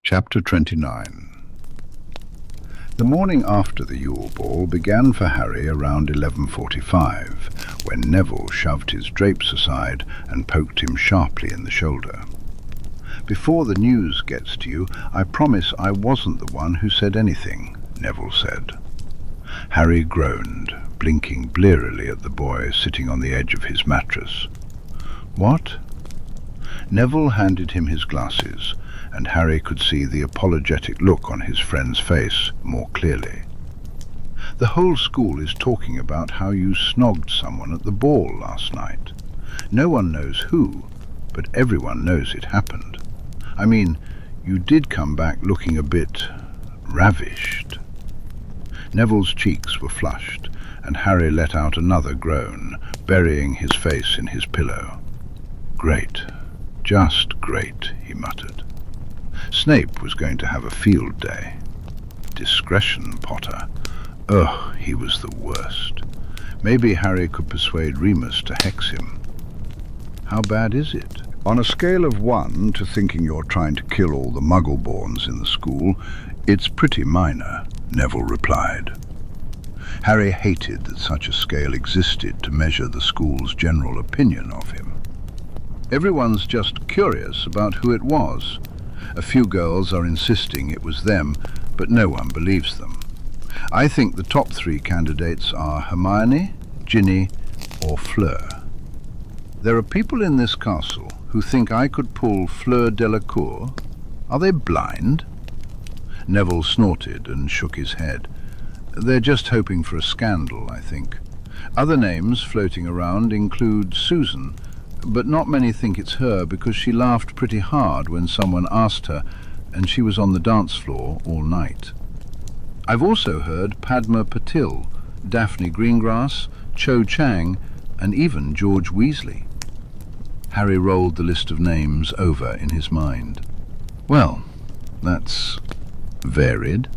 Chapter 29. The morning after the Yule Ball began for Harry around 11:45, when Neville shoved his drapes aside and poked him sharply in the shoulder. "Before the news gets to you, I promise I wasn't the one who said anything," Neville said. Harry groaned, blinking blearily at the boy sitting on the edge of his mattress. "What?" Neville handed him his glasses, and Harry could see the apologetic look on his friend's face more clearly. "The whole school is talking about how you snogged someone at the ball last night. No one knows who, but everyone knows it happened. I mean, you did come back looking a bit ravished." Neville's cheeks were flushed, and Harry let out another groan, burying his face in his pillow. "Great, just great," he muttered. Snape was going to have a field day. Discretion, Potter. Ugh, he was the worst. Maybe Harry could persuade Remus to hex him. "How bad is it?" "On a scale of 1 to thinking you're trying to kill all the Muggle-borns in the school, it's pretty minor," Neville replied. Harry hated that such a scale existed to measure the school's general opinion of him. "Everyone's just curious about who it was. A few girls are insisting it was them, but no one believes them. I think the top 3 candidates are Hermione, Ginny, or Fleur. There are people in this castle who think I could pull Fleur Delacour. Are they blind?" Neville snorted and shook his head. "They're just hoping for a scandal, I think. Other names floating around include Susan, but not many think it's her because she laughed pretty hard when someone asked her, and she was on the dance floor all night. I've also heard Padma Patil, Daphne Greengrass, Cho Chang, and even George Weasley." Harry rolled the list of names over in his mind. "Well, that's varied."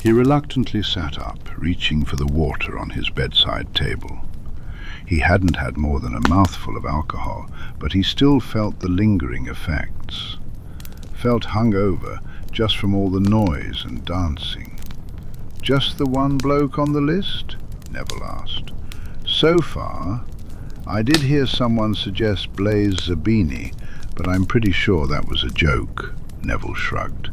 He reluctantly sat up, reaching for the water on his bedside table. He hadn't had more than a mouthful of alcohol, but he still felt the lingering effects. Felt hungover just from all the noise and dancing. "Just the one bloke on the list?" Neville asked. "So far, I did hear someone suggest Blaise Zabini, but I'm pretty sure that was a joke," Neville shrugged.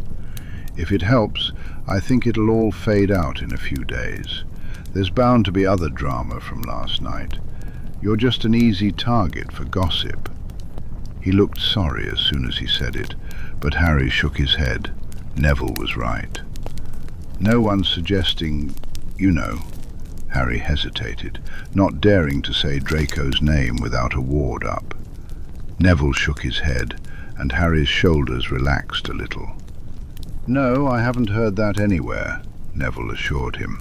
"If it helps, I think it'll all fade out in a few days. There's bound to be other drama from last night. You're just an easy target for gossip." He looked sorry as soon as he said it, but Harry shook his head. Neville was right. "No one's suggesting, you know." Harry hesitated, not daring to say Draco's name without a ward up. Neville shook his head, and Harry's shoulders relaxed a little. "No, I haven't heard that anywhere," Neville assured him.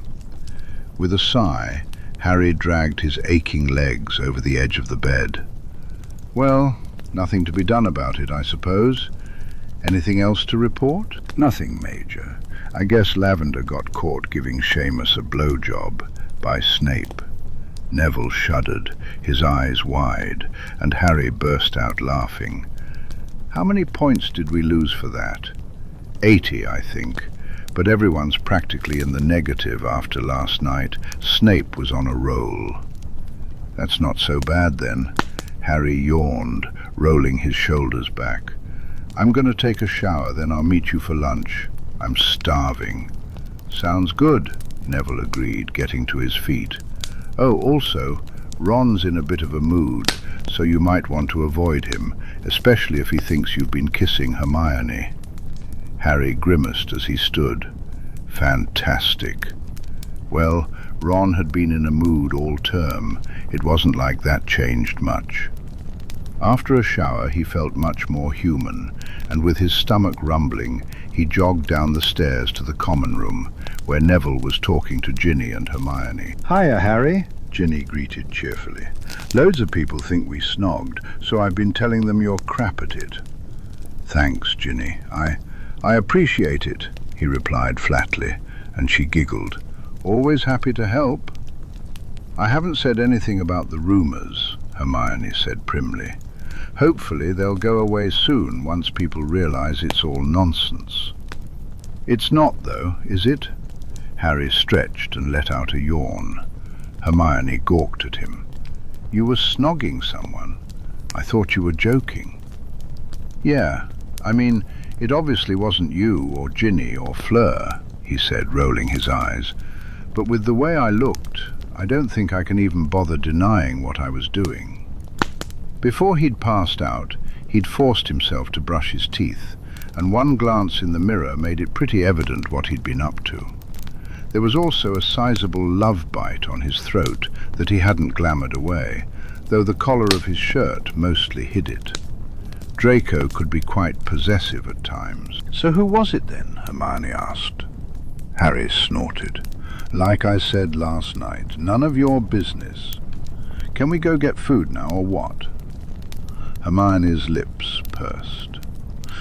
With a sigh, Harry dragged his aching legs over the edge of the bed. "Well, nothing to be done about it, I suppose. Anything else to report?" "Nothing major. I guess Lavender got caught giving Seamus a blowjob by Snape." Neville shuddered, his eyes wide, and Harry burst out laughing. "How many points did we lose for that?" 80, I think. But everyone's practically in the negative after last night. Snape was on a roll." "That's not so bad then." Harry yawned, rolling his shoulders back. "I'm going to take a shower, then I'll meet you for lunch. I'm starving." "Sounds good," Neville agreed, getting to his feet. "Oh, also, Ron's in a bit of a mood, so you might want to avoid him, especially if he thinks you've been kissing Hermione." Harry grimaced as he stood. Fantastic. Well, Ron had been in a mood all term. It wasn't like that changed much. After a shower, he felt much more human, and with his stomach rumbling, he jogged down the stairs to the common room, where Neville was talking to Ginny and Hermione. "Hiya, Harry," Ginny greeted cheerfully. "Loads of people think we snogged, so I've been telling them you're crap at it." "Thanks, Ginny. I appreciate it," he replied flatly, and she giggled. "Always happy to help." "I haven't said anything about the rumours," Hermione said primly. "Hopefully they'll go away soon once people realize it's all nonsense." It's not, though, is it? Harry stretched and let out a yawn. Hermione gawked at him. You were snogging someone. I thought you were joking. Yeah, I mean, it obviously wasn't you or Ginny or Fleur, he said, rolling his eyes. But with the way I looked, I don't think I can even bother denying what I was doing. Before he'd passed out, he'd forced himself to brush his teeth, and one glance in the mirror made it pretty evident what he'd been up to. There was also a sizable love bite on his throat that he hadn't glamoured away, though the collar of his shirt mostly hid it. Draco could be quite possessive at times. So who was it then? Hermione asked. Harry snorted. Like I said last night, none of your business. Can we go get food now, or what? Hermione's lips pursed.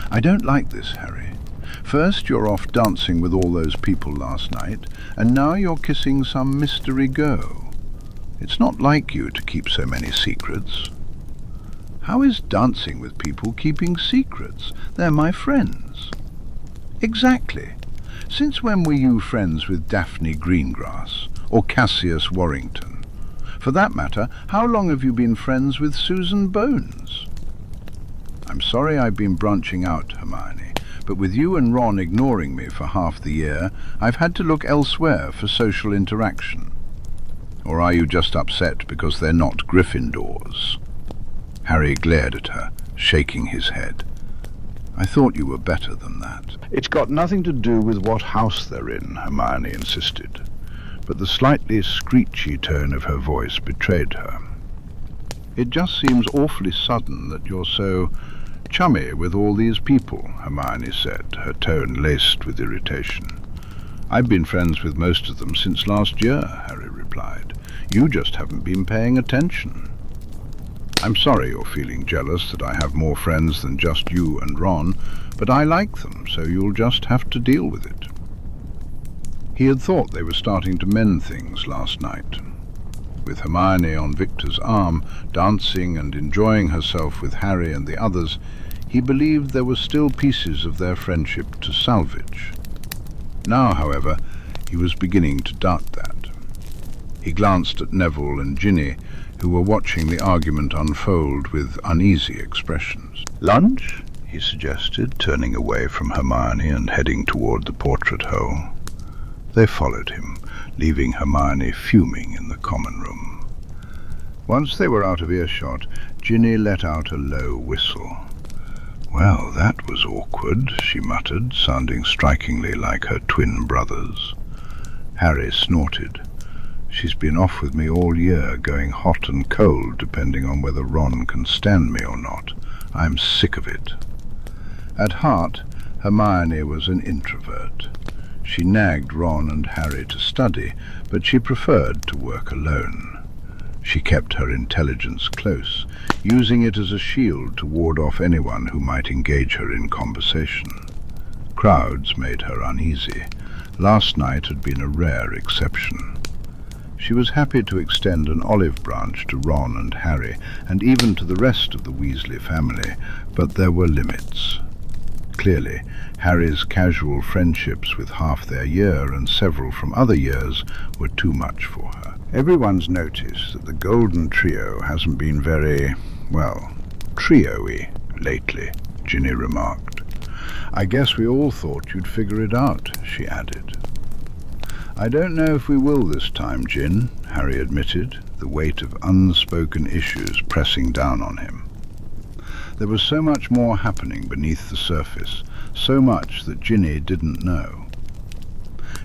I don't like this, Harry. First you're off dancing with all those people last night, and now you're kissing some mystery girl. It's not like you to keep so many secrets. How is dancing with people keeping secrets? They're my friends. Exactly. Since when were you friends with Daphne Greengrass or Cassius Warrington? For that matter, how long have you been friends with Susan Bones? I'm sorry I've been branching out, Hermione, but with you and Ron ignoring me for half the year, I've had to look elsewhere for social interaction. Or are you just upset because they're not Gryffindors? Harry glared at her, shaking his head. I thought you were better than that. It's got nothing to do with what house they're in, Hermione insisted, but the slightly screechy tone of her voice betrayed her. It just seems awfully sudden that you're so chummy with all these people, Hermione said, her tone laced with irritation. I've been friends with most of them since last year, Harry replied. You just haven't been paying attention. I'm sorry you're feeling jealous that I have more friends than just you and Ron, but I like them, so you'll just have to deal with it. He had thought they were starting to mend things last night. With Hermione on Victor's arm, dancing and enjoying herself with Harry and the others, he believed there were still pieces of their friendship to salvage. Now, however, he was beginning to doubt that. He glanced at Neville and Ginny, who were watching the argument unfold with uneasy expressions. Lunch? He suggested, turning away from Hermione and heading toward the portrait hole. They followed him, leaving Hermione fuming in the common room. Once they were out of earshot, Ginny let out a low whistle. Well, that was awkward, she muttered, sounding strikingly like her twin brothers. Harry snorted. She's been off with me all year, going hot and cold, depending on whether Ron can stand me or not. I'm sick of it. At heart, Hermione was an introvert. She nagged Ron and Harry to study, but she preferred to work alone. She kept her intelligence close, using it as a shield to ward off anyone who might engage her in conversation. Crowds made her uneasy. Last night had been a rare exception. She was happy to extend an olive branch to Ron and Harry, and even to the rest of the Weasley family, but there were limits. Clearly, Harry's casual friendships with half their year and several from other years were too much for her. Everyone's noticed that the Golden Trio hasn't been very, well, trio-y lately, Ginny remarked. I guess we all thought you'd figure it out, she added. I don't know if we will this time, Gin, Harry admitted, the weight of unspoken issues pressing down on him. There was so much more happening beneath the surface, so much that Ginny didn't know.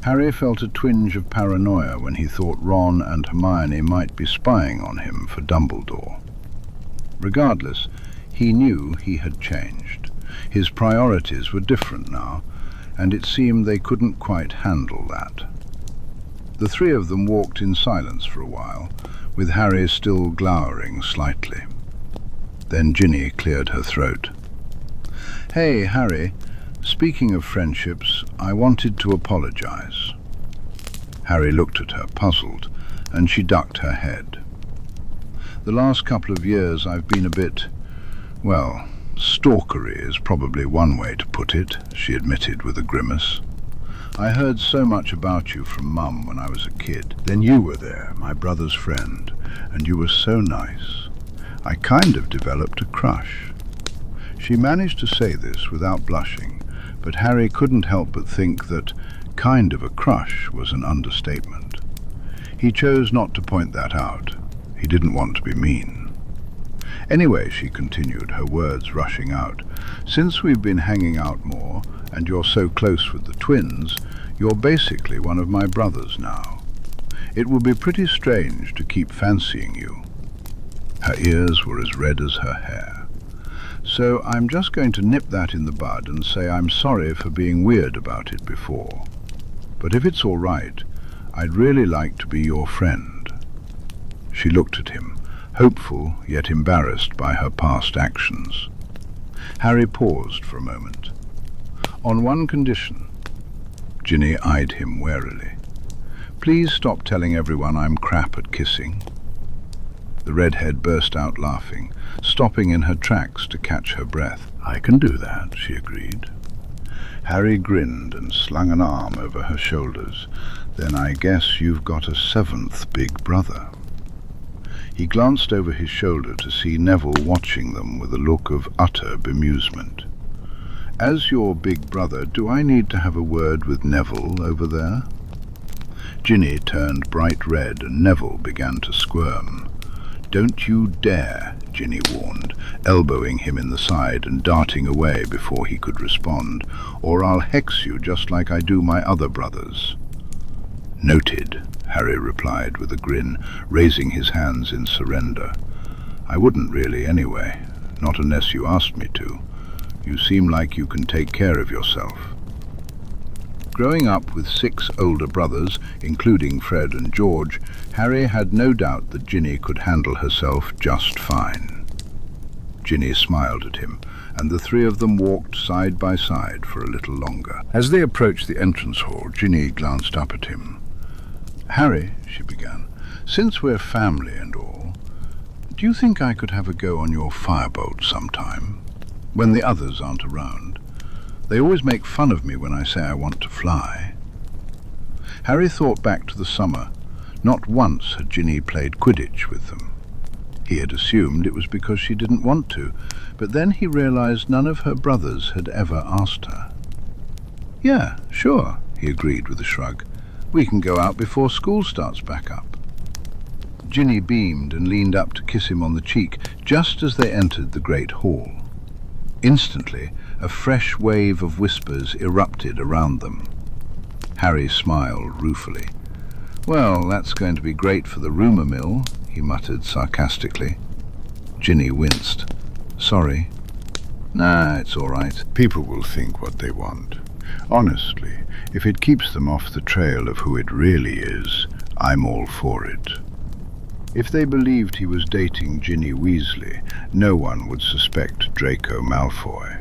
Harry felt a twinge of paranoia when he thought Ron and Hermione might be spying on him for Dumbledore. Regardless, he knew he had changed. His priorities were different now, and it seemed they couldn't quite handle that. The three of them walked in silence for a while, with Harry still glowering slightly. Then Ginny cleared her throat. Hey, Harry, speaking of friendships, I wanted to apologize. Harry looked at her, puzzled, and she ducked her head. The last couple of years I've been a bit, well, stalkery is probably one way to put it, she admitted with a grimace. I heard so much about you from Mum when I was a kid. Then you were there, my brother's friend, and you were so nice. I kind of developed a crush." She managed to say this without blushing, but Harry couldn't help but think that kind of a crush was an understatement. He chose not to point that out. He didn't want to be mean. "Anyway," she continued, her words rushing out, "since we've been hanging out more, and you're so close with the twins, you're basically one of my brothers now. It will be pretty strange to keep fancying you." Her ears were as red as her hair. "So I'm just going to nip that in the bud and say I'm sorry for being weird about it before. But if it's all right, I'd really like to be your friend." She looked at him, hopeful yet embarrassed by her past actions. Harry paused for a moment. "On one condition." Ginny eyed him warily. "Please stop telling everyone I'm crap at kissing." The redhead burst out laughing, stopping in her tracks to catch her breath. "I can do that," she agreed. Harry grinned and slung an arm over her shoulders. "Then I guess you've got a seventh big brother." He glanced over his shoulder to see Neville watching them with a look of utter bemusement. "As your big brother, do I need to have a word with Neville over there?" Ginny turned bright red and Neville began to squirm. "Don't you dare," Ginny warned, elbowing him in the side and darting away before he could respond, "or I'll hex you just like I do my other brothers." "Noted," Harry replied with a grin, raising his hands in surrender. "I wouldn't really anyway, not unless you asked me to. You seem like you can take care of yourself." Growing up with 6 older brothers, including Fred and George, Harry had no doubt that Ginny could handle herself just fine. Ginny smiled at him, and the 3 of them walked side by side for a little longer. As they approached the entrance hall, Ginny glanced up at him. "Harry," she began, "since we're family and all, do you think I could have a go on your firebolt sometime, when the others aren't around? They always make fun of me when I say I want to fly." Harry thought back to the summer. Not once had Ginny played Quidditch with them. He had assumed it was because she didn't want to, but then he realized none of her brothers had ever asked her. "Yeah, sure," he agreed with a shrug. "We can go out before school starts back up." Ginny beamed and leaned up to kiss him on the cheek just as they entered the great hall. Instantly, a fresh wave of whispers erupted around them. Harry smiled ruefully. "Well, that's going to be great for the rumour mill," he muttered sarcastically. Ginny winced. "Sorry." "Nah, it's all right. People will think what they want. Honestly, if it keeps them off the trail of who it really is, I'm all for it." If they believed he was dating Ginny Weasley, no one would suspect Draco Malfoy.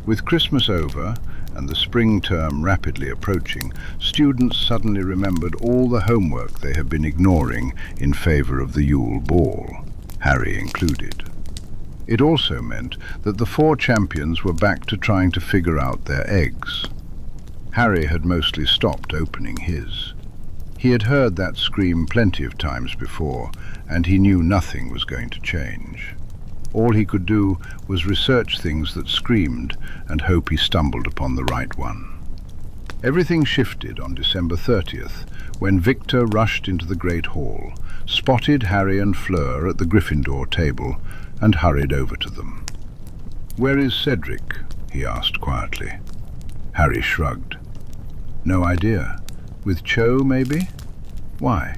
With Christmas over and the spring term rapidly approaching, students suddenly remembered all the homework they had been ignoring in favor of the Yule Ball, Harry included. It also meant that the 4 champions were back to trying to figure out their eggs. Harry had mostly stopped opening his. He had heard that scream plenty of times before, and he knew nothing was going to change. All he could do was research things that screamed and hope he stumbled upon the right one. Everything shifted on December 30th, when Victor rushed into the Great Hall, spotted Harry and Fleur at the Gryffindor table, and hurried over to them. "Where is Cedric?" he asked quietly. Harry shrugged. "No idea. With Cho, maybe? Why?"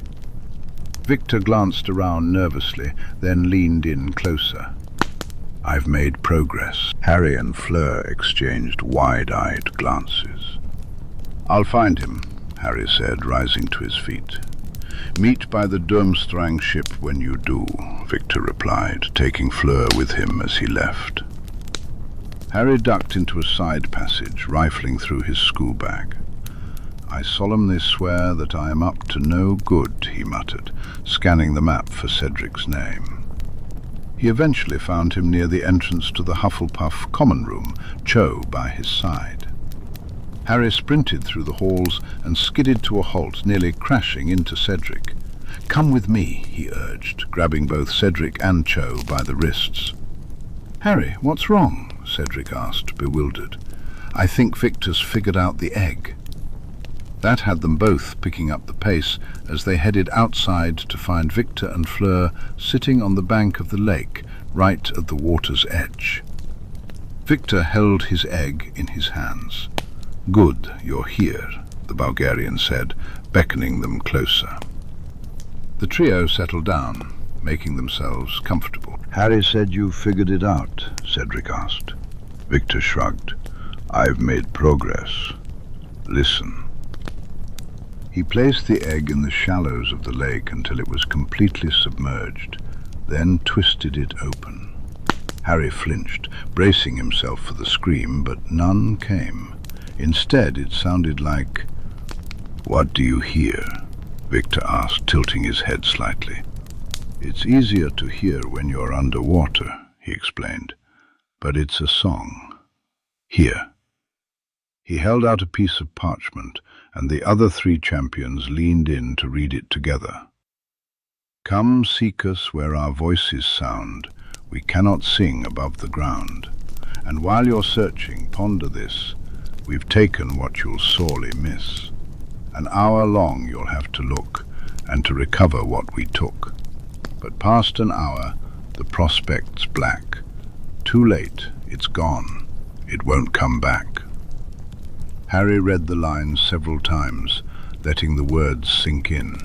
Victor glanced around nervously, then leaned in closer. "I've made progress." Harry and Fleur exchanged wide-eyed glances. "I'll find him," Harry said, rising to his feet. "Meet by the Durmstrang ship when you do," Victor replied, taking Fleur with him as he left. Harry ducked into a side passage, rifling through his school bag. "I solemnly swear that I am up to no good," he muttered, scanning the map for Cedric's name. He eventually found him near the entrance to the Hufflepuff common room, Cho by his side. Harry sprinted through the halls and skidded to a halt, nearly crashing into Cedric. "Come with me," he urged, grabbing both Cedric and Cho by the wrists. "Harry, what's wrong?" Cedric asked, bewildered. "I think Victor's figured out the egg." That had them both picking up the pace as they headed outside to find Victor and Fleur sitting on the bank of the lake, right at the water's edge. Victor held his egg in his hands. "Good, you're here," the Bulgarian said, beckoning them closer. The trio settled down, making themselves comfortable. "Harry said you figured it out," Cedric asked. Victor shrugged. "I've made progress. Listen." He placed the egg in the shallows of the lake until it was completely submerged, then twisted it open. Harry flinched, bracing himself for the scream, but none came. Instead, it sounded like, "What do you hear?" Victor asked, tilting his head slightly. "It's easier to hear when you're underwater," he explained, "but it's a song. Here." He held out a piece of parchment, and the other three champions leaned in to read it together. "Come seek us where our voices sound. We cannot sing above the ground. And while you're searching, ponder this. We've taken what you'll sorely miss. An hour long you'll have to look, and to recover what we took. But past an hour, the prospect's black. Too late, it's gone. It won't come back." Harry read the lines several times, letting the words sink in.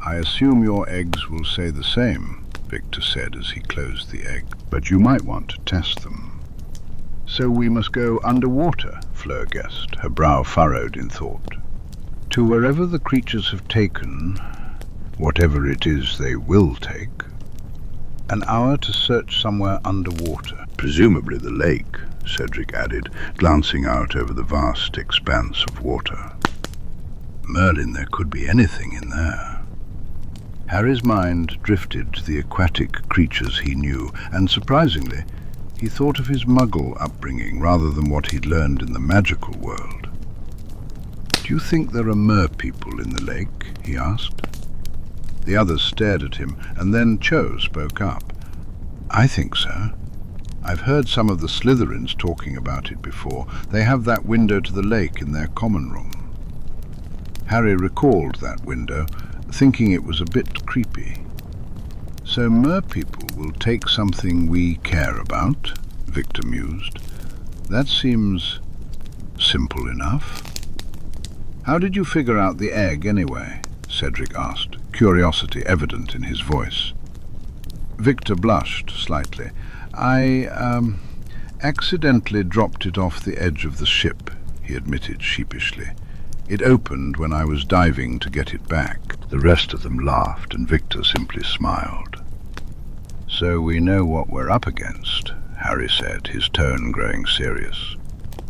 "I assume your eggs will say the same," Victor said as he closed the egg, "but you might want to test them." "So we must go underwater," Fleur guessed, her brow furrowed in thought. "To wherever the creatures have taken, whatever it is they will take. An hour to search somewhere underwater, presumably the lake," Cedric added, glancing out over the vast expanse of water. "Merlin, there could be anything in there." Harry's mind drifted to the aquatic creatures he knew, and surprisingly, he thought of his Muggle upbringing rather than what he'd learned in the magical world. "Do you think there are merpeople in the lake?" he asked. The others stared at him, and then Cho spoke up. "I think so. I've heard some of the Slytherins talking about it before. They have that window to the lake in their common room." Harry recalled that window, thinking it was a bit creepy. "So merpeople will take something we care about," Victor mused. "That seems simple enough." "How did you figure out the egg, anyway?" Cedric asked, curiosity evident in his voice. Victor blushed slightly. I accidentally dropped it off the edge of the ship," he admitted sheepishly. "It opened when I was diving to get it back." The rest of them laughed, and Victor simply smiled. "So we know what we're up against," Harry said, his tone growing serious.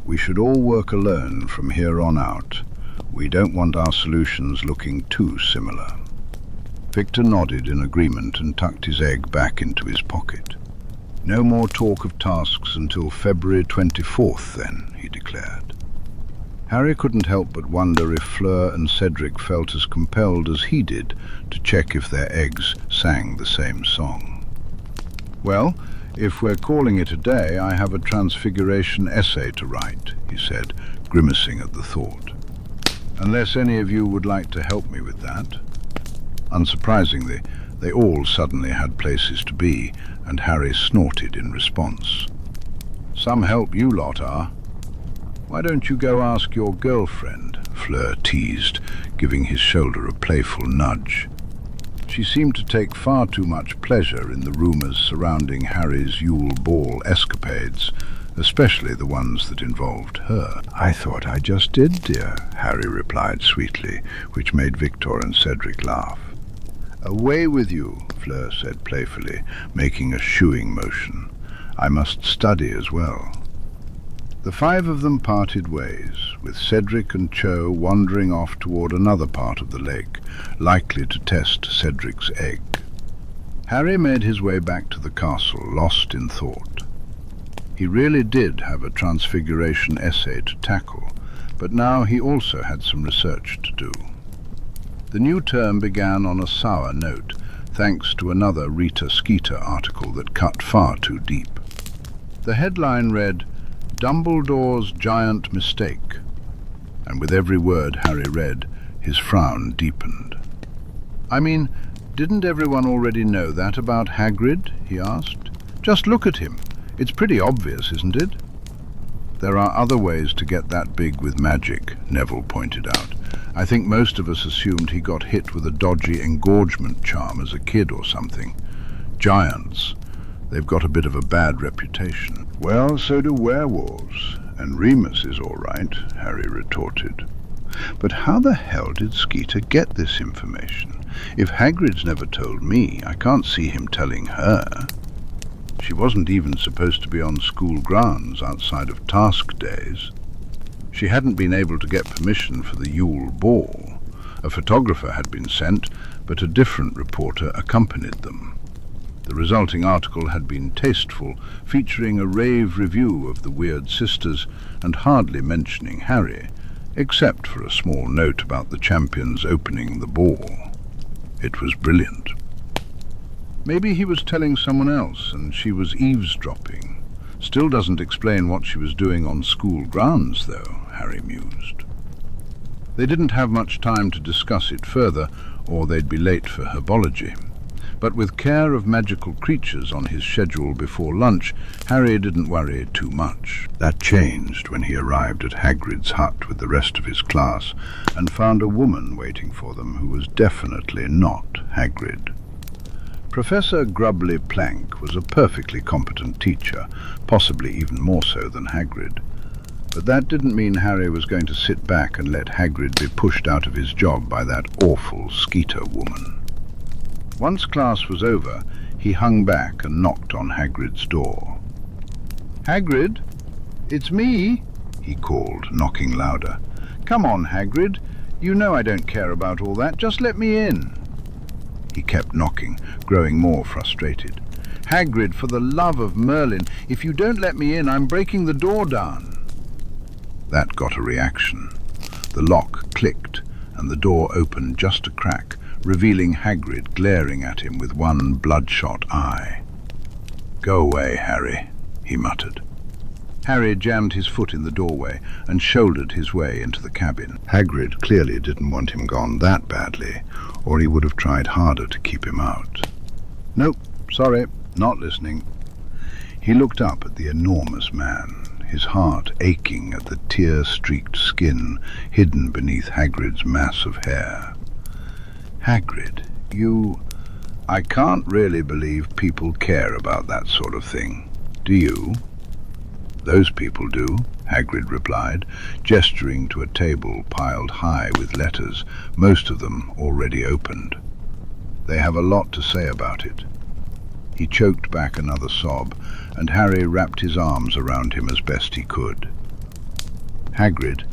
"We should all work alone from here on out. We don't want our solutions looking too similar." Victor nodded in agreement and tucked his egg back into his pocket. "No more talk of tasks until February 24th, then," he declared. Harry couldn't help but wonder if Fleur and Cedric felt as compelled as he did to check if their eggs sang the same song. "Well, if we're calling it a day, I have a transfiguration essay to write," he said, grimacing at the thought. "Unless any of you would like to help me with that." Unsurprisingly, they all suddenly had places to be, and Harry snorted in response. "Some help you lot are." "Why don't you go ask your girlfriend?" Fleur teased, giving his shoulder a playful nudge. She seemed to take far too much pleasure in the rumours surrounding Harry's Yule Ball escapades, especially the ones that involved her. "I thought I just did, dear," Harry replied sweetly, which made Victor and Cedric laugh. "Away with you," Fleur said playfully, making a shooing motion. "I must study as well." The five of them parted ways, with Cedric and Cho wandering off toward another part of the lake, likely to test Cedric's egg. Harry made his way back to the castle, lost in thought. He really did have a transfiguration essay to tackle, but now he also had some research to do. The new term began on a sour note, thanks to another Rita Skeeter article that cut far too deep. The headline read, "Dumbledore's Giant Mistake," and with every word Harry read, his frown deepened. "I mean, didn't everyone already know that about Hagrid?" he asked. "Just look at him. It's pretty obvious, isn't it?" "There are other ways to get that big with magic," Neville pointed out. "I think most of us assumed he got hit with a dodgy engorgement charm as a kid or something. Giants, they've got a bit of a bad reputation." "Well, so do werewolves, and Remus is all right," Harry retorted. "But how the hell did Skeeter get this information? If Hagrid's never told me, I can't see him telling her. She wasn't even supposed to be on school grounds outside of task days. She hadn't been able to get permission for the Yule Ball. A photographer had been sent, but a different reporter accompanied them. The resulting article had been tasteful, featuring a rave review of the Weird Sisters and hardly mentioning Harry, except for a small note about the champions opening the ball. It was brilliant. Maybe he was telling someone else and she was eavesdropping. Still doesn't explain what she was doing on school grounds, though, Harry mused. They didn't have much time to discuss it further, or they'd be late for herbology. But with care of magical creatures on his schedule before lunch, Harry didn't worry too much. That changed when he arrived at Hagrid's hut with the rest of his class and found a woman waiting for them who was definitely not Hagrid. Professor Grubbly Plank was a perfectly competent teacher, possibly even more so than Hagrid. But that didn't mean Harry was going to sit back and let Hagrid be pushed out of his job by that awful Skeeter woman. Once class was over, he hung back and knocked on Hagrid's door. "Hagrid, it's me," he called, knocking louder. "Come on, Hagrid. You know I don't care about all that. Just let me in." He kept knocking, growing more frustrated. "Hagrid, for the love of Merlin, if you don't let me in, I'm breaking the door down." That got a reaction. The lock clicked, and the door opened just a crack, revealing Hagrid glaring at him with one bloodshot eye. "Go away, Harry," he muttered. Harry jammed his foot in the doorway and shouldered his way into the cabin. Hagrid clearly didn't want him gone that badly, or he would have tried harder to keep him out. "Nope, sorry, not listening." He looked up at the enormous man, his heart aching at the tear-streaked skin hidden beneath Hagrid's mass of hair. "Hagrid, I can't really believe people care about that sort of thing. Do you?" "Those people do," Hagrid replied, gesturing to a table piled high with letters, most of them already opened. "They have a lot to say about it." He choked back another sob, and Harry wrapped his arms around him as best he could. "Hagrid,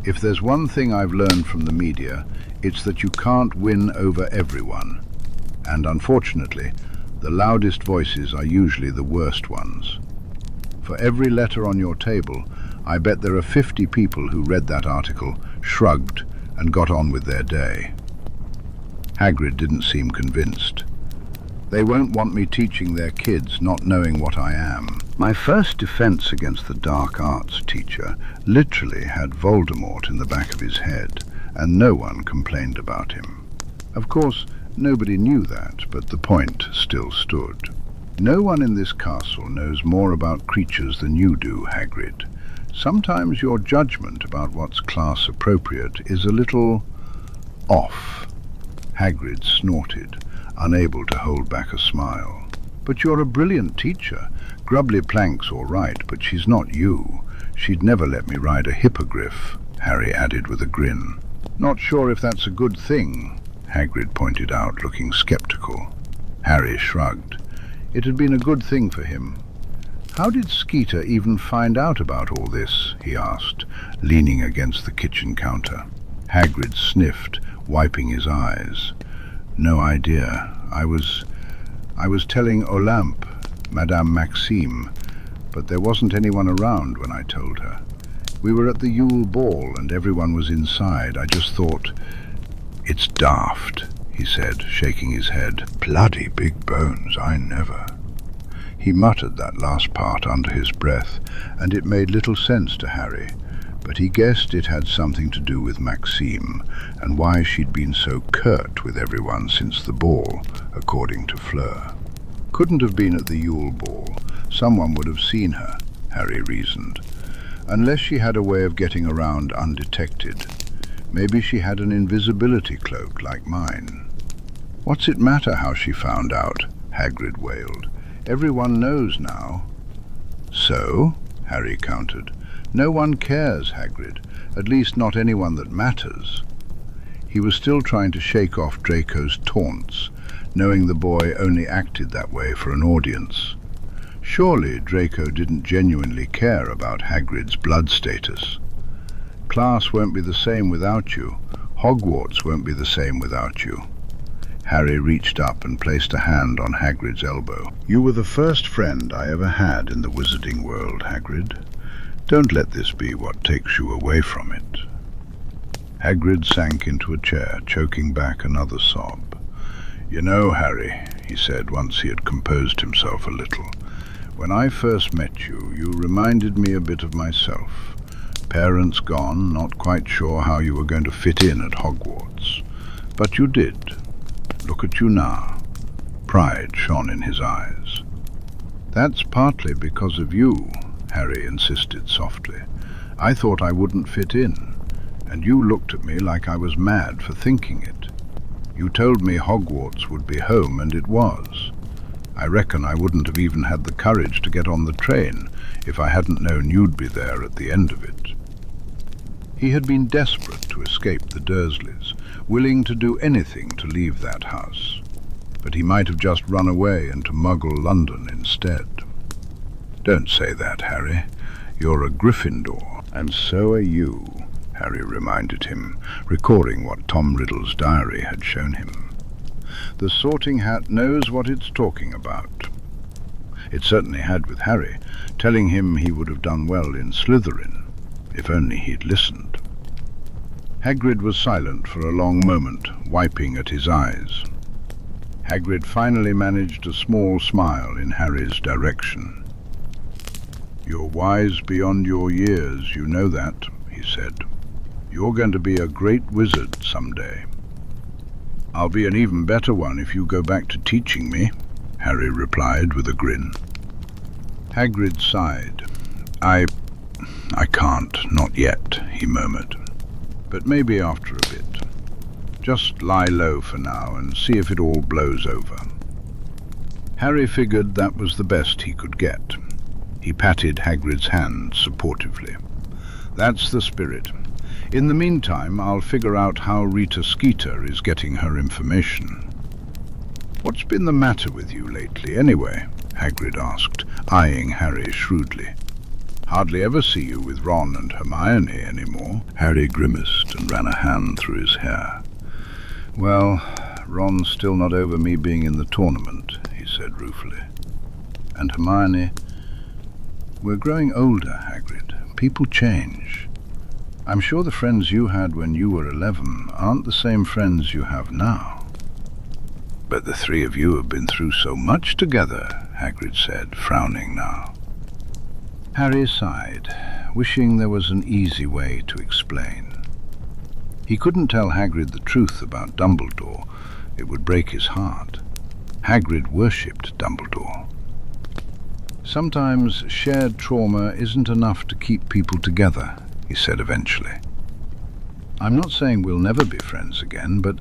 if there's one thing I've learned from the media, it's that you can't win over everyone. And unfortunately, the loudest voices are usually the worst ones. For every letter on your table, I bet there are 50 people who read that article, shrugged, and got on with their day." Hagrid didn't seem convinced. "They won't want me teaching their kids not knowing what I am. My first defense against the dark arts teacher literally had Voldemort in the back of his head, and no one complained about him. Of course, nobody knew that, but the point still stood. No one in this castle knows more about creatures than you do, Hagrid. Sometimes your judgment about what's class appropriate is a little off." Hagrid snorted, unable to hold back a smile. "But you're a brilliant teacher. Grubbly Plank's all right, but she's not you. She'd never let me ride a hippogriff," Harry added with a grin. "Not sure if that's a good thing," Hagrid pointed out, looking skeptical. Harry shrugged. It had been a good thing for him. "How did Skeeter even find out about all this?" he asked, leaning against the kitchen counter. Hagrid sniffed, wiping his eyes. "No idea. I was telling Olympe, Madame Maxime, but there wasn't anyone around when I told her. We were at the Yule Ball and everyone was inside. I just thought, it's daft, he said, shaking his head. Bloody big bones, I never. He muttered that last part under his breath, and it made little sense to Harry, but he guessed it had something to do with Maxime, and why she'd been so curt with everyone since the ball, according to Fleur. Couldn't have been at the Yule Ball. Someone would have seen her, Harry reasoned. Unless she had a way of getting around undetected. Maybe she had an invisibility cloak like mine. What's it matter how she found out? Hagrid wailed. Everyone knows now. So? Harry countered. No one cares, Hagrid. At least not anyone that matters. He was still trying to shake off Draco's taunts, knowing the boy only acted that way for an audience. Surely Draco didn't genuinely care about Hagrid's blood status. Class won't be the same without you. Hogwarts won't be the same without you. Harry reached up and placed a hand on Hagrid's elbow. You were the first friend I ever had in the wizarding world, Hagrid. Don't let this be what takes you away from it. Hagrid sank into a chair, choking back another sob. You know, Harry, he said once he had composed himself a little, when I first met you, you reminded me a bit of myself. Parents gone, not quite sure how you were going to fit in at Hogwarts. But you did. Look at you now. Pride shone in his eyes. That's partly because of you, Harry insisted softly. I thought I wouldn't fit in, and you looked at me like I was mad for thinking it. You told me Hogwarts would be home, and it was. I reckon I wouldn't have even had the courage to get on the train if I hadn't known you'd be there at the end of it. He had been desperate to escape the Dursleys, willing to do anything to leave that house. But he might have just run away into Muggle London instead. Don't say that, Harry. You're a Gryffindor, and so are you, Harry reminded him, recalling what Tom Riddle's diary had shown him. The Sorting Hat knows what it's talking about. It certainly had with Harry, telling him he would have done well in Slytherin, if only he'd listened. Hagrid was silent for a long moment, wiping at his eyes. Hagrid finally managed a small smile in Harry's direction. You're wise beyond your years, you know that, he said. You're going to be a great wizard someday. I'll be an even better one if you go back to teaching me, Harry replied with a grin. Hagrid sighed. I can't, not yet, he murmured. But maybe after a bit. Just lie low for now and see if it all blows over. Harry figured that was the best he could get. He patted Hagrid's hand supportively. That's the spirit. In the meantime, I'll figure out how Rita Skeeter is getting her information. What's been the matter with you lately, anyway? Hagrid asked, eyeing Harry shrewdly. Hardly ever see you with Ron and Hermione anymore. Harry grimaced and ran a hand through his hair. Well, Ron's still not over me being in the tournament, he said ruefully. And Hermione... We're growing older, Hagrid. People change. I'm sure the friends you had when you were 11 aren't the same friends you have now. But the three of you have been through so much together, Hagrid said, frowning now. Harry sighed, wishing there was an easy way to explain. He couldn't tell Hagrid the truth about Dumbledore. It would break his heart. Hagrid worshipped Dumbledore. Sometimes shared trauma isn't enough to keep people together, he said eventually. I'm not saying we'll never be friends again, but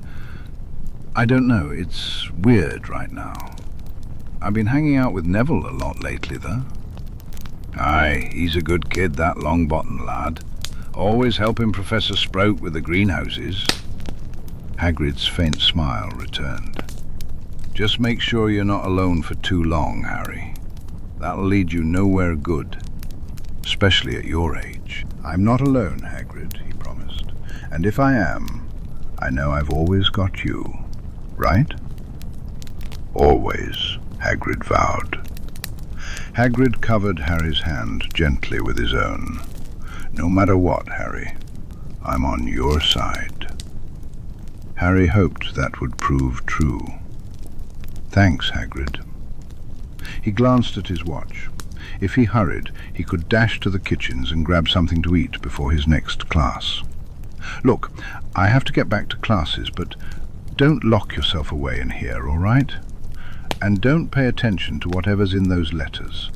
I don't know, it's weird right now. I've been hanging out with Neville a lot lately, though. Aye, he's a good kid, that Longbottom lad. Always helping Professor Sprout with the greenhouses. Hagrid's faint smile returned. Just make sure you're not alone for too long, Harry. That'll lead you nowhere good, especially at your age. I'm not alone, Hagrid, he promised. And if I am, I know I've always got you, right? Always, Hagrid vowed. Hagrid covered Harry's hand gently with his own. No matter what, Harry, I'm on your side." Harry hoped that would prove true. "Thanks, Hagrid." He glanced at his watch. If he hurried, he could dash to the kitchens and grab something to eat before his next class. "Look, I have to get back to classes, but don't lock yourself away in here, all right? And don't pay attention to whatever's in those letters.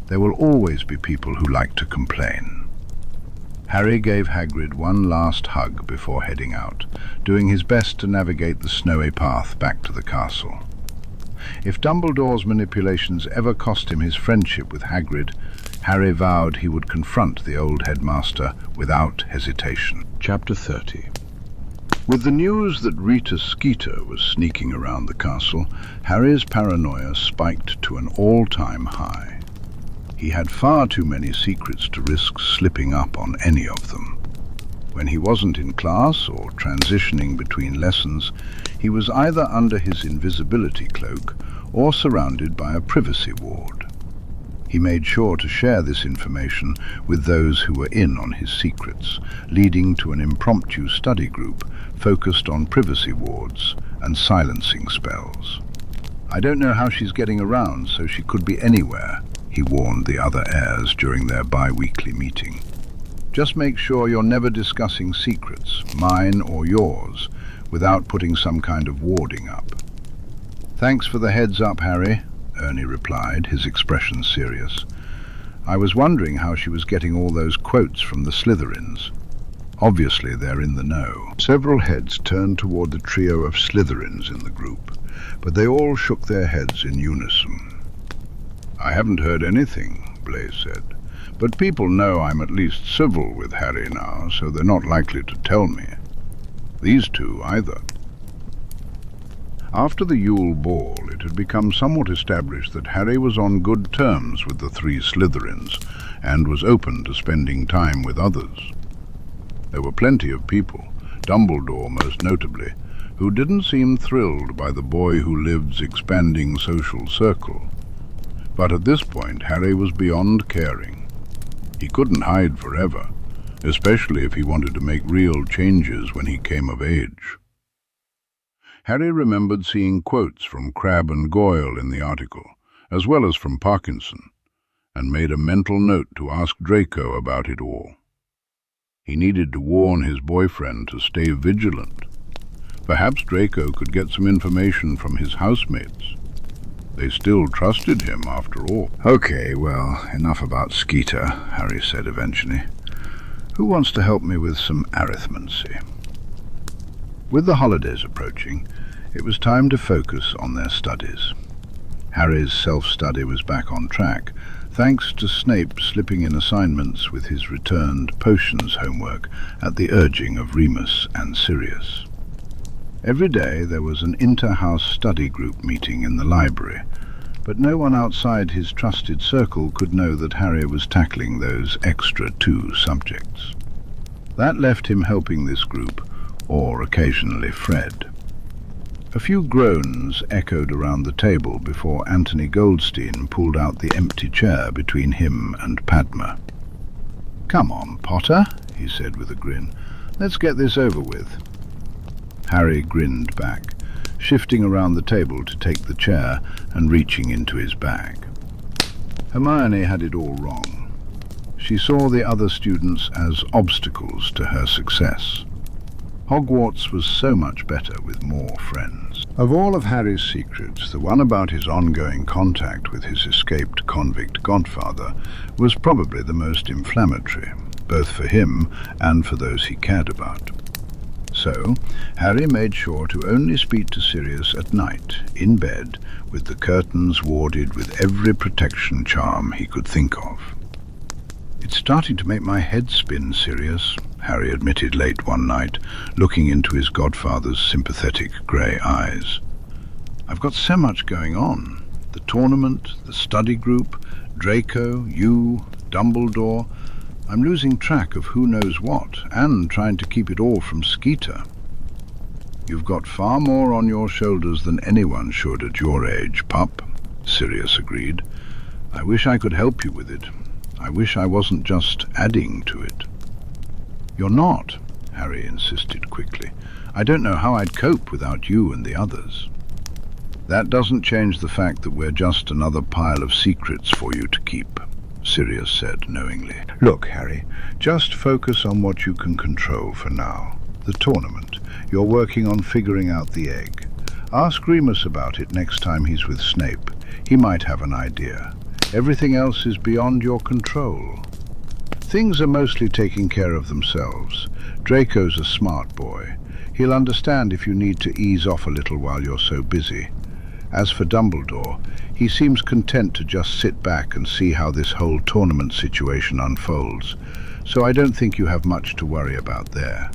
There will always be people who like to complain." Harry gave Hagrid one last hug before heading out, doing his best to navigate the snowy path back to the castle. If Dumbledore's manipulations ever cost him his friendship with Hagrid, Harry vowed he would confront the old headmaster without hesitation. Chapter 30. With the news that Rita Skeeter was sneaking around the castle, Harry's paranoia spiked to an all-time high. He had far too many secrets to risk slipping up on any of them. When he wasn't in class or transitioning between lessons, he was either under his invisibility cloak or surrounded by a privacy ward. He made sure to share this information with those who were in on his secrets, leading to an impromptu study group focused on privacy wards and silencing spells. "I don't know how she's getting around, so she could be anywhere," he warned the other heirs during their bi-weekly meeting. "Just make sure you're never discussing secrets, mine or yours, without putting some kind of warding up." "Thanks for the heads up, Harry," Ernie replied, his expression serious. "I was wondering how she was getting all those quotes from the Slytherins. Obviously they're in the know." Several heads turned toward the trio of Slytherins in the group, but they all shook their heads in unison. "I haven't heard anything," Blaise said, "but people know I'm at least civil with Harry now, so they're not likely to tell me. These two either." After the Yule Ball, it had become somewhat established that Harry was on good terms with the three Slytherins and was open to spending time with others. There were plenty of people, Dumbledore most notably, who didn't seem thrilled by the boy-who-lived's expanding social circle. But at this point, Harry was beyond caring. He couldn't hide forever, especially if he wanted to make real changes when he came of age. Harry remembered seeing quotes from Crabbe and Goyle in the article, as well as from Parkinson, and made a mental note to ask Draco about it all. He needed to warn his boyfriend to stay vigilant. Perhaps Draco could get some information from his housemates. They still trusted him, after all. "Okay, well, enough about Skeeter," Harry said eventually. "Who wants to help me with some arithmancy?" With the holidays approaching, it was time to focus on their studies. Harry's self-study was back on track, thanks to Snape slipping in assignments with his returned potions homework at the urging of Remus and Sirius. Every day there was an inter-house study group meeting in the library, but no one outside his trusted circle could know that Harry was tackling those extra 2 subjects. That left him helping this group, or occasionally Fred. A few groans echoed around the table before Anthony Goldstein pulled out the empty chair between him and Padma. "Come on, Potter," he said with a grin. "Let's get this over with." Harry grinned back, shifting around the table to take the chair and reaching into his bag. Hermione had it all wrong. She saw the other students as obstacles to her success. Hogwarts was so much better with more friends. Of all of Harry's secrets, the one about his ongoing contact with his escaped convict godfather was probably the most inflammatory, both for him and for those he cared about. So, Harry made sure to only speak to Sirius at night, in bed, with the curtains warded with every protection charm he could think of. "It's starting to make my head spin, Sirius," Harry admitted late one night, looking into his godfather's sympathetic grey eyes. "I've got so much going on. The tournament, the study group, Draco, you, Dumbledore. I'm losing track of who knows what, and trying to keep it all from Skeeter." "You've got far more on your shoulders than anyone should at your age, pup," Sirius agreed. "I wish I could help you with it. I wish I wasn't just adding to it." You're not, Harry insisted quickly. I don't know how I'd cope without you and the others. That doesn't change the fact that we're just another pile of secrets for you to keep, Sirius said knowingly. Look, Harry, just focus on what you can control for now. The tournament. You're working on figuring out the egg. Ask Remus about it next time he's with Snape. He might have an idea. Everything else is beyond your control. Things are mostly taking care of themselves. Draco's a smart boy. He'll understand if you need to ease off a little while you're so busy. As for Dumbledore, he seems content to just sit back and see how this whole tournament situation unfolds, so I don't think you have much to worry about there.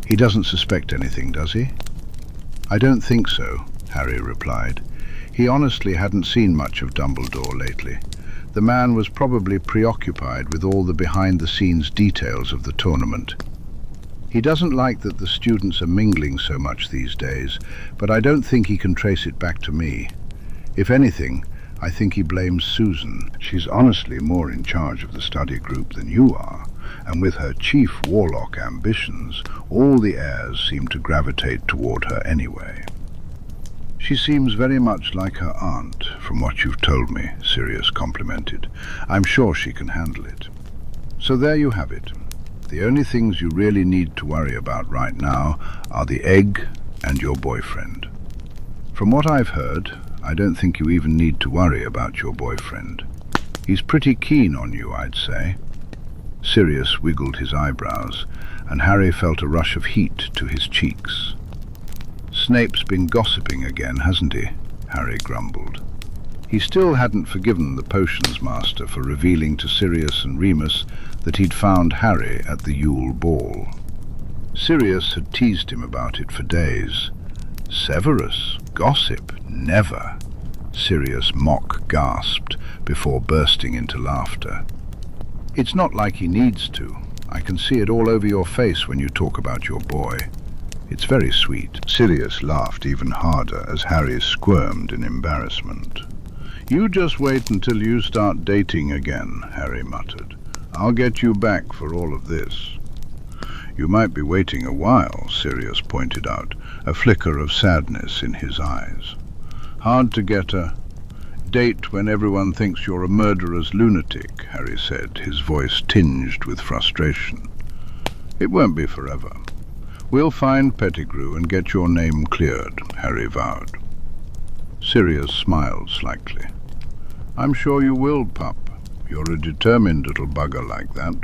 He doesn't suspect anything, does he? I don't think so, Harry replied. He honestly hadn't seen much of Dumbledore lately. The man was probably preoccupied with all the behind-the-scenes details of the tournament. He doesn't like that the students are mingling so much these days, but I don't think he can trace it back to me. If anything, I think he blames Susan. She's honestly more in charge of the study group than you are, and with her chief warlock ambitions, all the heirs seem to gravitate toward her anyway. She seems very much like her aunt, from what you've told me, Sirius complimented. I'm sure she can handle it. So there you have it. The only things you really need to worry about right now are the egg and your boyfriend. From what I've heard, I don't think you even need to worry about your boyfriend. He's pretty keen on you, I'd say. Sirius wiggled his eyebrows, and Harry felt a rush of heat to his cheeks. Snape's been gossiping again, hasn't he? Harry grumbled. He still hadn't forgiven the potions master for revealing to Sirius and Remus that he'd found Harry at the Yule Ball. Sirius had teased him about it for days. Severus? Gossip? Never! Sirius mock gasped before bursting into laughter. It's not like he needs to. I can see it all over your face when you talk about your boy. It's very sweet. Sirius laughed even harder as Harry squirmed in embarrassment. You just wait until you start dating again, Harry muttered. I'll get you back for all of this. You might be waiting a while, Sirius pointed out, a flicker of sadness in his eyes. Hard to get a date when everyone thinks you're a murderous lunatic, Harry said, his voice tinged with frustration. It won't be forever. We'll find Pettigrew and get your name cleared, Harry vowed. Sirius smiled slightly. I'm sure you will, pup. You're a determined little bugger like that.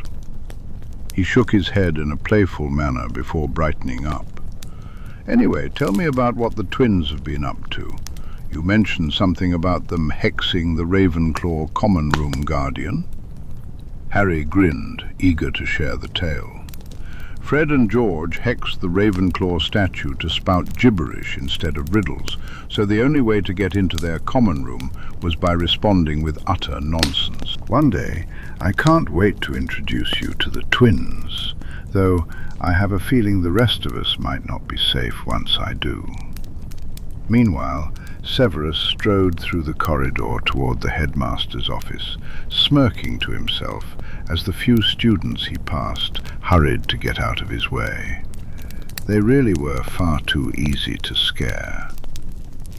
He shook his head in a playful manner before brightening up. Anyway, tell me about what the twins have been up to. You mentioned something about them hexing the Ravenclaw common room guardian. Harry grinned, eager to share the tale. Fred and George hexed the Ravenclaw statue to spout gibberish instead of riddles, so the only way to get into their common room was by responding with utter nonsense. One day, I can't wait to introduce you to the twins, though I have a feeling the rest of us might not be safe once I do. Meanwhile, Severus strode through the corridor toward the headmaster's office, smirking to himself as the few students he passed hurried to get out of his way. They really were far too easy to scare.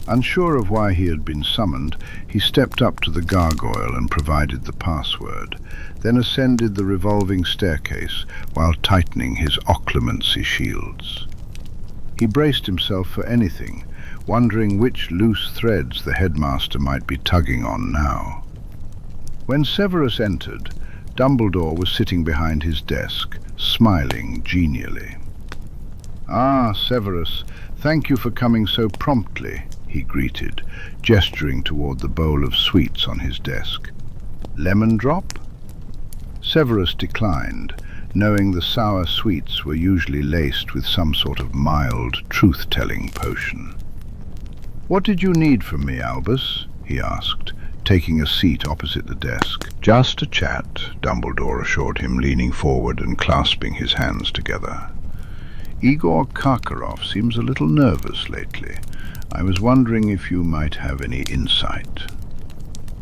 Unsure of why he had been summoned, he stepped up to the gargoyle and provided the password, then ascended the revolving staircase while tightening his occlumency shields. He braced himself for anything, wondering which loose threads the headmaster might be tugging on now. When Severus entered, Dumbledore was sitting behind his desk, smiling genially. "Ah, Severus, thank you for coming so promptly," he greeted, gesturing toward the bowl of sweets on his desk. "Lemon drop?" Severus declined, knowing the sour sweets were usually laced with some sort of mild, truth-telling potion. "What did you need from me, Albus?" he asked, taking a seat opposite the desk. "Just a chat," Dumbledore assured him, leaning forward and clasping his hands together. "Igor Karkaroff seems a little nervous lately. I was wondering if you might have any insight."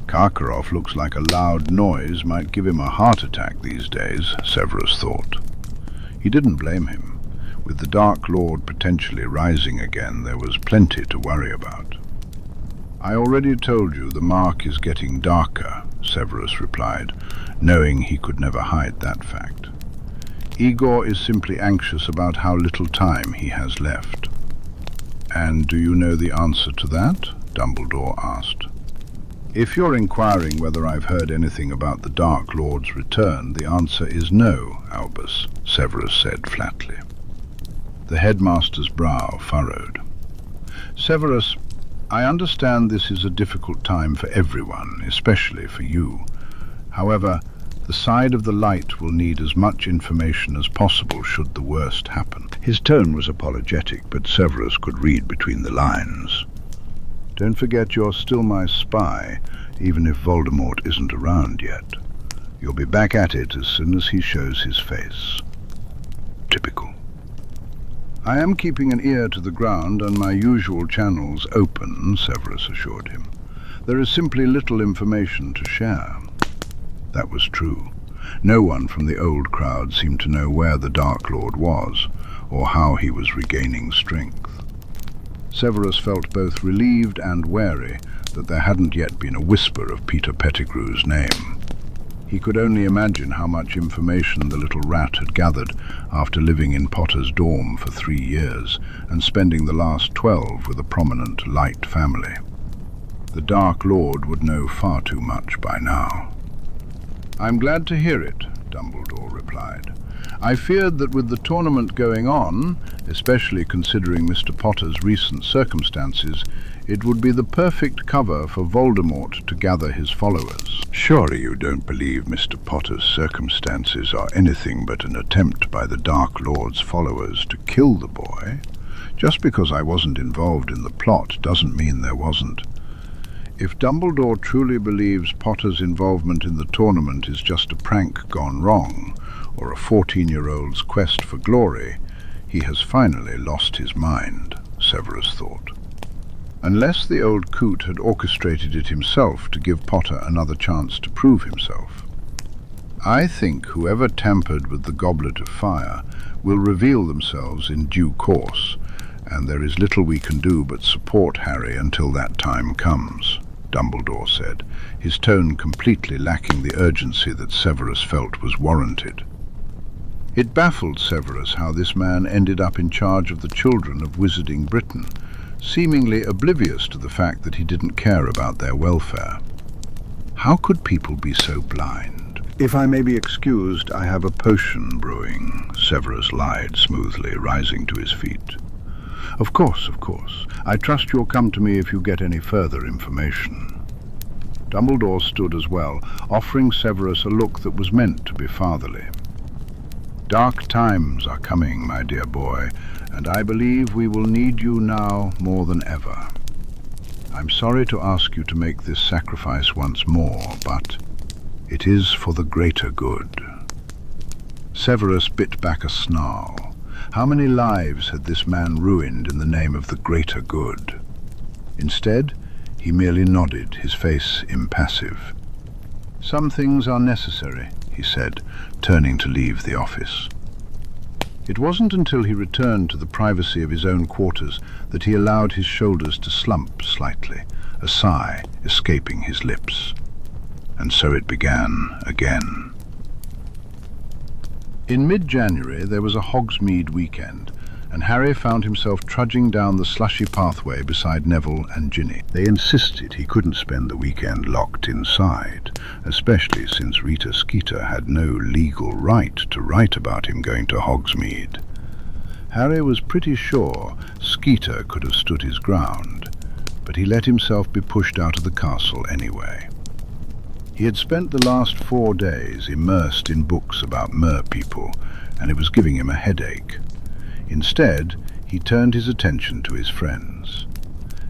"Karkaroff looks like a loud noise might give him a heart attack these days," Severus thought. He didn't blame him. With the Dark Lord potentially rising again, there was plenty to worry about. "I already told you the mark is getting darker," Severus replied, knowing he could never hide that fact. "Igor is simply anxious about how little time he has left." "And do you know the answer to that?" Dumbledore asked. "If you're inquiring whether I've heard anything about the Dark Lord's return, the answer is no, Albus," Severus said flatly. The headmaster's brow furrowed. "Severus, I understand this is a difficult time for everyone, especially for you. However, the side of the light will need as much information as possible should the worst happen." His tone was apologetic, but Severus could read between the lines. "Don't forget you're still my spy, even if Voldemort isn't around yet. You'll be back at it as soon as he shows his face." Typical. "I am keeping an ear to the ground and my usual channels open," Severus assured him. "There is simply little information to share." That was true. No one from the old crowd seemed to know where the Dark Lord was, or how he was regaining strength. Severus felt both relieved and wary that there hadn't yet been a whisper of Peter Pettigrew's name. He could only imagine how much information the little rat had gathered after living in Potter's dorm for 3 years and spending the last 12 with a prominent light family. The Dark Lord would know far too much by now. "I'm glad to hear it," Dumbledore replied. "I feared that with the tournament going on, especially considering Mr. Potter's recent circumstances, it would be the perfect cover for Voldemort to gather his followers." "Surely you don't believe Mr. Potter's circumstances are anything but an attempt by the Dark Lord's followers to kill the boy? Just because I wasn't involved in the plot doesn't mean there wasn't. If Dumbledore truly believes Potter's involvement in the tournament is just a prank gone wrong, or a 14-year-old's quest for glory, he has finally lost his mind," Severus thought. Unless the old coot had orchestrated it himself to give Potter another chance to prove himself. "I think whoever tampered with the Goblet of Fire will reveal themselves in due course, and there is little we can do but support Harry until that time comes," Dumbledore said, his tone completely lacking the urgency that Severus felt was warranted. It baffled Severus how this man ended up in charge of the children of Wizarding Britain, seemingly oblivious to the fact that he didn't care about their welfare. How could people be so blind? "If I may be excused, I have a potion brewing," Severus lied smoothly, rising to his feet. Of course. I trust you'll come to me if you get any further information." Dumbledore stood as well, offering Severus a look that was meant to be fatherly. "Dark times are coming, my dear boy, and I believe we will need you now more than ever. I'm sorry to ask you to make this sacrifice once more, but it is for the greater good." Severus bit back a snarl. How many lives had this man ruined in the name of the greater good? Instead, he merely nodded, his face impassive. "Some things are necessary," he said, turning to leave the office. It wasn't until he returned to the privacy of his own quarters that he allowed his shoulders to slump slightly, a sigh escaping his lips. And so it began again. In mid-January there was a Hogsmeade weekend, and Harry found himself trudging down the slushy pathway beside Neville and Ginny. They insisted he couldn't spend the weekend locked inside, especially since Rita Skeeter had no legal right to write about him going to Hogsmeade. Harry was pretty sure Skeeter could have stood his ground, but he let himself be pushed out of the castle anyway. He had spent the last 4 days immersed in books about merpeople, and it was giving him a headache. Instead, he turned his attention to his friends.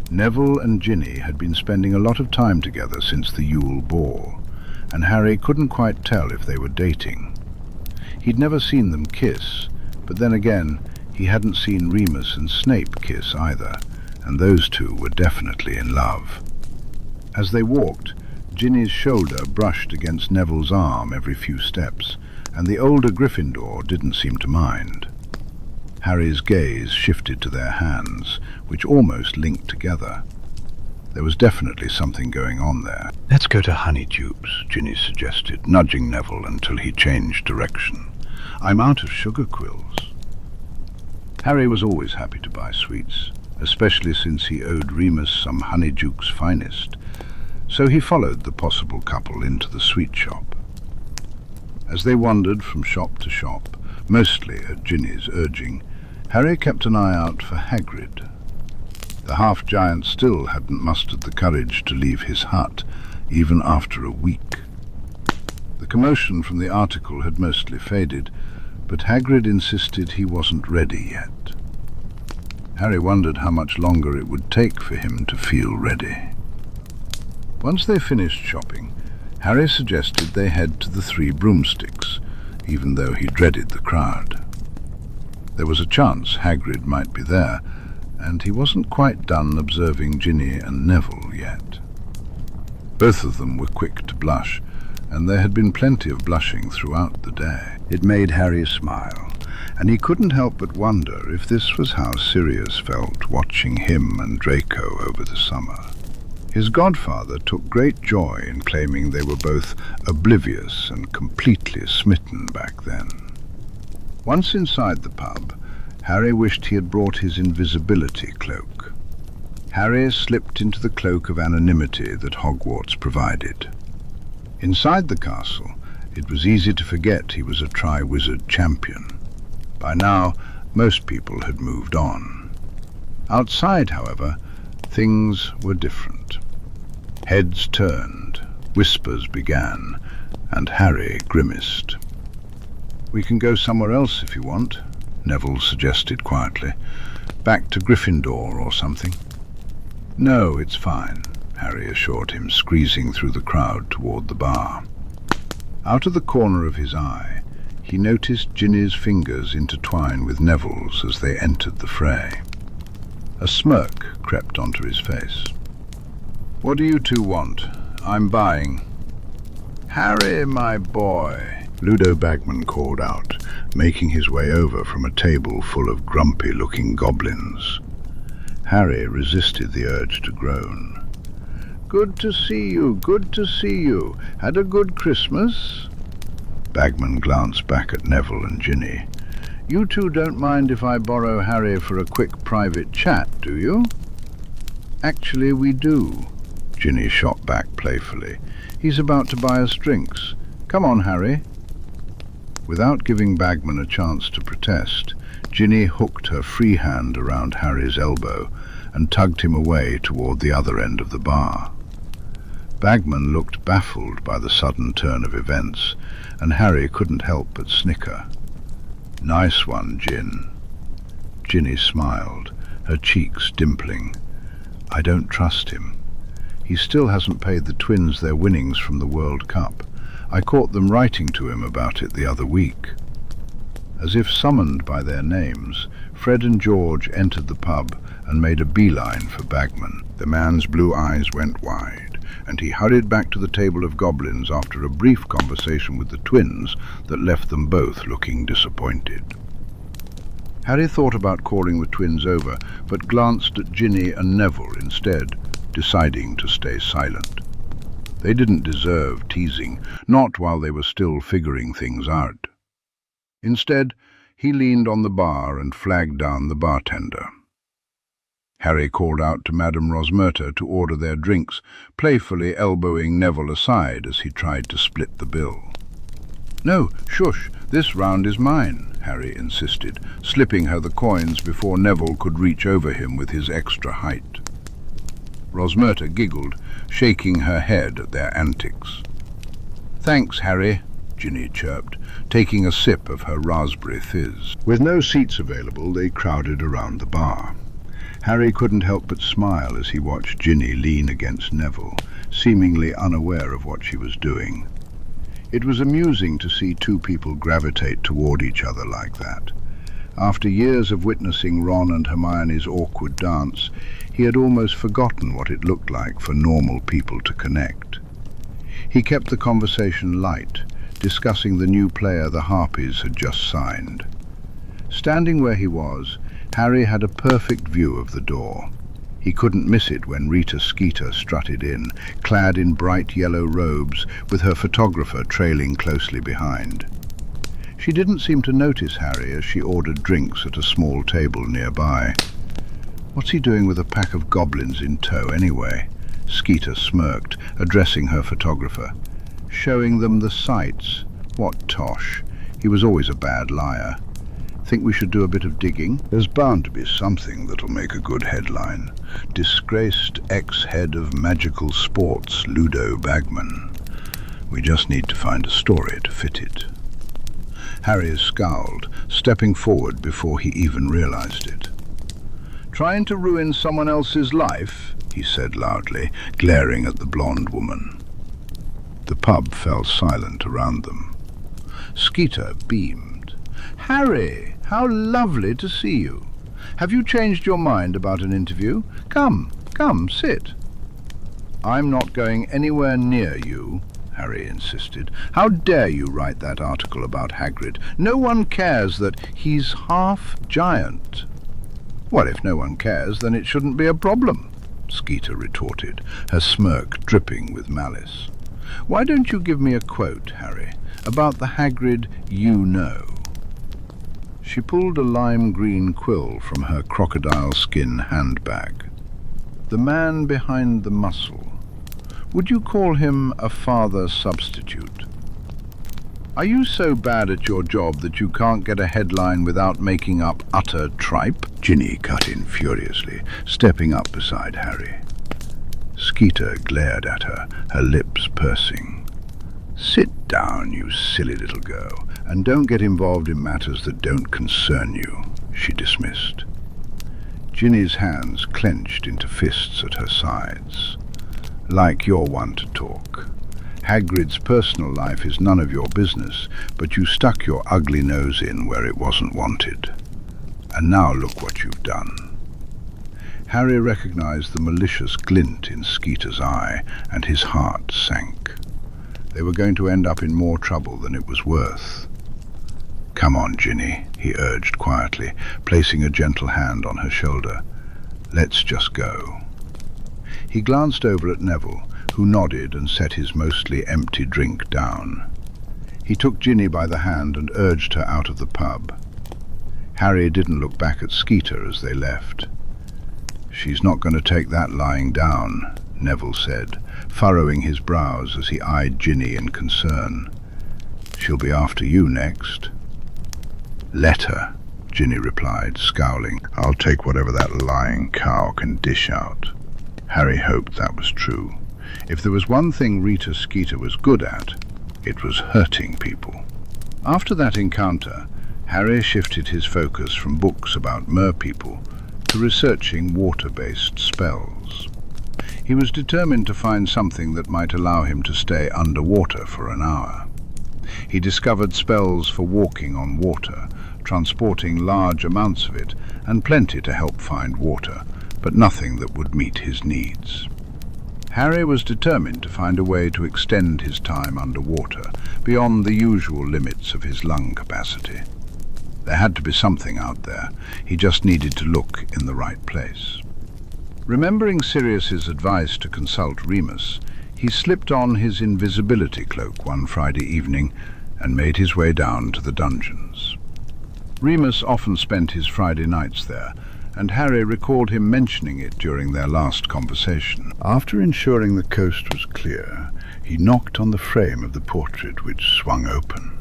Neville and Ginny had been spending a lot of time together since the Yule Ball, and Harry couldn't quite tell if they were dating. He'd never seen them kiss, but then again, he hadn't seen Remus and Snape kiss either, and those two were definitely in love. As they walked, Ginny's shoulder brushed against Neville's arm every few steps, and the older Gryffindor didn't seem to mind. Harry's gaze shifted to their hands, which almost linked together. There was definitely something going on there. "Let's go to Honeydukes," Ginny suggested, nudging Neville until he changed direction. "I'm out of sugar quills." Harry was always happy to buy sweets, especially since he owed Remus some Honeydukes' finest, so he followed the possible couple into the sweet shop. As they wandered from shop to shop, mostly at Ginny's urging, Harry kept an eye out for Hagrid. The half-giant still hadn't mustered the courage to leave his hut, even after a week. The commotion from the article had mostly faded, but Hagrid insisted he wasn't ready yet. Harry wondered how much longer it would take for him to feel ready. Once they finished shopping, Harry suggested they head to the Three Broomsticks, even though he dreaded the crowd. There was a chance Hagrid might be there, and he wasn't quite done observing Ginny and Neville yet. Both of them were quick to blush, and there had been plenty of blushing throughout the day. It made Harry smile, and he couldn't help but wonder if this was how Sirius felt watching him and Draco over the summer. His godfather took great joy in claiming they were both oblivious and completely smitten back then. Once inside the pub, Harry wished he had brought his invisibility cloak. Harry slipped into the cloak of anonymity that Hogwarts provided. Inside the castle, it was easy to forget he was a Triwizard champion. By now, most people had moved on. Outside, however, things were different. Heads turned, whispers began, and Harry grimaced. "We can go somewhere else if you want," Neville suggested quietly. "Back to Gryffindor or something." "No, it's fine," Harry assured him, squeezing through the crowd toward the bar. Out of the corner of his eye, he noticed Ginny's fingers intertwine with Neville's as they entered the fray. A smirk crept onto his face. "What do you two want? I'm buying." "Harry, my boy," Ludo Bagman called out, making his way over from a table full of grumpy-looking goblins. Harry resisted the urge to groan. "Good to see you, good to see you. Had a good Christmas?" Bagman glanced back at Neville and Ginny. "You two don't mind if I borrow Harry for a quick private chat, do you?" "Actually, we do," Ginny shot back playfully. "He's about to buy us drinks. Come on, Harry." Without giving Bagman a chance to protest, Ginny hooked her free hand around Harry's elbow and tugged him away toward the other end of the bar. Bagman looked baffled by the sudden turn of events, and Harry couldn't help but snicker. "Nice one, Gin." Ginny smiled, her cheeks dimpling. "I don't trust him. He still hasn't paid the twins their winnings from the World Cup. I caught them writing to him about it the other week." As if summoned by their names, Fred and George entered the pub and made a beeline for Bagman. The man's blue eyes went wide, and he hurried back to the table of goblins after a brief conversation with the twins that left them both looking disappointed. Harry thought about calling the twins over, but glanced at Ginny and Neville instead, deciding to stay silent. They didn't deserve teasing, not while they were still figuring things out. Instead, he leaned on the bar and flagged down the bartender. Harry called out to Madame Rosmerta to order their drinks, playfully elbowing Neville aside as he tried to split the bill. "No, shush, this round is mine," Harry insisted, slipping her the coins before Neville could reach over him with his extra height. Rosmerta giggled, shaking her head at their antics. "Thanks, Harry," Ginny chirped, taking a sip of her raspberry fizz. With no seats available, they crowded around the bar. Harry couldn't help but smile as he watched Ginny lean against Neville, seemingly unaware of what she was doing. It was amusing to see two people gravitate toward each other like that. After years of witnessing Ron and Hermione's awkward dance, he had almost forgotten what it looked like for normal people to connect. He kept the conversation light, discussing the new player the Harpies had just signed. Standing where he was, Harry had a perfect view of the door. He couldn't miss it when Rita Skeeter strutted in, clad in bright yellow robes, with her photographer trailing closely behind. She didn't seem to notice Harry as she ordered drinks at a small table nearby. "What's he doing with a pack of goblins in tow anyway?" Skeeter smirked, addressing her photographer. "Showing them the sights? What tosh. He was always a bad liar. Think we should do a bit of digging? There's bound to be something that'll make a good headline. Disgraced ex-head of magical sports, Ludo Bagman. We just need to find a story to fit it." Harry scowled, stepping forward before he even realized it. "Trying to ruin someone else's life?" he said loudly, glaring at the blonde woman. The pub fell silent around them. Skeeter beamed. "Harry, how lovely to see you. Have you changed your mind about an interview? Come, sit." "I'm not going anywhere near you," Harry insisted. "How dare you write that article about Hagrid? No one cares that he's half giant." "Well, if no one cares, then it shouldn't be a problem," Skeeter retorted, her smirk dripping with malice. "Why don't you give me a quote, Harry, about the Hagrid you know?" She pulled a lime-green quill from her crocodile skin handbag. "The man behind the muscle. Would you call him a father substitute?" "Are you so bad at your job that you can't get a headline without making up utter tripe?" Ginny cut in furiously, stepping up beside Harry. Skeeter glared at her, her lips pursing. "Sit down, you silly little girl, and don't get involved in matters that don't concern you," she dismissed. Ginny's hands clenched into fists at her sides. "Like you're one to talk. Hagrid's personal life is none of your business, but you stuck your ugly nose in where it wasn't wanted. And now look what you've done." Harry recognized the malicious glint in Skeeter's eye, and his heart sank. They were going to end up in more trouble than it was worth. "Come on, Ginny," he urged quietly, placing a gentle hand on her shoulder. "Let's just go." He glanced over at Neville, who nodded and set his mostly empty drink down. He took Ginny by the hand and urged her out of the pub. Harry didn't look back at Skeeter as they left. "She's not going to take that lying down," Neville said, furrowing his brows as he eyed Ginny in concern. "She'll be after you next." "Let her," Ginny replied, scowling. "I'll take whatever that lying cow can dish out." Harry hoped that was true. If there was one thing Rita Skeeter was good at, it was hurting people. After that encounter, Harry shifted his focus from books about merpeople to researching water-based spells. He was determined to find something that might allow him to stay underwater for an hour. He discovered spells for walking on water, transporting large amounts of it, and plenty to help find water, but nothing that would meet his needs. Harry was determined to find a way to extend his time underwater, beyond the usual limits of his lung capacity. There had to be something out there. He just needed to look in the right place. Remembering Sirius's advice to consult Remus, he slipped on his invisibility cloak one Friday evening and made his way down to the dungeons. Remus often spent his Friday nights there, and Harry recalled him mentioning it during their last conversation. After ensuring the coast was clear, he knocked on the frame of the portrait, which swung open.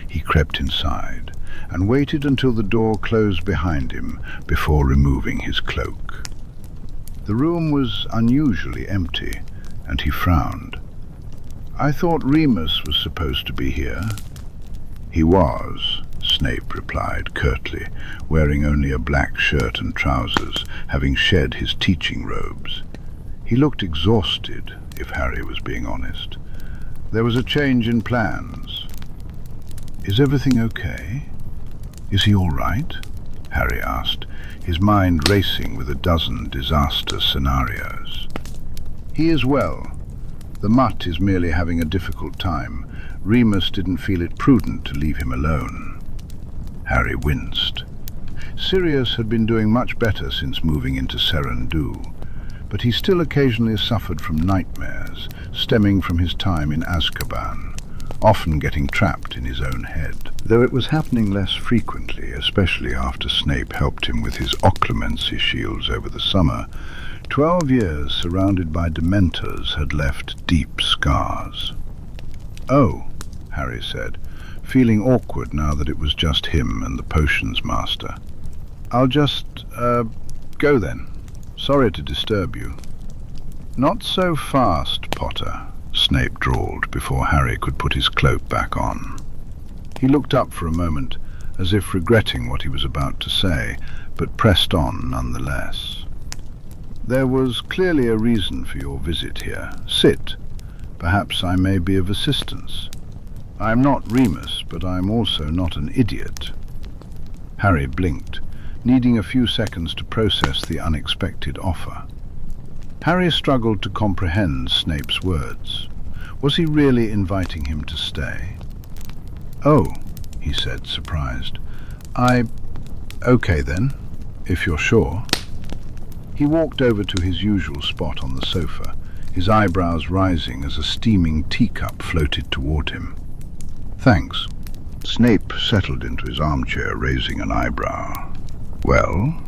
He crept inside and waited until the door closed behind him before removing his cloak. The room was unusually empty, and he frowned. "I thought Remus was supposed to be here." "He was," Snape replied curtly, wearing only a black shirt and trousers, having shed his teaching robes. He looked exhausted, if Harry was being honest. There was a change in plans. "Is everything okay? Is he all right?" Harry asked, his mind racing with a dozen disaster scenarios. "He is well. The mutt is merely having a difficult time. Remus didn't feel it prudent to leave him alone. Harry winced. Sirius had been doing much better since moving into Serendue, but he still occasionally suffered from nightmares, stemming from his time in Azkaban, often getting trapped in his own head. Though it was happening less frequently, especially after Snape helped him with his occlumency shields over the summer, 12 years surrounded by Dementors had left deep scars. "Oh," Harry said, feeling awkward now that it was just him and the potions master. "I'll just, go then. Sorry to disturb you." "Not so fast, Potter," Snape drawled before Harry could put his cloak back on. He looked up for a moment, as if regretting what he was about to say, but pressed on nonetheless. "There was clearly a reason for your visit here. Sit. Perhaps I may be of assistance. I'm not Remus, but I'm also not an idiot." Harry blinked, needing a few seconds to process the unexpected offer. Harry struggled to comprehend Snape's words. Was he really inviting him to stay? "Oh," he said, surprised. Okay then, if you're sure." He walked over to his usual spot on the sofa, his eyebrows rising as a steaming teacup floated toward him. "Thanks." Snape settled into his armchair, raising an eyebrow. "Well,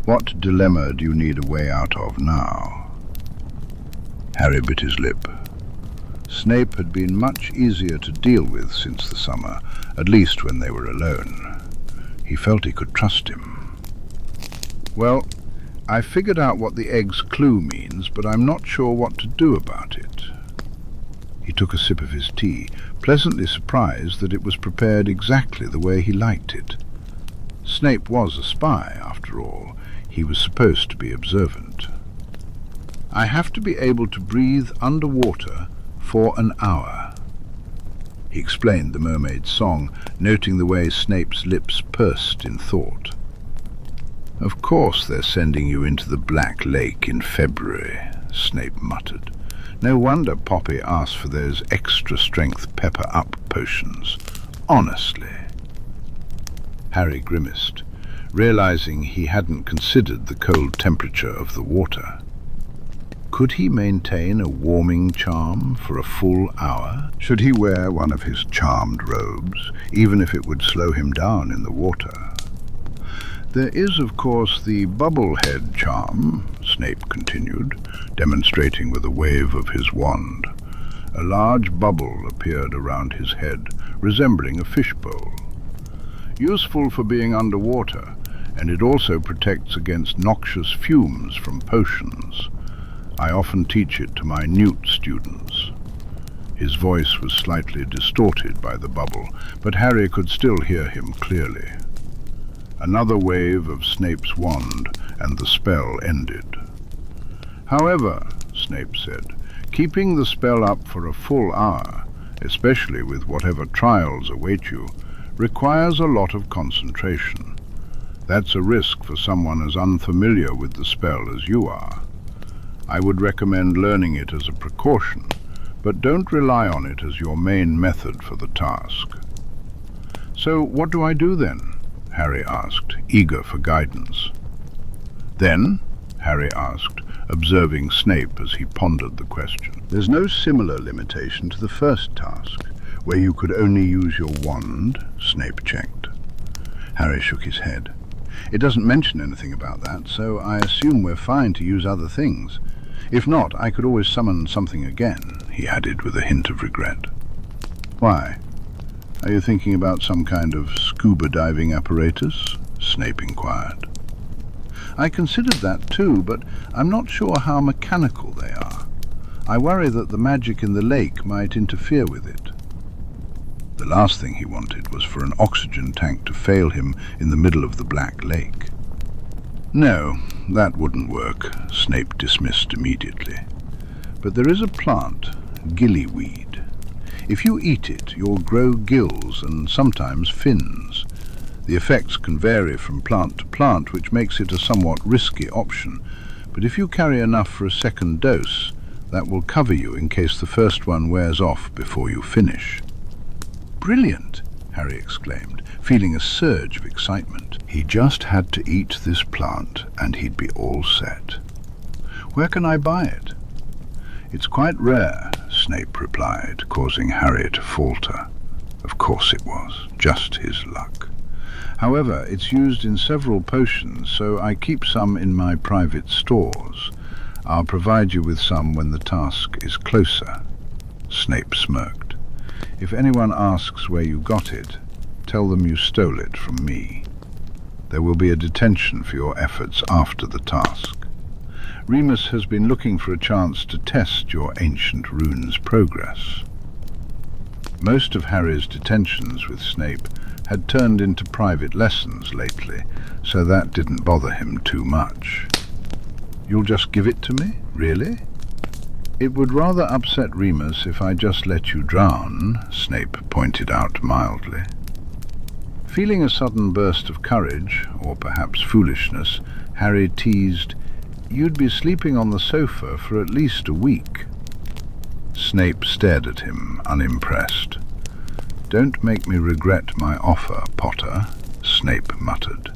what dilemma do you need a way out of now?" Harry bit his lip. Snape had been much easier to deal with since the summer, at least when they were alone. He felt he could trust him. "Well, I figured out what the egg's clue means, but I'm not sure what to do about it." He took a sip of his tea, pleasantly surprised that it was prepared exactly the way he liked it. Snape was a spy, after all. He was supposed to be observant. "I have to be able to breathe underwater for an hour." He explained the mermaid's song, noting the way Snape's lips pursed in thought. "Of course they're sending you into the Black Lake in February," Snape muttered. "No wonder Poppy asked for those extra-strength pepper-up potions. Honestly." Harry grimaced, realizing he hadn't considered the cold temperature of the water. Could he maintain a warming charm for a full hour? Should he wear one of his charmed robes, even if it would slow him down in the water? "There is, of course, the bubble-head charm," Snape continued, demonstrating with a wave of his wand. A large bubble appeared around his head, resembling a fishbowl. "Useful for being underwater, and it also protects against noxious fumes from potions. I often teach it to my Newt students." His voice was slightly distorted by the bubble, but Harry could still hear him clearly. Another wave of Snape's wand, and the spell ended. "However," Snape said, "keeping the spell up for a full hour, especially with whatever trials await you, requires a lot of concentration. That's a risk for someone as unfamiliar with the spell as you are. I would recommend learning it as a precaution, but don't rely on it as your main method for the task." "So what do I do then?" Harry asked, eager for guidance. "Then?" Harry asked, observing Snape as he pondered the question. "There's no similar limitation to the first task, where you could only use your wand," Snape checked. Harry shook his head. "It doesn't mention anything about that, so I assume we're fine to use other things. If not, I could always summon something again," he added with a hint of regret. "Why? Are you thinking about some kind of scuba diving apparatus?" Snape inquired. "I considered that too, but I'm not sure how mechanical they are. I worry that the magic in the lake might interfere with it." The last thing he wanted was for an oxygen tank to fail him in the middle of the Black Lake. "No, that wouldn't work," Snape dismissed immediately. "But there is a plant, gillyweed. If you eat it, you'll grow gills and sometimes fins. The effects can vary from plant to plant, which makes it a somewhat risky option, but if you carry enough for a second dose, that will cover you in case the first one wears off before you finish." brilliant, Harry exclaimed, feeling a surge of excitement. He just had to eat this plant and he'd be all set. Where can I buy it? It's quite rare, Snape replied, causing Harry to falter. Of course it was, just his luck. However, it's used in several potions, so I keep some in my private stores. I'll provide you with some when the task is closer. Snape smirked. If anyone asks where you got it, tell them you stole it from me. There will be a detention for your efforts after the task. Remus has been looking for a chance to test your ancient rune's progress. Most of Harry's detentions with Snape had turned into private lessons lately, so that didn't bother him too much. You'll just give it to me? Really? It would rather upset Remus if I just let you drown, Snape pointed out mildly. Feeling a sudden burst of courage, or perhaps foolishness, Harry teased, "You'd be sleeping on the sofa for at least a week." Snape stared at him, unimpressed. "Don't make me regret my offer, Potter," Snape muttered.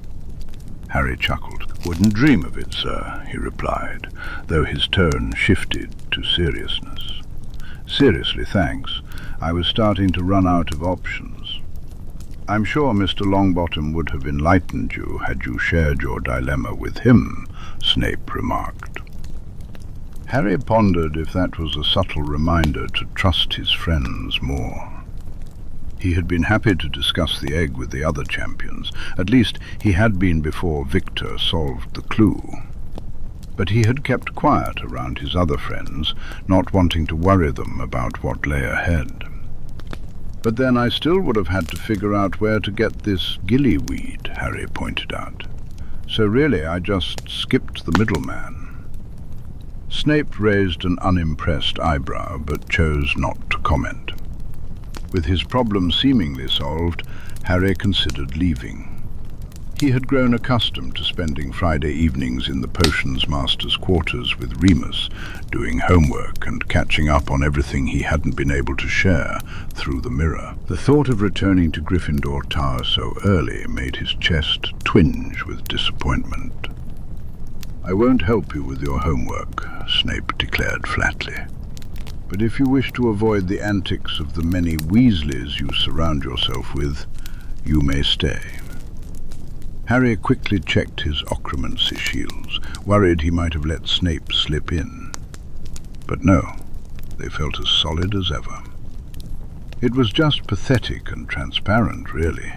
Harry chuckled. "Wouldn't dream of it, sir," he replied, though his tone shifted to seriousness. "Seriously, thanks. I was starting to run out of options. I'm sure Mr. Longbottom would have enlightened you had you shared your dilemma with him," Snape remarked. Harry pondered if that was a subtle reminder to trust his friends more. He had been happy to discuss the egg with the other champions. At least he had been before Victor solved the clue. But he had kept quiet around his other friends, not wanting to worry them about what lay ahead. "But then I still would have had to figure out where to get this gillyweed," Harry pointed out. "So really I just skipped the middleman." Snape raised an unimpressed eyebrow, but chose not to comment. With his problem seemingly solved, Harry considered leaving. He had grown accustomed to spending Friday evenings in the potions master's quarters with Remus, doing homework and catching up on everything he hadn't been able to share through the mirror. The thought of returning to Gryffindor Tower so early made his chest twinge with disappointment. "I won't help you with your homework," Snape declared flatly. "But if you wish to avoid the antics of the many Weasleys you surround yourself with, you may stay." Harry quickly checked his occupancy shields, worried he might have let Snape slip in. But no, they felt as solid as ever. It was just pathetic and transparent, really.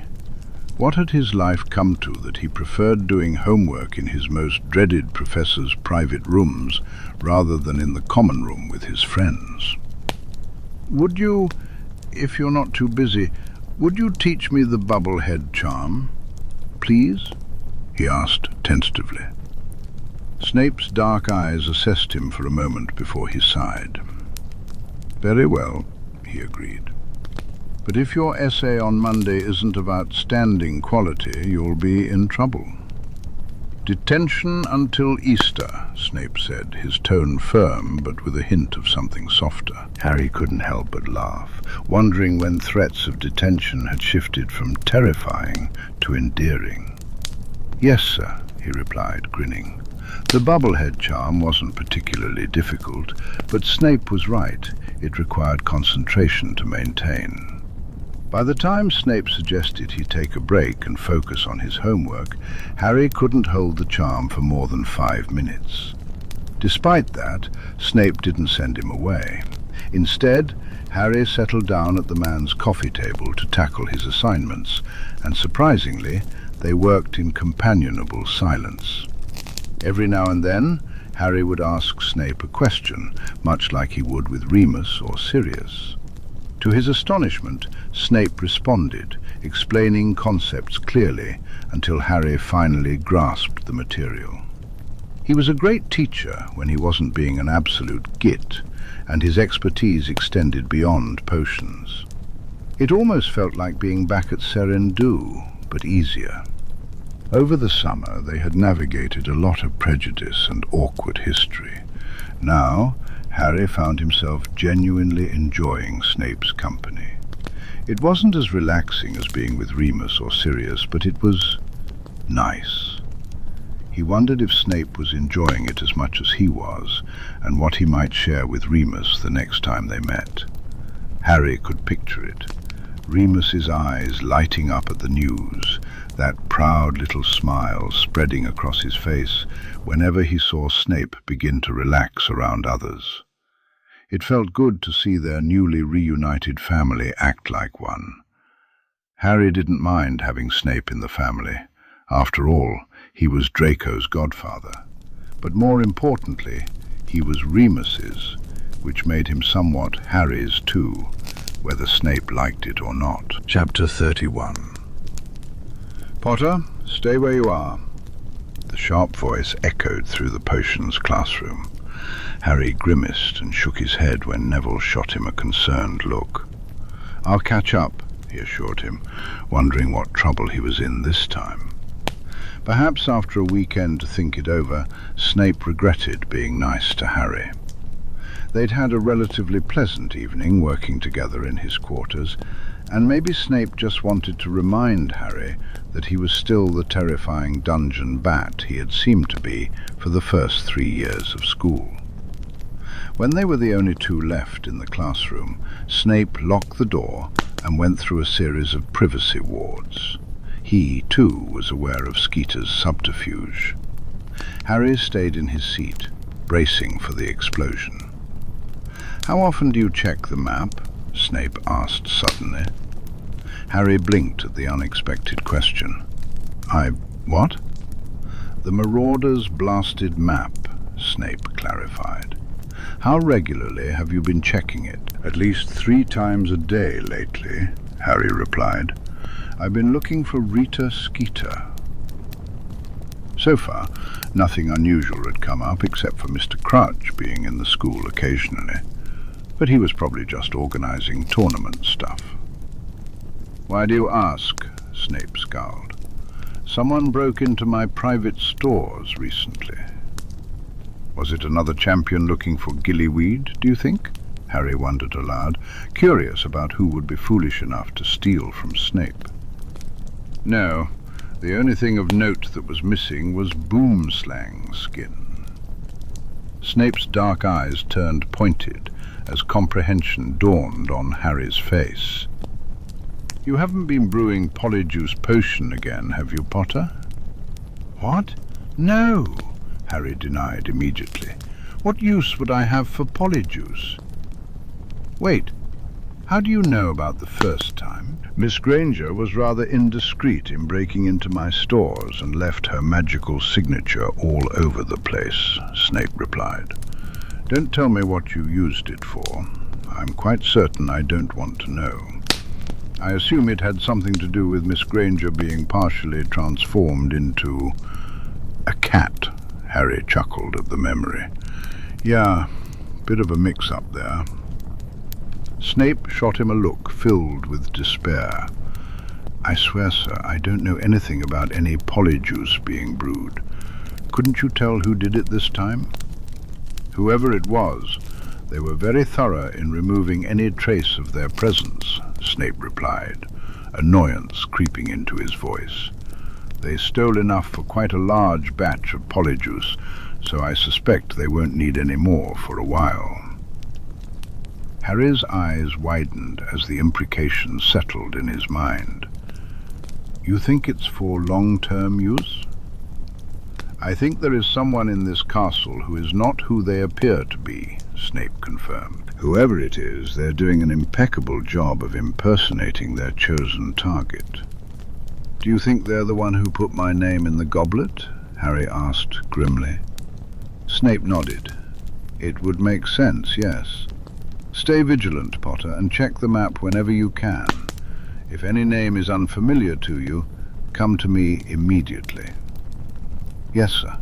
What had his life come to that he preferred doing homework in his most dreaded professor's private rooms rather than in the common room with his friends? "Would you, if you're not too busy, would you teach me the bubblehead charm, please?" he asked tentatively. Snape's dark eyes assessed him for a moment before he sighed. "Very well," he agreed. "But if your essay on Monday isn't of outstanding quality, you'll be in trouble." "Detention until Easter," Snape said, his tone firm but with a hint of something softer. Harry couldn't help but laugh, wondering when threats of detention had shifted from terrifying to endearing. "Yes, sir," he replied, grinning. The bubblehead charm wasn't particularly difficult, but Snape was right. It required concentration to maintain. By the time Snape suggested he take a break and focus on his homework, Harry couldn't hold the charm for more than 5 minutes. Despite that, Snape didn't send him away. Instead, Harry settled down at the man's coffee table to tackle his assignments, and surprisingly, they worked in companionable silence. Every now and then, Harry would ask Snape a question, much like he would with Remus or Sirius. To his astonishment, Snape responded, explaining concepts clearly until Harry finally grasped the material. He was a great teacher when he wasn't being an absolute git, and his expertise extended beyond potions. It almost felt like being back at Serendu, but easier. Over the summer they had navigated a lot of prejudice and awkward history. Now, Harry found himself genuinely enjoying Snape's company. It wasn't as relaxing as being with Remus or Sirius, but it was nice. He wondered if Snape was enjoying it as much as he was, and what he might share with Remus the next time they met. Harry could picture it. Remus's eyes lighting up at the news, that proud little smile spreading across his face whenever he saw Snape begin to relax around others. It felt good to see their newly reunited family act like one. Harry didn't mind having Snape in the family. After all, he was Draco's godfather. But more importantly, he was Remus's, which made him somewhat Harry's too, whether Snape liked it or not. Chapter 31. "Potter, stay where you are." The sharp voice echoed through the potions classroom. Harry grimaced and shook his head when Neville shot him a concerned look. "I'll catch up," he assured him, wondering what trouble he was in this time. Perhaps after a weekend to think it over, Snape regretted being nice to Harry. They'd had a relatively pleasant evening working together in his quarters, and maybe Snape just wanted to remind Harry that he was still the terrifying dungeon bat he had seemed to be for the first 3 years of school. When they were the only two left in the classroom, Snape locked the door and went through a series of privacy wards. He, too, was aware of Skeeter's subterfuge. Harry stayed in his seat, bracing for the explosion. "How often do you check the map?" Snape asked suddenly. Harry blinked at the unexpected question. What?" "The Marauders' blasted map," Snape clarified. "How regularly have you been checking it?" "At least 3 times a day lately," Harry replied. "I've been looking for Rita Skeeter." So far, nothing unusual had come up except for Mr. Crutch being in the school occasionally, but he was probably just organizing tournament stuff. "Why do you ask?" Snape scowled. "Someone broke into my private stores recently." "Was it another champion looking for gillyweed, do you think?" Harry wondered aloud, curious about who would be foolish enough to steal from Snape. "No, the only thing of note that was missing was boomslang skin." Snape's dark eyes turned pointed as comprehension dawned on Harry's face. "You haven't been brewing Polyjuice potion again, have you, Potter?" "What? No," Harry denied immediately. "What use would I have for Polyjuice?" "Wait, how do you know about the first time?" "Miss Granger was rather indiscreet in breaking into my stores and left her magical signature all over the place," Snape replied. "Don't tell me what you used it for. I'm quite certain I don't want to know. I assume it had something to do with Miss Granger being partially transformed into a cat." Harry chuckled at the memory. "Yeah, bit of a mix-up there." Snape shot him a look filled with despair. "I swear, sir, I don't know anything about any Polyjuice being brewed. Couldn't you tell who did it this time?" "Whoever it was, they were very thorough in removing any trace of their presence," Snape replied, annoyance creeping into his voice. "They stole enough for quite a large batch of Polyjuice, so I suspect they won't need any more for a while." Harry's eyes widened as the imprecation settled in his mind. "You think it's for long-term use?" "I think there is someone in this castle who is not who they appear to be," Snape confirmed. "Whoever it is, they're doing an impeccable job of impersonating their chosen target." "Do you think they're the one who put my name in the goblet?" Harry asked grimly. Snape nodded. "It would make sense, yes. Stay vigilant, Potter, and check the map whenever you can. If any name is unfamiliar to you, come to me immediately." "Yes, sir."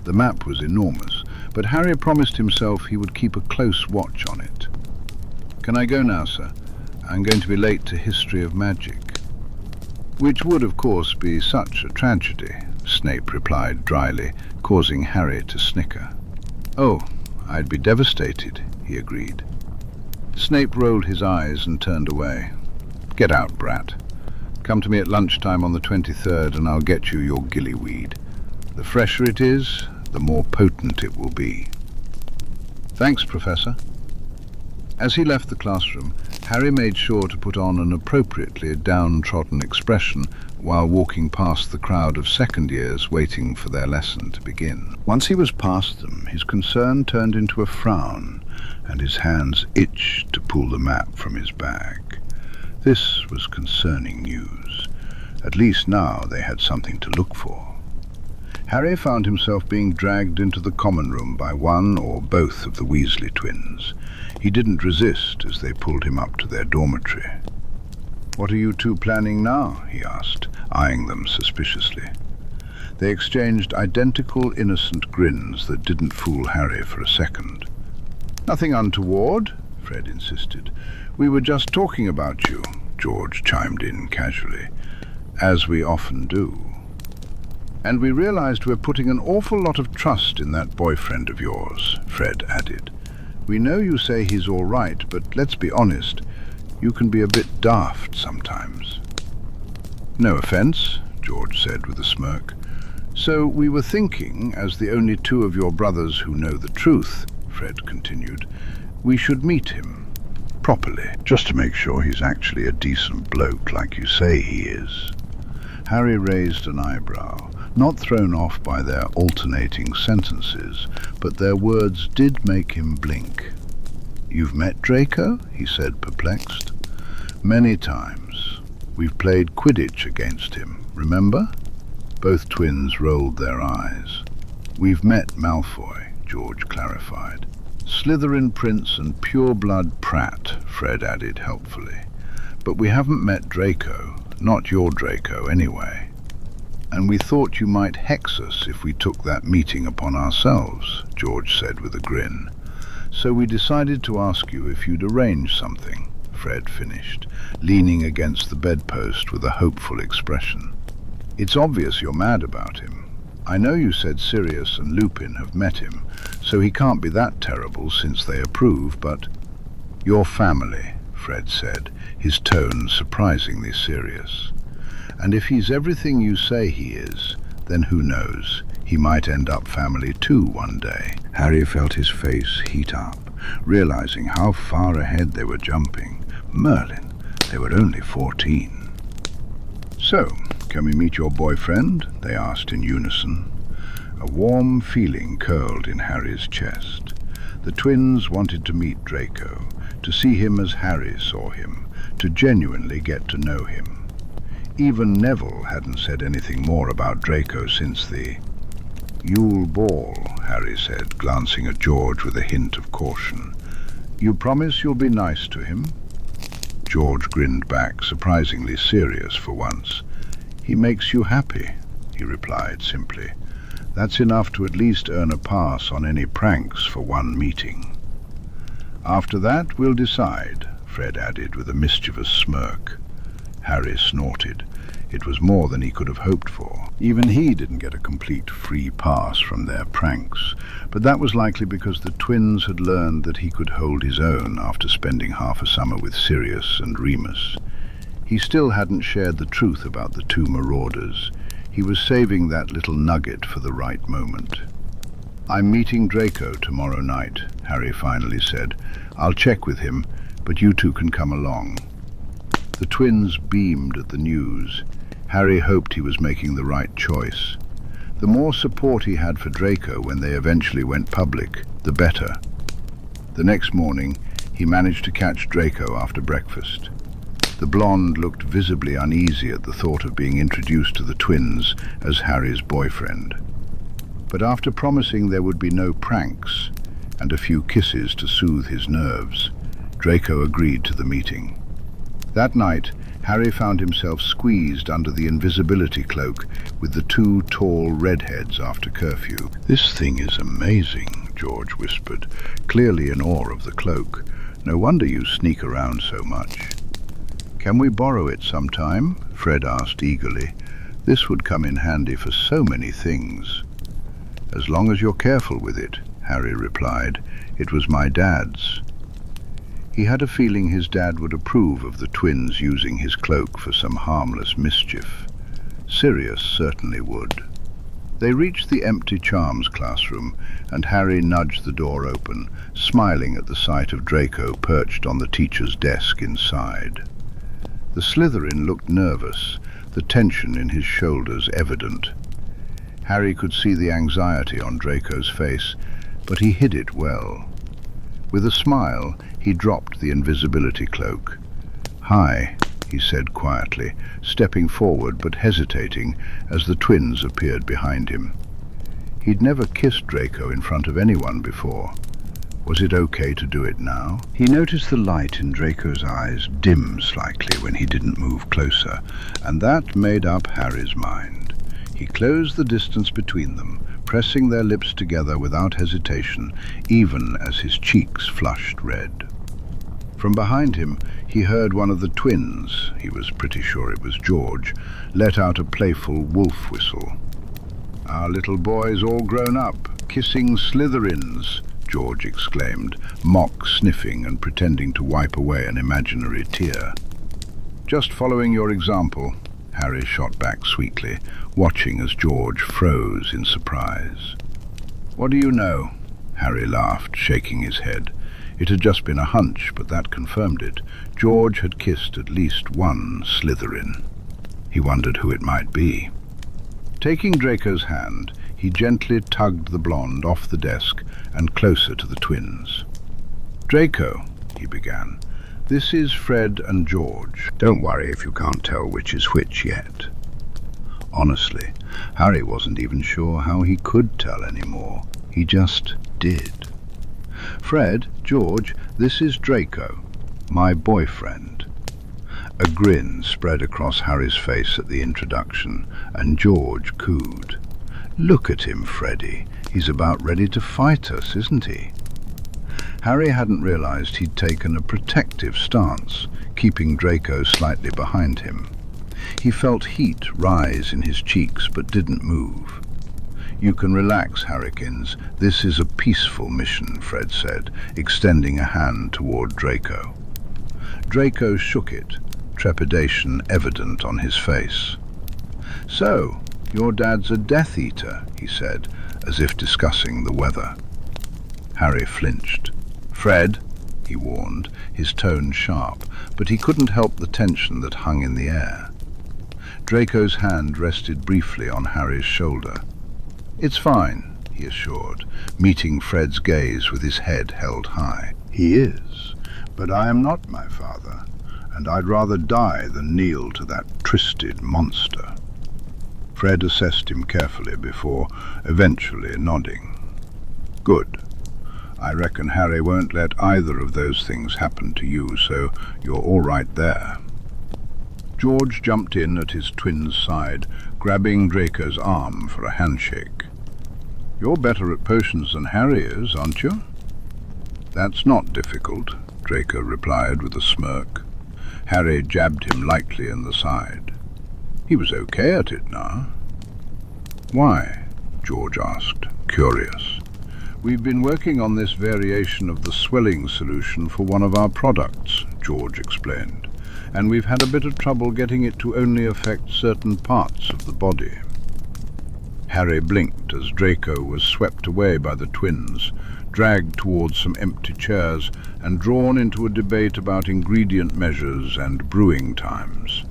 The map was enormous, but Harry promised himself he would keep a close watch on it. "Can I go now, sir? I'm going to be late to History of Magic." "Which would, of course, be such a tragedy," Snape replied dryly, causing Harry to snicker. "Oh, I'd be devastated," he agreed. Snape rolled his eyes and turned away. Get out, brat. Come to me at lunchtime on the 23rd and I'll get you your gillyweed. The fresher it is, the more potent it will be. Thanks, Professor. As he left the classroom, Harry made sure to put on an appropriately downtrodden expression while walking past the crowd of second years waiting for their lesson to begin. Once he was past them, his concern turned into a frown, and his hands itched to pull the map from his bag. This was concerning news. At least now they had something to look for. Harry found himself being dragged into the common room by one or both of the Weasley twins. He didn't resist as they pulled him up to their dormitory. "What are you two planning now?" he asked, eyeing them suspiciously. They exchanged identical innocent grins that didn't fool Harry for a second. "Nothing untoward," Fred insisted. "We were just talking about you," George chimed in casually, "as we often do. And we realized we're putting an awful lot of trust in that boyfriend of yours," Fred added. "We know you say he's all right, but let's be honest, you can be a bit daft sometimes." "No offense," George said with a smirk. "So we were thinking, as the only two of your brothers who know the truth," Fred continued, "we should meet him, properly, just to make sure he's actually a decent bloke like you say he is." Harry raised an eyebrow, not thrown off by their alternating sentences, but their words did make him blink. "You've met Draco?" he said, perplexed. "Many times. We've played Quidditch against him, remember?" Both twins rolled their eyes. "We've met Malfoy," George clarified. "Slytherin Prince and pure-blood Pratt," Fred added helpfully. "But we haven't met Draco, not your Draco anyway. And we thought you might hex us if we took that meeting upon ourselves," George said with a grin. "So we decided to ask you if you'd arrange something," Fred finished, leaning against the bedpost with a hopeful expression. "It's obvious you're mad about him. I know you said Sirius and Lupin have met him, so he can't be that terrible since they approve, but—" "Your family," Fred said, his tone surprisingly serious. "And if he's everything you say he is, then who knows, he might end up family too one day." Harry felt his face heat up, realizing how far ahead they were jumping. Merlin, they were only 14. "So, can we meet your boyfriend?" they asked in unison. A warm feeling curled in Harry's chest. The twins wanted to meet Draco, to see him as Harry saw him, to genuinely get to know him. Even Neville hadn't said anything more about Draco since the Yule Ball, Harry said, glancing at George with a hint of caution. "You promise you'll be nice to him?" George grinned back, surprisingly serious for once. "He makes you happy," he replied simply. "That's enough to at least earn a pass on any pranks for one meeting." "After that we'll decide," Fred added with a mischievous smirk. Harry snorted. It was more than he could have hoped for. Even he didn't get a complete free pass from their pranks, but that was likely because the twins had learned that he could hold his own after spending half a summer with Sirius and Remus. He still hadn't shared the truth about the two marauders. He was saving that little nugget for the right moment. "I'm meeting Draco tomorrow night," Harry finally said. "I'll check with him, but you two can come along." The twins beamed at the news. Harry hoped he was making the right choice. The more support he had for Draco when they eventually went public, the better. The next morning, he managed to catch Draco after breakfast. The blonde looked visibly uneasy at the thought of being introduced to the twins as Harry's boyfriend. But after promising there would be no pranks and a few kisses to soothe his nerves, Draco agreed to the meeting. That night, Harry found himself squeezed under the invisibility cloak with the two tall redheads after curfew. "This thing is amazing," George whispered, clearly in awe of the cloak. "No wonder you sneak around so much." "Can we borrow it sometime?" Fred asked eagerly. "This would come in handy for so many things." "As long as you're careful with it," Harry replied. "It was my dad's." He had a feeling his dad would approve of the twins using his cloak for some harmless mischief. Sirius certainly would. They reached the empty charms classroom, and Harry nudged the door open, smiling at the sight of Draco perched on the teacher's desk inside. The Slytherin looked nervous, the tension in his shoulders evident. Harry could see the anxiety on Draco's face, but he hid it well. With a smile, he dropped the invisibility cloak. "Hi," he said quietly, stepping forward but hesitating as the twins appeared behind him. He'd never kissed Draco in front of anyone before. Was it okay to do it now? He noticed the light in Draco's eyes dim slightly when he didn't move closer, and that made up Harry's mind. He closed the distance between them, pressing their lips together without hesitation, even as his cheeks flushed red. From behind him, he heard one of the twins, he was pretty sure it was George, let out a playful wolf whistle. "Our little boy's all grown up, kissing Slytherins," George exclaimed, mock sniffing and pretending to wipe away an imaginary tear. "Just following your example," Harry shot back sweetly, watching as George froze in surprise. "What do you know?" Harry laughed, shaking his head. It had just been a hunch, but that confirmed it. George had kissed at least one Slytherin. He wondered who it might be. Taking Draco's hand, he gently tugged the blonde off the desk and closer to the twins. "Draco," he began, "this is Fred and George. Don't worry if you can't tell which is which yet." Honestly, Harry wasn't even sure how he could tell anymore. He just did. "Fred, George, this is Draco, my boyfriend." A grin spread across Harry's face at the introduction, and George cooed. "Look at him, Freddy. He's about ready to fight us, isn't he?" Harry hadn't realized he'd taken a protective stance, keeping Draco slightly behind him. He felt heat rise in his cheeks but didn't move. "You can relax, Harrykins. This is a peaceful mission," Fred said, extending a hand toward Draco. Draco shook it, trepidation evident on his face. "So, your dad's a Death Eater," he said, as if discussing the weather. Harry flinched. "Fred," he warned, his tone sharp, but he couldn't help the tension that hung in the air. Draco's hand rested briefly on Harry's shoulder. "It's fine," he assured, meeting Fred's gaze with his head held high. "He is, but I am not my father, and I'd rather die than kneel to that twisted monster." Fred assessed him carefully before eventually nodding. "Good. I reckon Harry won't let either of those things happen to you, so you're all right there." George jumped in at his twin's side, grabbing Draco's arm for a handshake. "You're better at potions than Harry is, aren't you?" "That's not difficult," Draco replied with a smirk. Harry jabbed him lightly in the side. He was okay at it now. "Why?" George asked, curious. "We've been working on this variation of the swelling solution for one of our products," George explained, "and we've had a bit of trouble getting it to only affect certain parts of the body." Harry blinked as Draco was swept away by the twins, dragged towards some empty chairs, and drawn into a debate about ingredient measures and brewing times.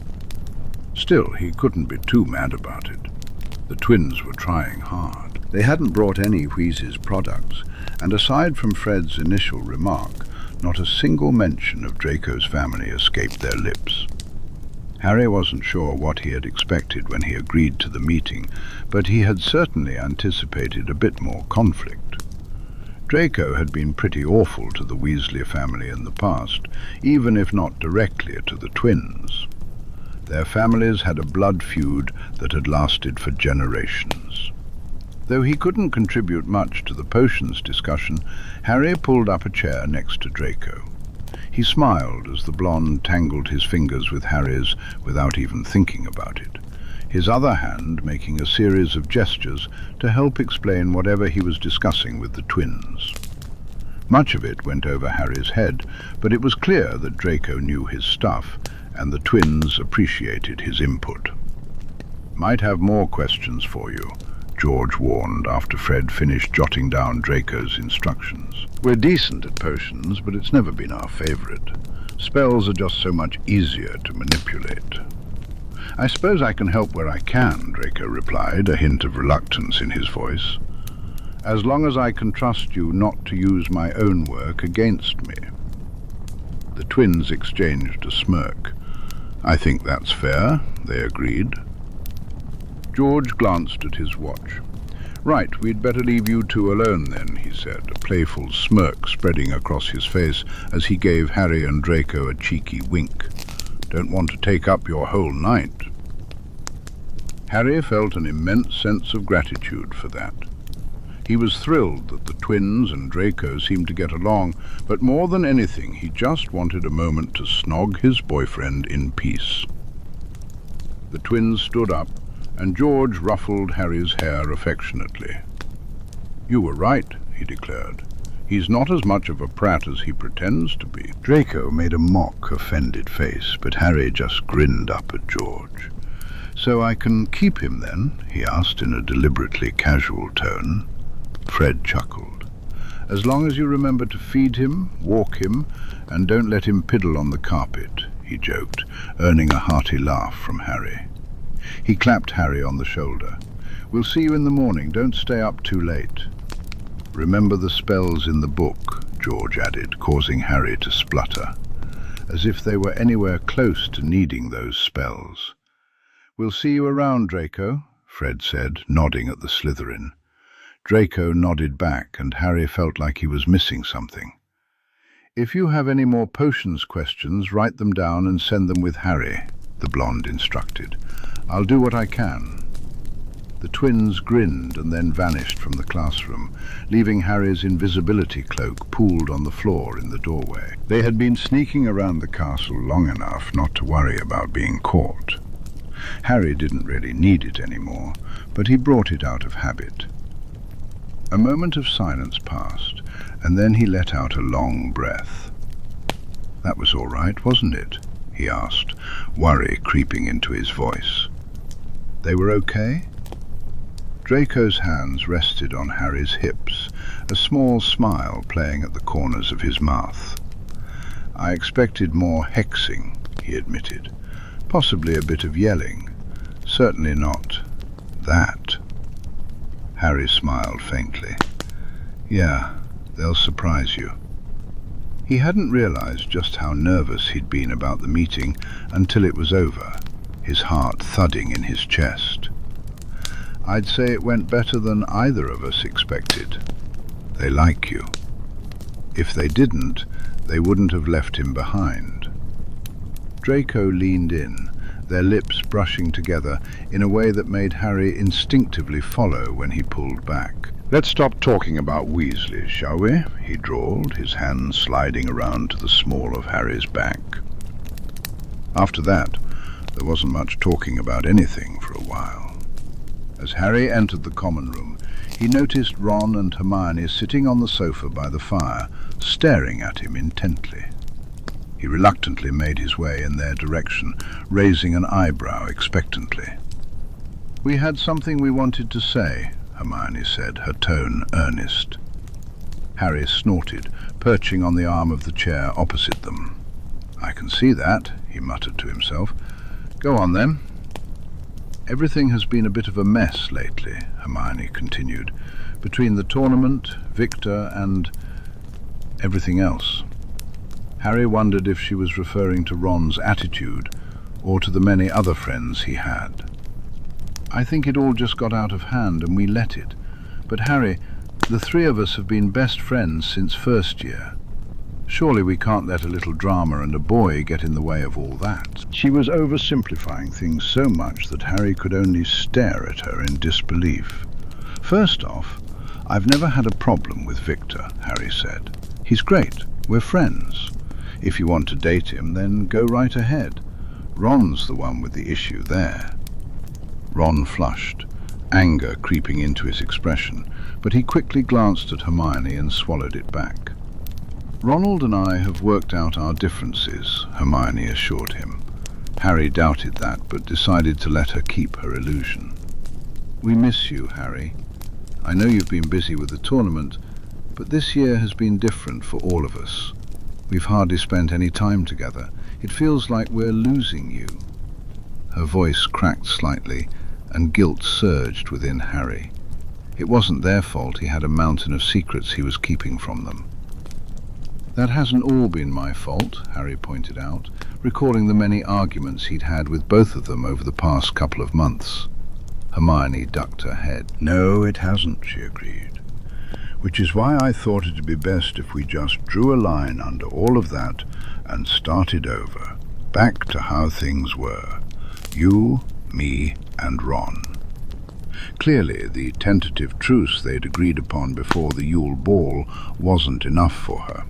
Still, he couldn't be too mad about it. The twins were trying hard. They hadn't brought any Wheezes products, and aside from Fred's initial remark, not a single mention of Draco's family escaped their lips. Harry wasn't sure what he had expected when he agreed to the meeting, but he had certainly anticipated a bit more conflict. Draco had been pretty awful to the Weasley family in the past, even if not directly to the twins. Their families had a blood feud that had lasted for generations. Though he couldn't contribute much to the potions discussion, Harry pulled up a chair next to Draco. He smiled as the blonde tangled his fingers with Harry's without even thinking about it, his other hand making a series of gestures to help explain whatever he was discussing with the twins. Much of it went over Harry's head, but it was clear that Draco knew his stuff, and the twins appreciated his input. "Might have more questions for you," George warned after Fred finished jotting down Draco's instructions. "We're decent at potions, but it's never been our favourite. Spells are just so much easier to manipulate." "I suppose I can help where I can," Draco replied, a hint of reluctance in his voice. "As long as I can trust you not to use my own work against me." The twins exchanged a smirk. "I think that's fair," they agreed. George glanced at his watch. "Right, we'd better leave you two alone then," he said, a playful smirk spreading across his face as he gave Harry and Draco a cheeky wink. "Don't want to take up your whole night." Harry felt an immense sense of gratitude for that. He was thrilled that the twins and Draco seemed to get along, but more than anything he just wanted a moment to snog his boyfriend in peace. The twins stood up, and George ruffled Harry's hair affectionately. "You were right," he declared. "He's not as much of a prat as he pretends to be." Draco made a mock, offended face, but Harry just grinned up at George. "So I can keep him then?" he asked in a deliberately casual tone. Fred chuckled. "As long as you remember to feed him, walk him, and don't let him piddle on the carpet," he joked, earning a hearty laugh from Harry. He clapped Harry on the shoulder. "We'll see you in the morning. Don't stay up too late." "Remember the spells in the book," George added, causing Harry to splutter, as if they were anywhere close to needing those spells. "We'll see you around, Draco," Fred said, nodding at the Slytherin. Draco nodded back, and Harry felt like he was missing something. "If you have any more potions questions, write them down and send them with Harry," the blonde instructed. "I'll do what I can." The twins grinned and then vanished from the classroom, leaving Harry's invisibility cloak pooled on the floor in the doorway. They had been sneaking around the castle long enough not to worry about being caught. Harry didn't really need it anymore, but he brought it out of habit. A moment of silence passed, and then he let out a long breath. "That was all right, wasn't it?" he asked, worry creeping into his voice. "They were okay?" Draco's hands rested on Harry's hips, a small smile playing at the corners of his mouth. "I expected more hexing," he admitted. "Possibly a bit of yelling. Certainly not that." Harry smiled faintly. "Yeah, they'll surprise you." He hadn't realized just how nervous he'd been about the meeting until it was over, his heart thudding in his chest. "I'd say it went better than either of us expected. They like you. If they didn't, they wouldn't have left him behind." Draco leaned in, their lips brushing together in a way that made Harry instinctively follow when he pulled back. "Let's stop talking about Weasleys, shall we?" he drawled, his hands sliding around to the small of Harry's back. After that, there wasn't much talking about anything for a while. As Harry entered the common room, he noticed Ron and Hermione sitting on the sofa by the fire, staring at him intently. He reluctantly made his way in their direction, raising an eyebrow expectantly. "We had something we wanted to say," Hermione said, her tone earnest. Harry snorted, perching on the arm of the chair opposite them. "I can see that," he muttered to himself. "Go on then." "Everything has been a bit of a mess lately," Hermione continued, "between the tournament, Victor, and everything else." Harry wondered if she was referring to Ron's attitude or to the many other friends he had. "I think it all just got out of hand and we let it. But Harry, the three of us have been best friends since first year. Surely we can't let a little drama and a boy get in the way of all that." She was oversimplifying things so much that Harry could only stare at her in disbelief. "First off, I've never had a problem with Victor," Harry said. "He's great. We're friends. If you want to date him, then go right ahead. Ron's the one with the issue there." Ron flushed, anger creeping into his expression, but he quickly glanced at Hermione and swallowed it back. "Ronald and I have worked out our differences," Hermione assured him. Harry doubted that, but decided to let her keep her illusion. "We miss you, Harry. I know you've been busy with the tournament, but this year has been different for all of us. We've hardly spent any time together. It feels like we're losing you." Her voice cracked slightly, and guilt surged within Harry. It wasn't their fault he had a mountain of secrets he was keeping from them. "That hasn't all been my fault," Harry pointed out, recalling the many arguments he'd had with both of them over the past couple of months. Hermione ducked her head. "No, it hasn't," she agreed. "Which is why I thought it'd be best if we just drew a line under all of that and started over, back to how things were. You, me, and Ron." Clearly, the tentative truce they'd agreed upon before the Yule Ball wasn't enough for her.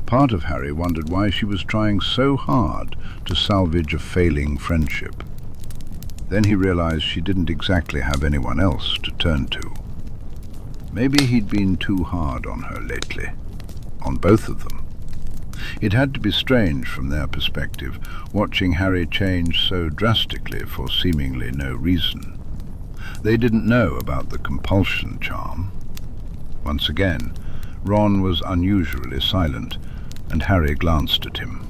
Part of Harry wondered why she was trying so hard to salvage a failing friendship. Then he realized she didn't exactly have anyone else to turn to. Maybe he'd been too hard on her lately, on both of them. It had to be strange from their perspective, watching Harry change so drastically for seemingly no reason. They didn't know about the compulsion charm. Once again, Ron was unusually silent, and Harry glanced at him.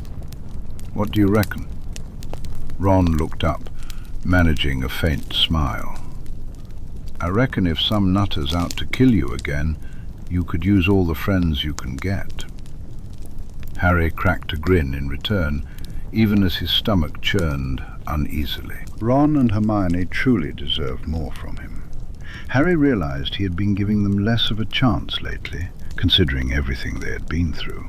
"What do you reckon?" Ron looked up, managing a faint smile. "I reckon if some nutter's out to kill you again, you could use all the friends you can get." Harry cracked a grin in return, even as his stomach churned uneasily. Ron and Hermione truly deserved more from him. Harry realized he had been giving them less of a chance lately, considering everything they had been through.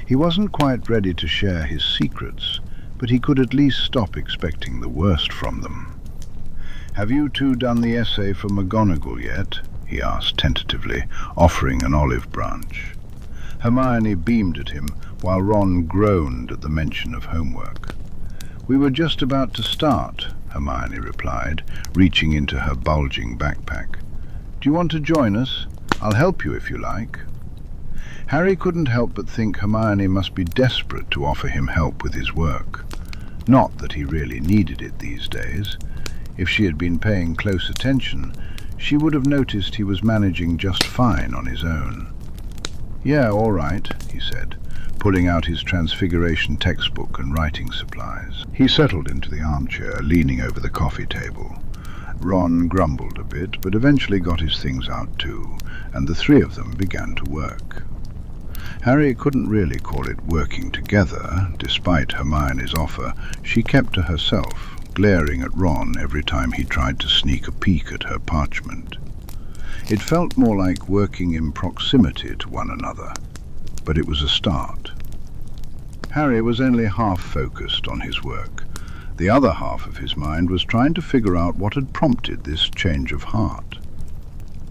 He wasn't quite ready to share his secrets, but he could at least stop expecting the worst from them. "Have you two done the essay for McGonagall yet?" he asked tentatively, offering an olive branch. Hermione beamed at him, while Ron groaned at the mention of homework. "We were just about to start," Hermione replied, reaching into her bulging backpack. "Do you want to join us? I'll help you if you like." Harry couldn't help but think Hermione must be desperate to offer him help with his work. Not that he really needed it these days. If she had been paying close attention, she would have noticed he was managing just fine on his own. "Yeah, all right," he said, pulling out his Transfiguration textbook and writing supplies. He settled into the armchair, leaning over the coffee table. Ron grumbled a bit, but eventually got his things out too, and the three of them began to work. Harry couldn't really call it working together. Despite Hermione's offer, she kept to herself, glaring at Ron every time he tried to sneak a peek at her parchment. It felt more like working in proximity to one another, but it was a start. Harry was only half focused on his work. The other half of his mind was trying to figure out what had prompted this change of heart.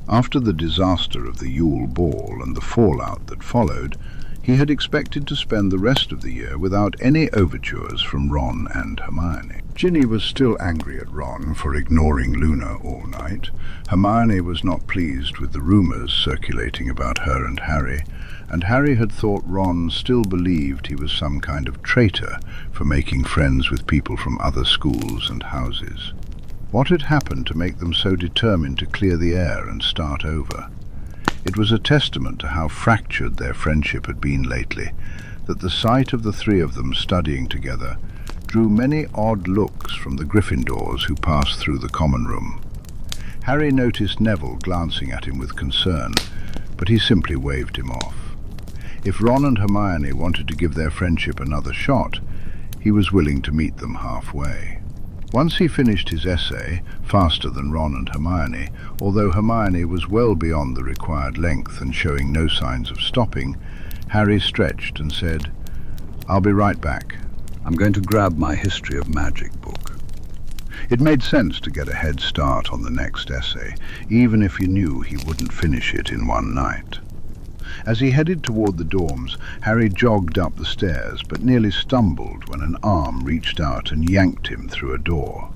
After the disaster of the Yule Ball and the fallout that followed, he had expected to spend the rest of the year without any overtures from Ron and Hermione. Ginny was still angry at Ron for ignoring Luna all night. Hermione was not pleased with the rumours circulating about her and Harry had thought Ron still believed he was some kind of traitor for making friends with people from other schools and houses. What had happened to make them so determined to clear the air and start over? It was a testament to how fractured their friendship had been lately, that the sight of the three of them studying together drew many odd looks from the Gryffindors who passed through the common room. Harry noticed Neville glancing at him with concern, but he simply waved him off. If Ron and Hermione wanted to give their friendship another shot, he was willing to meet them halfway. Once he finished his essay, faster than Ron and Hermione, although Hermione was well beyond the required length and showing no signs of stopping, Harry stretched and said, "I'll be right back. I'm going to grab my History of Magic book." It made sense to get a head start on the next essay, even if he knew he wouldn't finish it in one night. As he headed toward the dorms, Harry jogged up the stairs, but nearly stumbled when an arm reached out and yanked him through a door.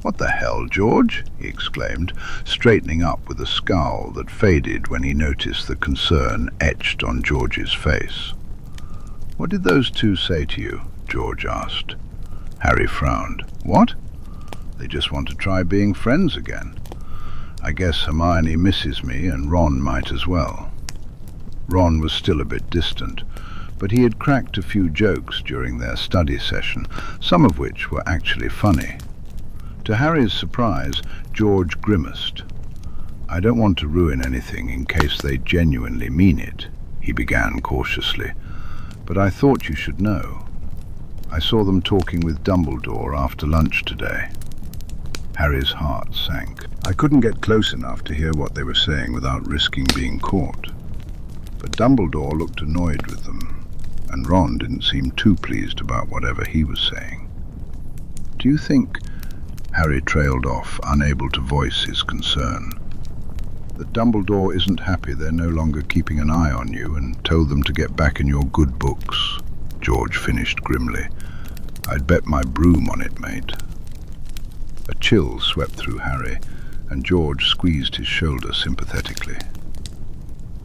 "What the hell, George?" he exclaimed, straightening up with a scowl that faded when he noticed the concern etched on George's face. "What did those two say to you?" George asked. Harry frowned. "What? They just want to try being friends again. I guess Hermione misses me, and Ron might as well." Ron was still a bit distant, but he had cracked a few jokes during their study session, some of which were actually funny. To Harry's surprise, George grimaced. "I don't want to ruin anything in case they genuinely mean it," he began cautiously, "but I thought you should know. I saw them talking with Dumbledore after lunch today." Harry's heart sank. "I couldn't get close enough to hear what they were saying without risking being caught. But Dumbledore looked annoyed with them, and Ron didn't seem too pleased about whatever he was saying. Do you think—" Harry trailed off, unable to voice his concern. "That Dumbledore isn't happy they're no longer keeping an eye on you and told them to get back in your good books," George finished grimly. "I'd bet my broom on it, mate." A chill swept through Harry, and George squeezed his shoulder sympathetically.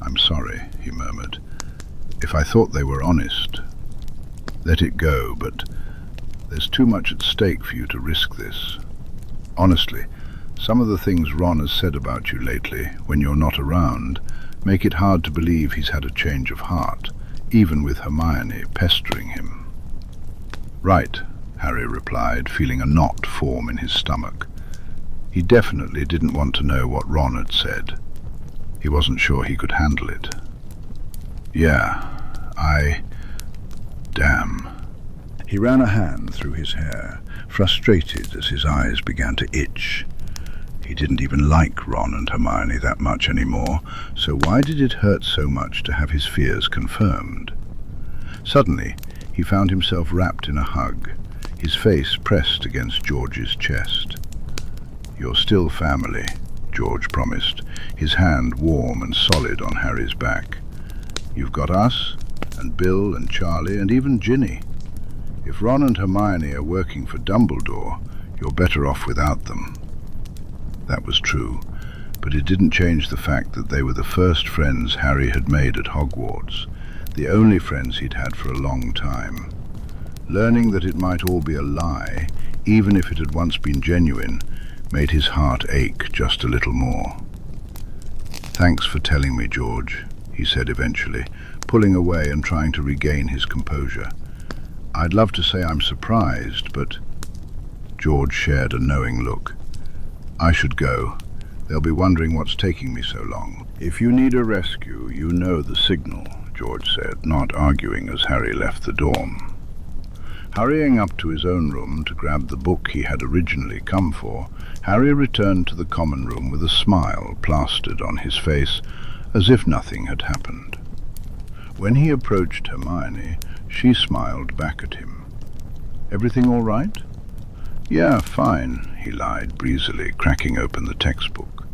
"I'm sorry," he murmured. "If I thought they were honest, let it go, but there's too much at stake for you to risk this. Honestly, some of the things Ron has said about you lately, when you're not around, make it hard to believe he's had a change of heart, even with Hermione pestering him." "Right," Harry replied, feeling a knot form in his stomach. He definitely didn't want to know what Ron had said. He wasn't sure he could handle it. "Yeah, damn." He ran a hand through his hair, frustrated as his eyes began to itch. He didn't even like Ron and Hermione that much anymore, so why did it hurt so much to have his fears confirmed? Suddenly, he found himself wrapped in a hug, his face pressed against George's chest. "You're still family," George promised, his hand warm and solid on Harry's back. "You've got us, and Bill and Charlie, and even Ginny. If Ron and Hermione are working for Dumbledore, you're better off without them." That was true, but it didn't change the fact that they were the first friends Harry had made at Hogwarts, the only friends he'd had for a long time. Learning that it might all be a lie, even if it had once been genuine, made his heart ache just a little more. "Thanks for telling me, George," he said eventually, pulling away and trying to regain his composure. "I'd love to say I'm surprised, but—" George shared a knowing look. "I should go. They'll be wondering what's taking me so long." "If you need a rescue, you know the signal," George said, not arguing as Harry left the dorm. Hurrying up to his own room to grab the book he had originally come for, Harry returned to the common room with a smile plastered on his face, as if nothing had happened. When he approached Hermione, she smiled back at him. "Everything all right?" "Yeah, fine," he lied breezily, cracking open the textbook.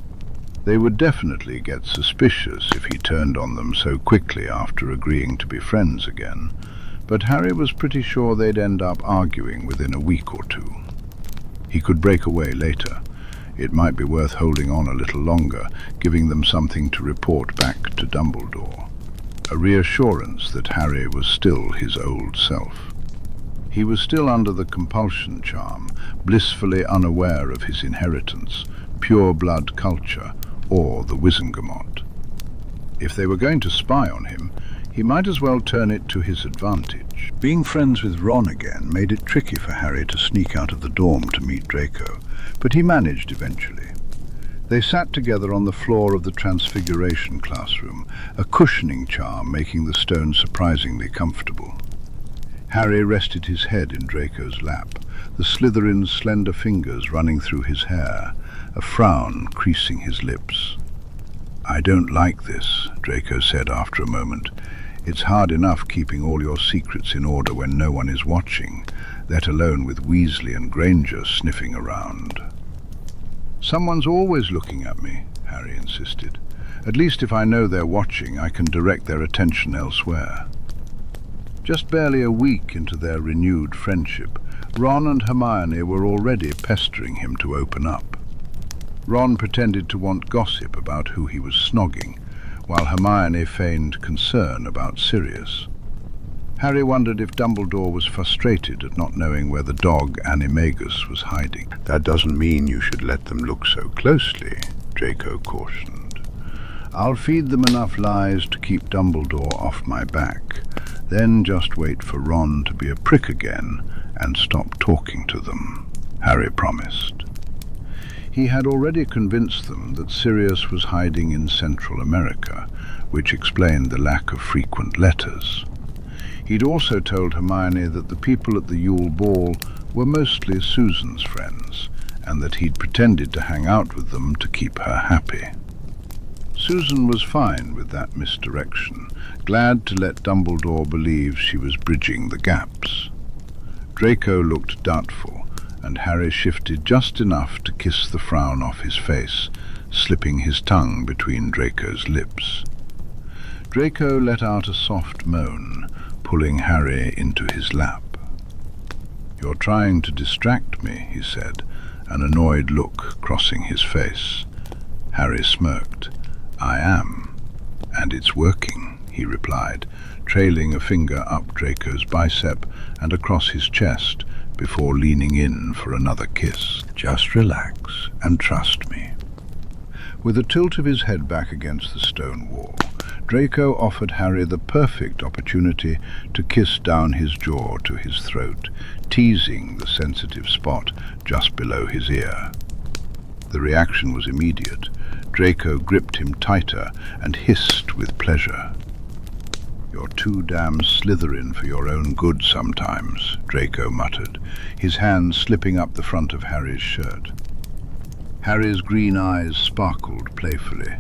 They would definitely get suspicious if he turned on them so quickly after agreeing to be friends again, but Harry was pretty sure they'd end up arguing within a week or two. He could break away later. It might be worth holding on a little longer, giving them something to report back to Dumbledore. A reassurance that Harry was still his old self. He was still under the compulsion charm, blissfully unaware of his inheritance, pure blood culture, or the Wizengamot. If they were going to spy on him, he might as well turn it to his advantage. Being friends with Ron again made it tricky for Harry to sneak out of the dorm to meet Draco, but he managed eventually. They sat together on the floor of the Transfiguration classroom, a cushioning charm making the stone surprisingly comfortable. Harry rested his head in Draco's lap, the Slytherin's slender fingers running through his hair, a frown creasing his lips. "I don't like this," Draco said after a moment. "It's hard enough keeping all your secrets in order when no one is watching, let alone with Weasley and Granger sniffing around." "Someone's always looking at me," Harry insisted. "At least if I know they're watching, I can direct their attention elsewhere." Just barely a week into their renewed friendship, Ron and Hermione were already pestering him to open up. Ron pretended to want gossip about who he was snogging, while Hermione feigned concern about Sirius. Harry wondered if Dumbledore was frustrated at not knowing where the dog Animagus was hiding. "That doesn't mean you should let them look so closely," Draco cautioned. "I'll feed them enough lies to keep Dumbledore off my back, then just wait for Ron to be a prick again and stop talking to them," Harry promised. He had already convinced them that Sirius was hiding in Central America, which explained the lack of frequent letters. He'd also told Hermione that the people at the Yule Ball were mostly Susan's friends, and that he'd pretended to hang out with them to keep her happy. Susan was fine with that misdirection, glad to let Dumbledore believe she was bridging the gaps. Draco looked doubtful, and Harry shifted just enough to kiss the frown off his face, slipping his tongue between Draco's lips. Draco let out a soft moan, pulling Harry into his lap. "You're trying to distract me," he said, an annoyed look crossing his face. Harry smirked. "I am, and it's working," he replied, trailing a finger up Draco's bicep and across his chest before leaning in for another kiss. "Just relax and trust me." With a tilt of his head back against the stone wall, Draco offered Harry the perfect opportunity to kiss down his jaw to his throat, teasing the sensitive spot just below his ear. The reaction was immediate. Draco gripped him tighter and hissed with pleasure. "You're too damn Slytherin for your own good sometimes," Draco muttered, his hand slipping up the front of Harry's shirt. Harry's green eyes sparkled playfully.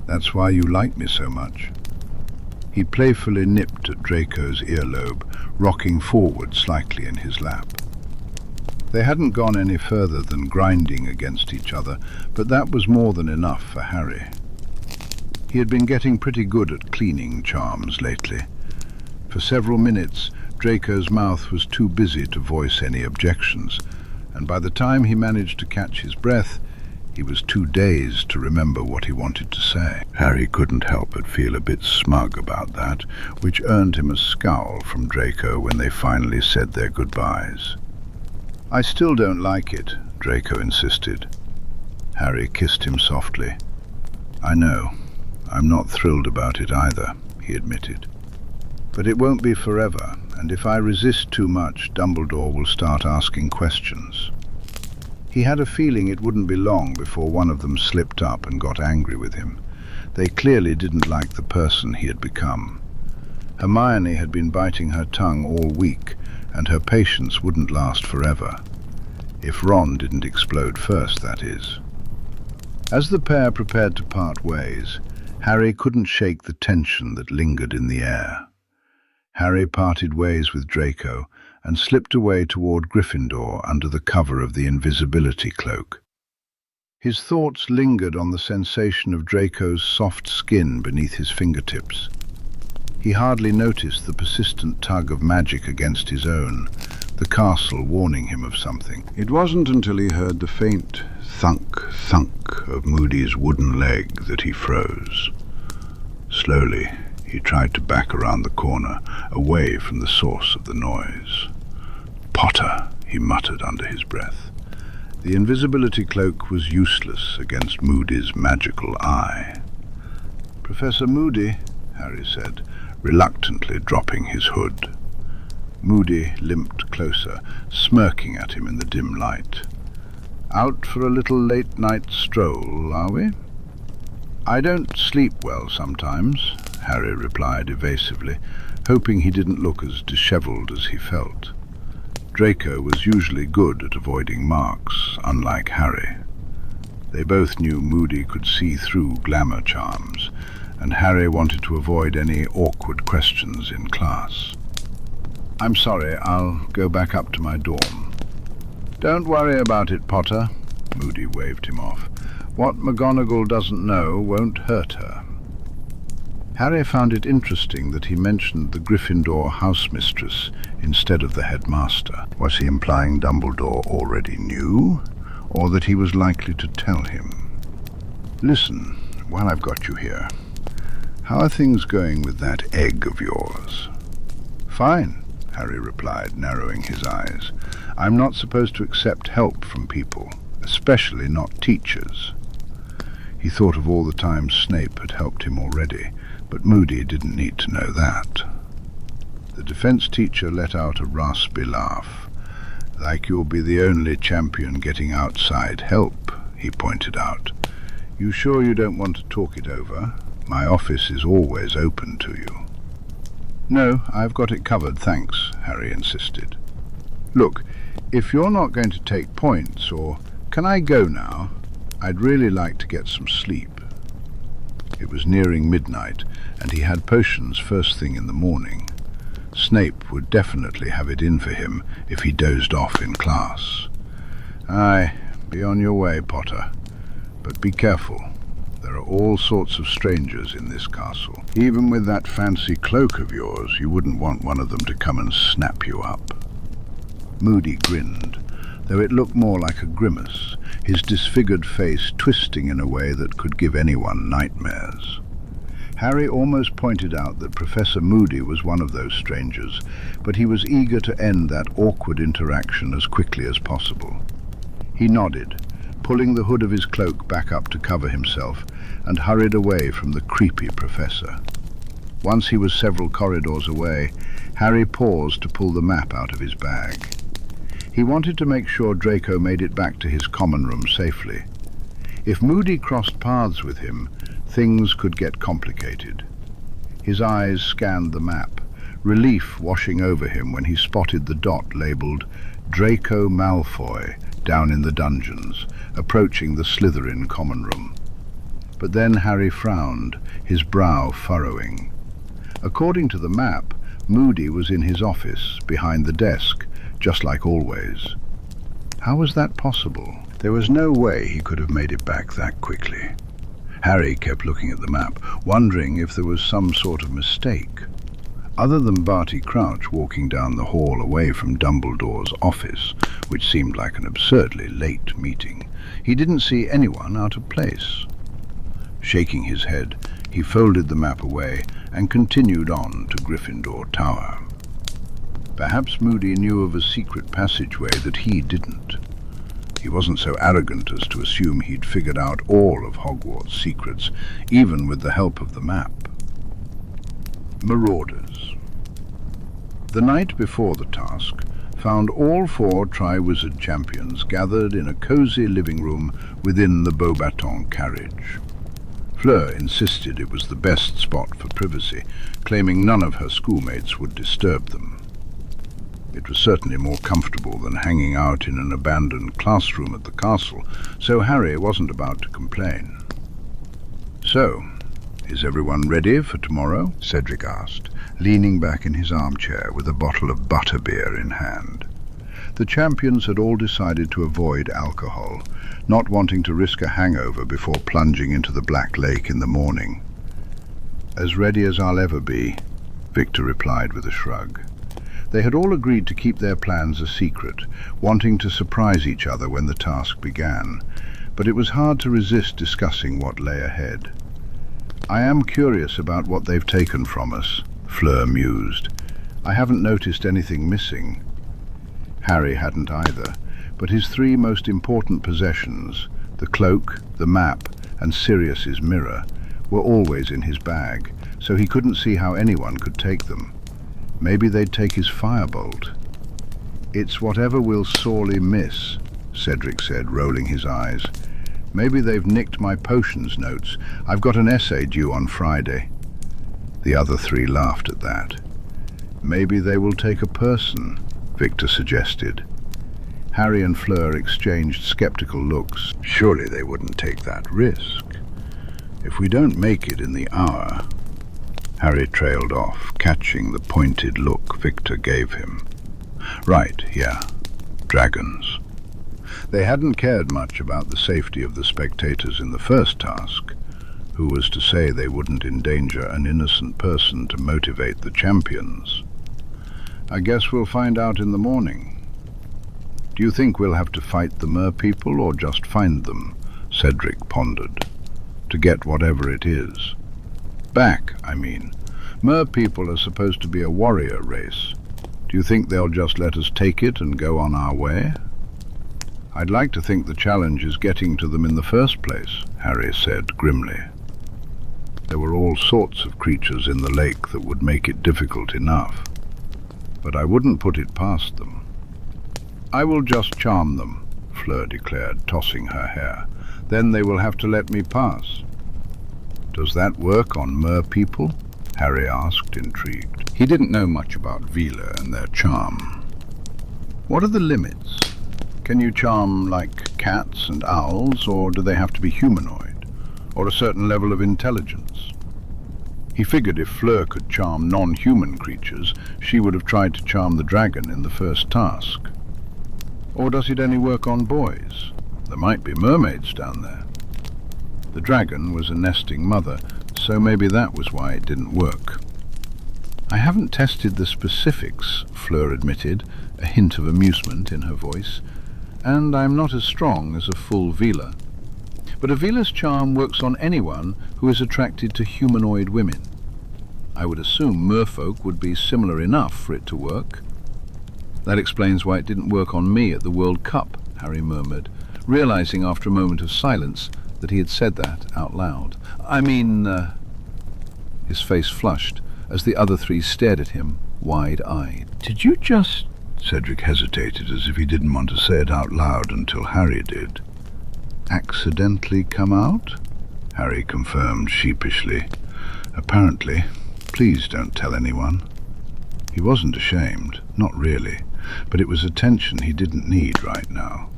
"That's why you like me so much." He playfully nipped at Draco's earlobe, rocking forward slightly in his lap. They hadn't gone any further than grinding against each other, but that was more than enough for Harry. He had been getting pretty good at cleaning charms lately. For several minutes, Draco's mouth was too busy to voice any objections, and by the time he managed to catch his breath, he was too dazed to remember what he wanted to say. Harry couldn't help but feel a bit smug about that, which earned him a scowl from Draco when they finally said their goodbyes. "I still don't like it," Draco insisted. Harry kissed him softly. "I know. I'm not thrilled about it either," he admitted. "But it won't be forever, and if I resist too much, Dumbledore will start asking questions." He had a feeling it wouldn't be long before one of them slipped up and got angry with him. They clearly didn't like the person he had become. Hermione had been biting her tongue all week, and her patience wouldn't last forever. If Ron didn't explode first, that is. As the pair prepared to part ways, Harry couldn't shake the tension that lingered in the air. Harry parted ways with Draco and slipped away toward Gryffindor under the cover of the invisibility cloak. His thoughts lingered on the sensation of Draco's soft skin beneath his fingertips. He hardly noticed the persistent tug of magic against his own, the castle warning him of something. It wasn't until he heard the faint thunk, thunk of Moody's wooden leg that he froze. Slowly, he tried to back around the corner, away from the source of the noise. "Potter," he muttered under his breath. The invisibility cloak was useless against Moody's magical eye. "Professor Moody," Harry said, reluctantly dropping his hood. Moody limped closer, smirking at him in the dim light. "Out for a little late-night stroll, are we?" "I don't sleep well sometimes," Harry replied evasively, hoping he didn't look as dishevelled as he felt. Draco was usually good at avoiding marks, unlike Harry. They both knew Moody could see through glamour charms, and Harry wanted to avoid any awkward questions in class. "I'm sorry, I'll go back up to my dorm." "Don't worry about it, Potter," Moody waved him off. "What McGonagall doesn't know won't hurt her." Harry found it interesting that he mentioned the Gryffindor housemistress instead of the headmaster. Was he implying Dumbledore already knew, or that he was likely to tell him? Listen, while I've got you here, how are things going with that egg of yours? Fine, Harry replied, narrowing his eyes. I'm not supposed to accept help from people, especially not teachers. He thought of all the times Snape had helped him already, but Moody didn't need to know that. The defense teacher let out a raspy laugh. Like you'll be the only champion getting outside help, he pointed out. You sure you don't want to talk it over? My office is always open to you. No, I've got it covered, thanks, Harry insisted. Look, if you're not going to take points, or can I go now? I'd really like to get some sleep. It was nearing midnight, and he had potions first thing in the morning. Snape would definitely have it in for him if he dozed off in class. Aye, be on your way, Potter. But be careful. There are all sorts of strangers in this castle. Even with that fancy cloak of yours, you wouldn't want one of them to come and snap you up. Moody grinned, though it looked more like a grimace, his disfigured face twisting in a way that could give anyone nightmares. Harry almost pointed out that Professor Moody was one of those strangers, but he was eager to end that awkward interaction as quickly as possible. He nodded, pulling the hood of his cloak back up to cover himself, and hurried away from the creepy professor. Once he was several corridors away, Harry paused to pull the map out of his bag. He wanted to make sure Draco made it back to his common room safely. If Moody crossed paths with him, things could get complicated. His eyes scanned the map, relief washing over him when he spotted the dot labelled Draco Malfoy down in the dungeons, approaching the Slytherin common room. But then Harry frowned, his brow furrowing. According to the map, Moody was in his office, behind the desk, just like always. How was that possible? There was no way he could have made it back that quickly. Harry kept looking at the map, wondering if there was some sort of mistake. Other than Barty Crouch walking down the hall away from Dumbledore's office, which seemed like an absurdly late meeting, he didn't see anyone out of place. Shaking his head, he folded the map away and continued on to Gryffindor Tower. Perhaps Moody knew of a secret passageway that he didn't. He wasn't so arrogant as to assume he'd figured out all of Hogwarts' secrets, even with the help of the map. Marauders. The night before the task found all 4 Triwizard champions gathered in a cosy living room within the Beauxbatons carriage. Fleur insisted it was the best spot for privacy, claiming none of her schoolmates would disturb them. It was certainly more comfortable than hanging out in an abandoned classroom at the castle, so Harry wasn't about to complain. So, is everyone ready for tomorrow? Cedric asked, leaning back in his armchair with a bottle of butterbeer in hand. The champions had all decided to avoid alcohol, not wanting to risk a hangover before plunging into the Black Lake in the morning. As ready as I'll ever be, Victor replied with a shrug. They had all agreed to keep their plans a secret, wanting to surprise each other when the task began, but it was hard to resist discussing what lay ahead. I am curious about what they've taken from us, Fleur mused. I haven't noticed anything missing. Harry hadn't either, but his 3 most important possessions, the cloak, the map, and Sirius's mirror, were always in his bag, so he couldn't see how anyone could take them. Maybe they'd take his firebolt. It's whatever we'll sorely miss, Cedric said, rolling his eyes. Maybe they've nicked my potions notes. I've got an essay due on Friday. The other 3 laughed at that. Maybe they will take a person, Victor suggested. Harry and Fleur exchanged skeptical looks. Surely they wouldn't take that risk. If we don't make it in the hour... Harry trailed off, catching the pointed look Victor gave him. Right, yeah, dragons. They hadn't cared much about the safety of the spectators in the first task. Who was to say they wouldn't endanger an innocent person to motivate the champions? I guess we'll find out in the morning. Do you think we'll have to fight the merpeople or just find them? Cedric pondered. To get whatever it is. Back, I mean. Merpeople are supposed to be a warrior race. Do you think they'll just let us take it and go on our way? I'd like to think the challenge is getting to them in the first place, Harry said grimly. There were all sorts of creatures in the lake that would make it difficult enough, but I wouldn't put it past them. I will just charm them, Fleur declared, tossing her hair. Then they will have to let me pass. Does that work on merpeople? Harry asked, intrigued. He didn't know much about Vila and their charm. What are the limits? Can you charm like cats and owls, or do they have to be humanoid, or a certain level of intelligence? He figured if Fleur could charm non-human creatures, she would have tried to charm the dragon in the first task. Or does it only work on boys? There might be mermaids down there. The dragon was a nesting mother, so maybe that was why it didn't work. I haven't tested the specifics, Fleur admitted, a hint of amusement in her voice, and I'm not as strong as a full Vila. But a Vila's charm works on anyone who is attracted to humanoid women. I would assume merfolk would be similar enough for it to work. That explains why it didn't work on me at the World Cup, Harry murmured, realizing after a moment of silence that he had said that out loud. I mean, His face flushed as the other three stared at him, wide-eyed. Did you just... Cedric hesitated as if he didn't want to say it out loud until Harry did. Accidentally come out? Harry confirmed sheepishly. Apparently. Please don't tell anyone. He wasn't ashamed, not really, but it was attention he didn't need right now.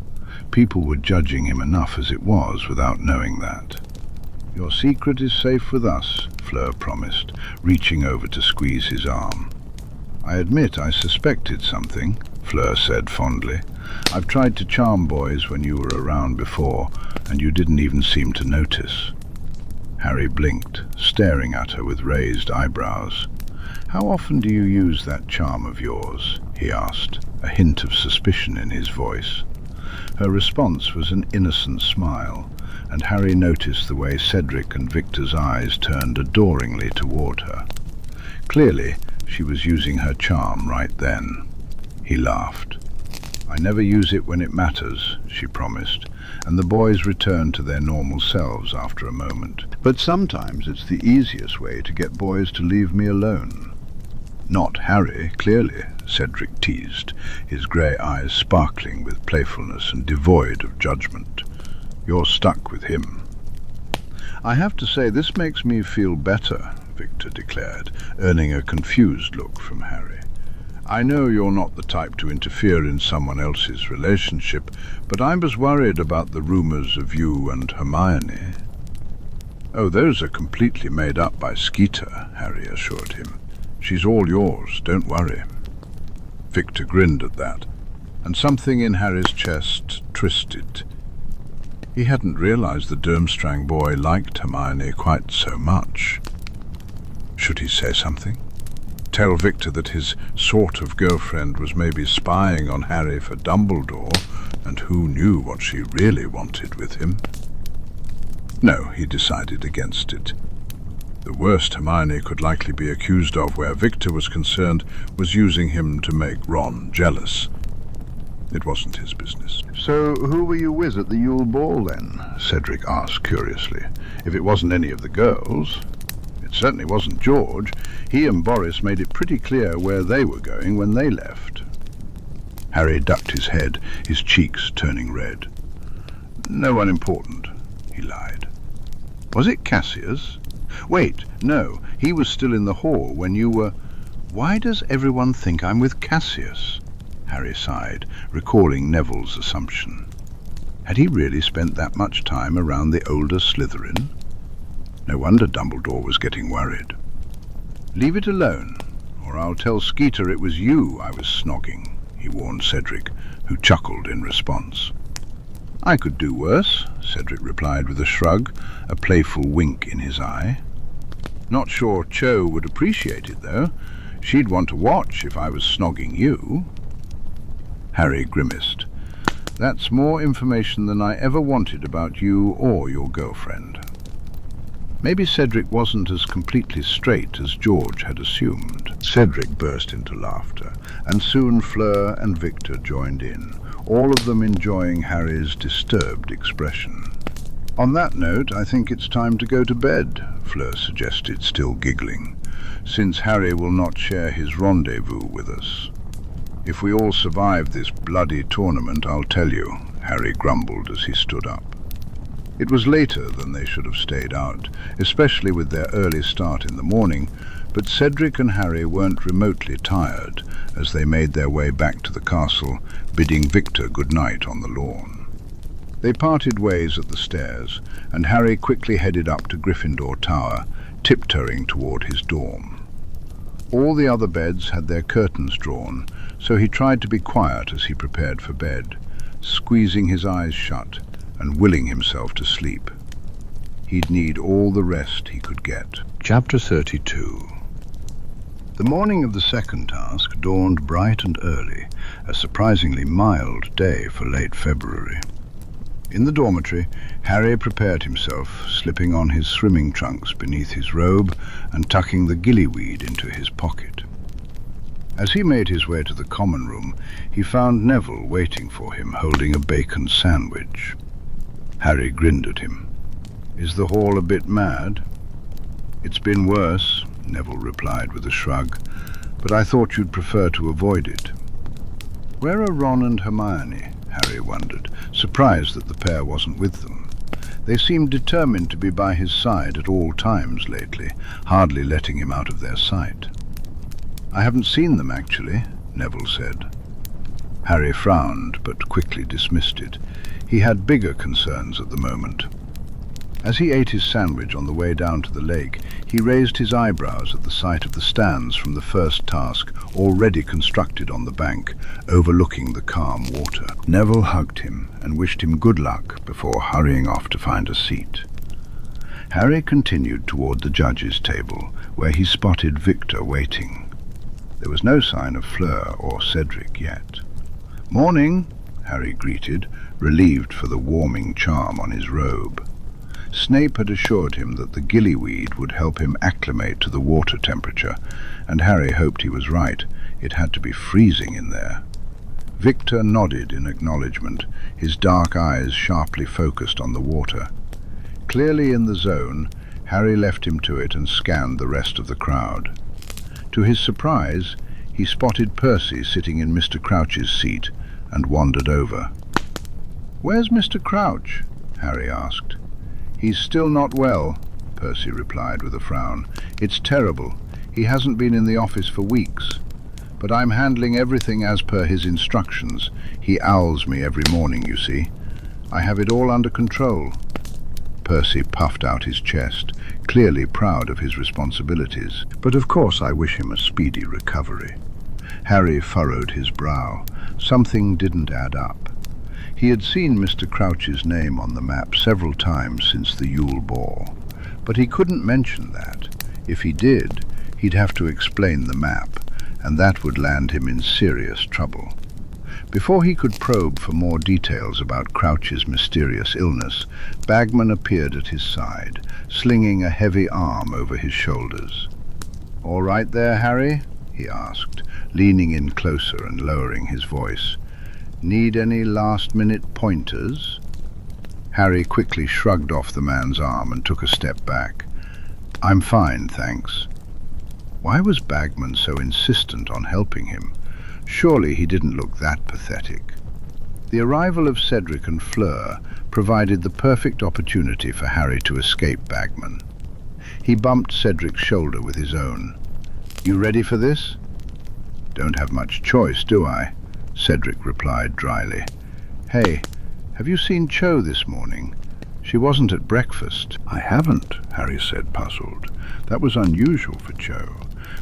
People were judging him enough as it was without knowing that. Your secret is safe with us, Fleur promised, reaching over to squeeze his arm. I admit I suspected something, Fleur said fondly. I've tried to charm boys when you were around before, and you didn't even seem to notice. Harry blinked, staring at her with raised eyebrows. How often do you use that charm of yours? He asked, a hint of suspicion in his voice. Her response was an innocent smile, and Harry noticed the way Cedric and Victor's eyes turned adoringly toward her. Clearly, she was using her charm right then. He laughed. I never use it when it matters, she promised, and the boys returned to their normal selves after a moment. But sometimes it's the easiest way to get boys to leave me alone. Not Harry, clearly, Cedric teased, his grey eyes sparkling with playfulness and devoid of judgment. You're stuck with him. I have to say this makes me feel better, Victor declared, earning a confused look from Harry. I know you're not the type to interfere in someone else's relationship, but I was worried about the rumours of you and Hermione. Oh, those are completely made up by Skeeter, Harry assured him. She's all yours, don't worry. Victor grinned at that, and something in Harry's chest twisted. He hadn't realized the Durmstrang boy liked Hermione quite so much. Should he say something? Tell Victor that his sort of girlfriend was maybe spying on Harry for Dumbledore, and who knew what she really wanted with him? No, he decided against it. The worst Hermione could likely be accused of where Victor was concerned was using him to make Ron jealous. It wasn't his business. So who were you with at the Yule Ball then? Cedric asked curiously. If it wasn't any of the girls. It certainly wasn't George. He and Boris made it pretty clear where they were going when they left. Harry ducked his head, his cheeks turning red. No one important, he lied. Was it Cassius? Wait, no, he was still in the hall when you were... Why does everyone think I'm with Cassius? Harry sighed, recalling Neville's assumption. Had he really spent that much time around the older Slytherin? No wonder Dumbledore was getting worried. Leave it alone, or I'll tell Skeeter it was you I was snogging, he warned Cedric, who chuckled in response. I could do worse, Cedric replied with a shrug, a playful wink in his eye. Not sure Cho would appreciate it, though. She'd want to watch if I was snogging you." Harry grimaced. "That's more information than I ever wanted about you or your girlfriend." Maybe Cedric wasn't as completely straight as George had assumed. Cedric burst into laughter, and soon Fleur and Victor joined in, all of them enjoying Harry's disturbed expression. "On that note, I think it's time to go to bed," Fleur suggested, still giggling, "since Harry will not share his rendezvous with us." "If we all survive this bloody tournament, I'll tell you," Harry grumbled as he stood up. It was later than they should have stayed out, especially with their early start in the morning, but Cedric and Harry weren't remotely tired as they made their way back to the castle, bidding Victor good night on the lawn. They parted ways at the stairs, and Harry quickly headed up to Gryffindor Tower, tiptoeing toward his dorm. All the other beds had their curtains drawn, so he tried to be quiet as he prepared for bed, squeezing his eyes shut and willing himself to sleep. He'd need all the rest he could get. Chapter 32. The morning of the second task dawned bright and early, a surprisingly mild day for late February. In the dormitory, Harry prepared himself, slipping on his swimming trunks beneath his robe and tucking the gillyweed into his pocket. As he made his way to the common room, he found Neville waiting for him, holding a bacon sandwich. Harry grinned at him. "Is the hall a bit mad?" "It's been worse," Neville replied with a shrug, "but I thought you'd prefer to avoid it." Where are Ron and Hermione? Harry wondered, surprised that the pair wasn't with them. They seemed determined to be by his side at all times lately, hardly letting him out of their sight. "I haven't seen them, actually," Neville said. Harry frowned, but quickly dismissed it. He had bigger concerns at the moment. As he ate his sandwich on the way down to the lake, he raised his eyebrows at the sight of the stands from the first task already constructed on the bank, overlooking the calm water. Neville hugged him and wished him good luck before hurrying off to find a seat. Harry continued toward the judges' table, where he spotted Victor waiting. There was no sign of Fleur or Cedric yet. "Morning," Harry greeted, relieved for the warming charm on his robe. Snape had assured him that the gillyweed would help him acclimate to the water temperature, and Harry hoped he was right. It had to be freezing in there. Victor nodded in acknowledgement, his dark eyes sharply focused on the water. Clearly in the zone, Harry left him to it and scanned the rest of the crowd. To his surprise, he spotted Percy sitting in Mr. Crouch's seat and wandered over. "Where's Mr. Crouch?" Harry asked. "He's still not well," Percy replied with a frown. "It's terrible. He hasn't been in the office for weeks. But I'm handling everything as per his instructions. He owls me every morning, you see. I have it all under control." Percy puffed out his chest, clearly proud of his responsibilities. "But of course I wish him a speedy recovery." Harry furrowed his brow. Something didn't add up. He had seen Mr. Crouch's name on the map several times since the Yule Ball, but he couldn't mention that. If he did, he'd have to explain the map, and that would land him in serious trouble. Before he could probe for more details about Crouch's mysterious illness, Bagman appeared at his side, slinging a heavy arm over his shoulders. "All right there, Harry?" he asked, leaning in closer and lowering his voice. "Need any last-minute pointers?" Harry quickly shrugged off the man's arm and took a step back. "I'm fine, thanks." Why was Bagman so insistent on helping him? Surely he didn't look that pathetic. The arrival of Cedric and Fleur provided the perfect opportunity for Harry to escape Bagman. He bumped Cedric's shoulder with his own. "You ready for this?" "Don't have much choice, do I?" Cedric replied dryly. "Hey, have you seen Cho this morning? She wasn't at breakfast." "I haven't," Harry said, puzzled. "That was unusual for Cho.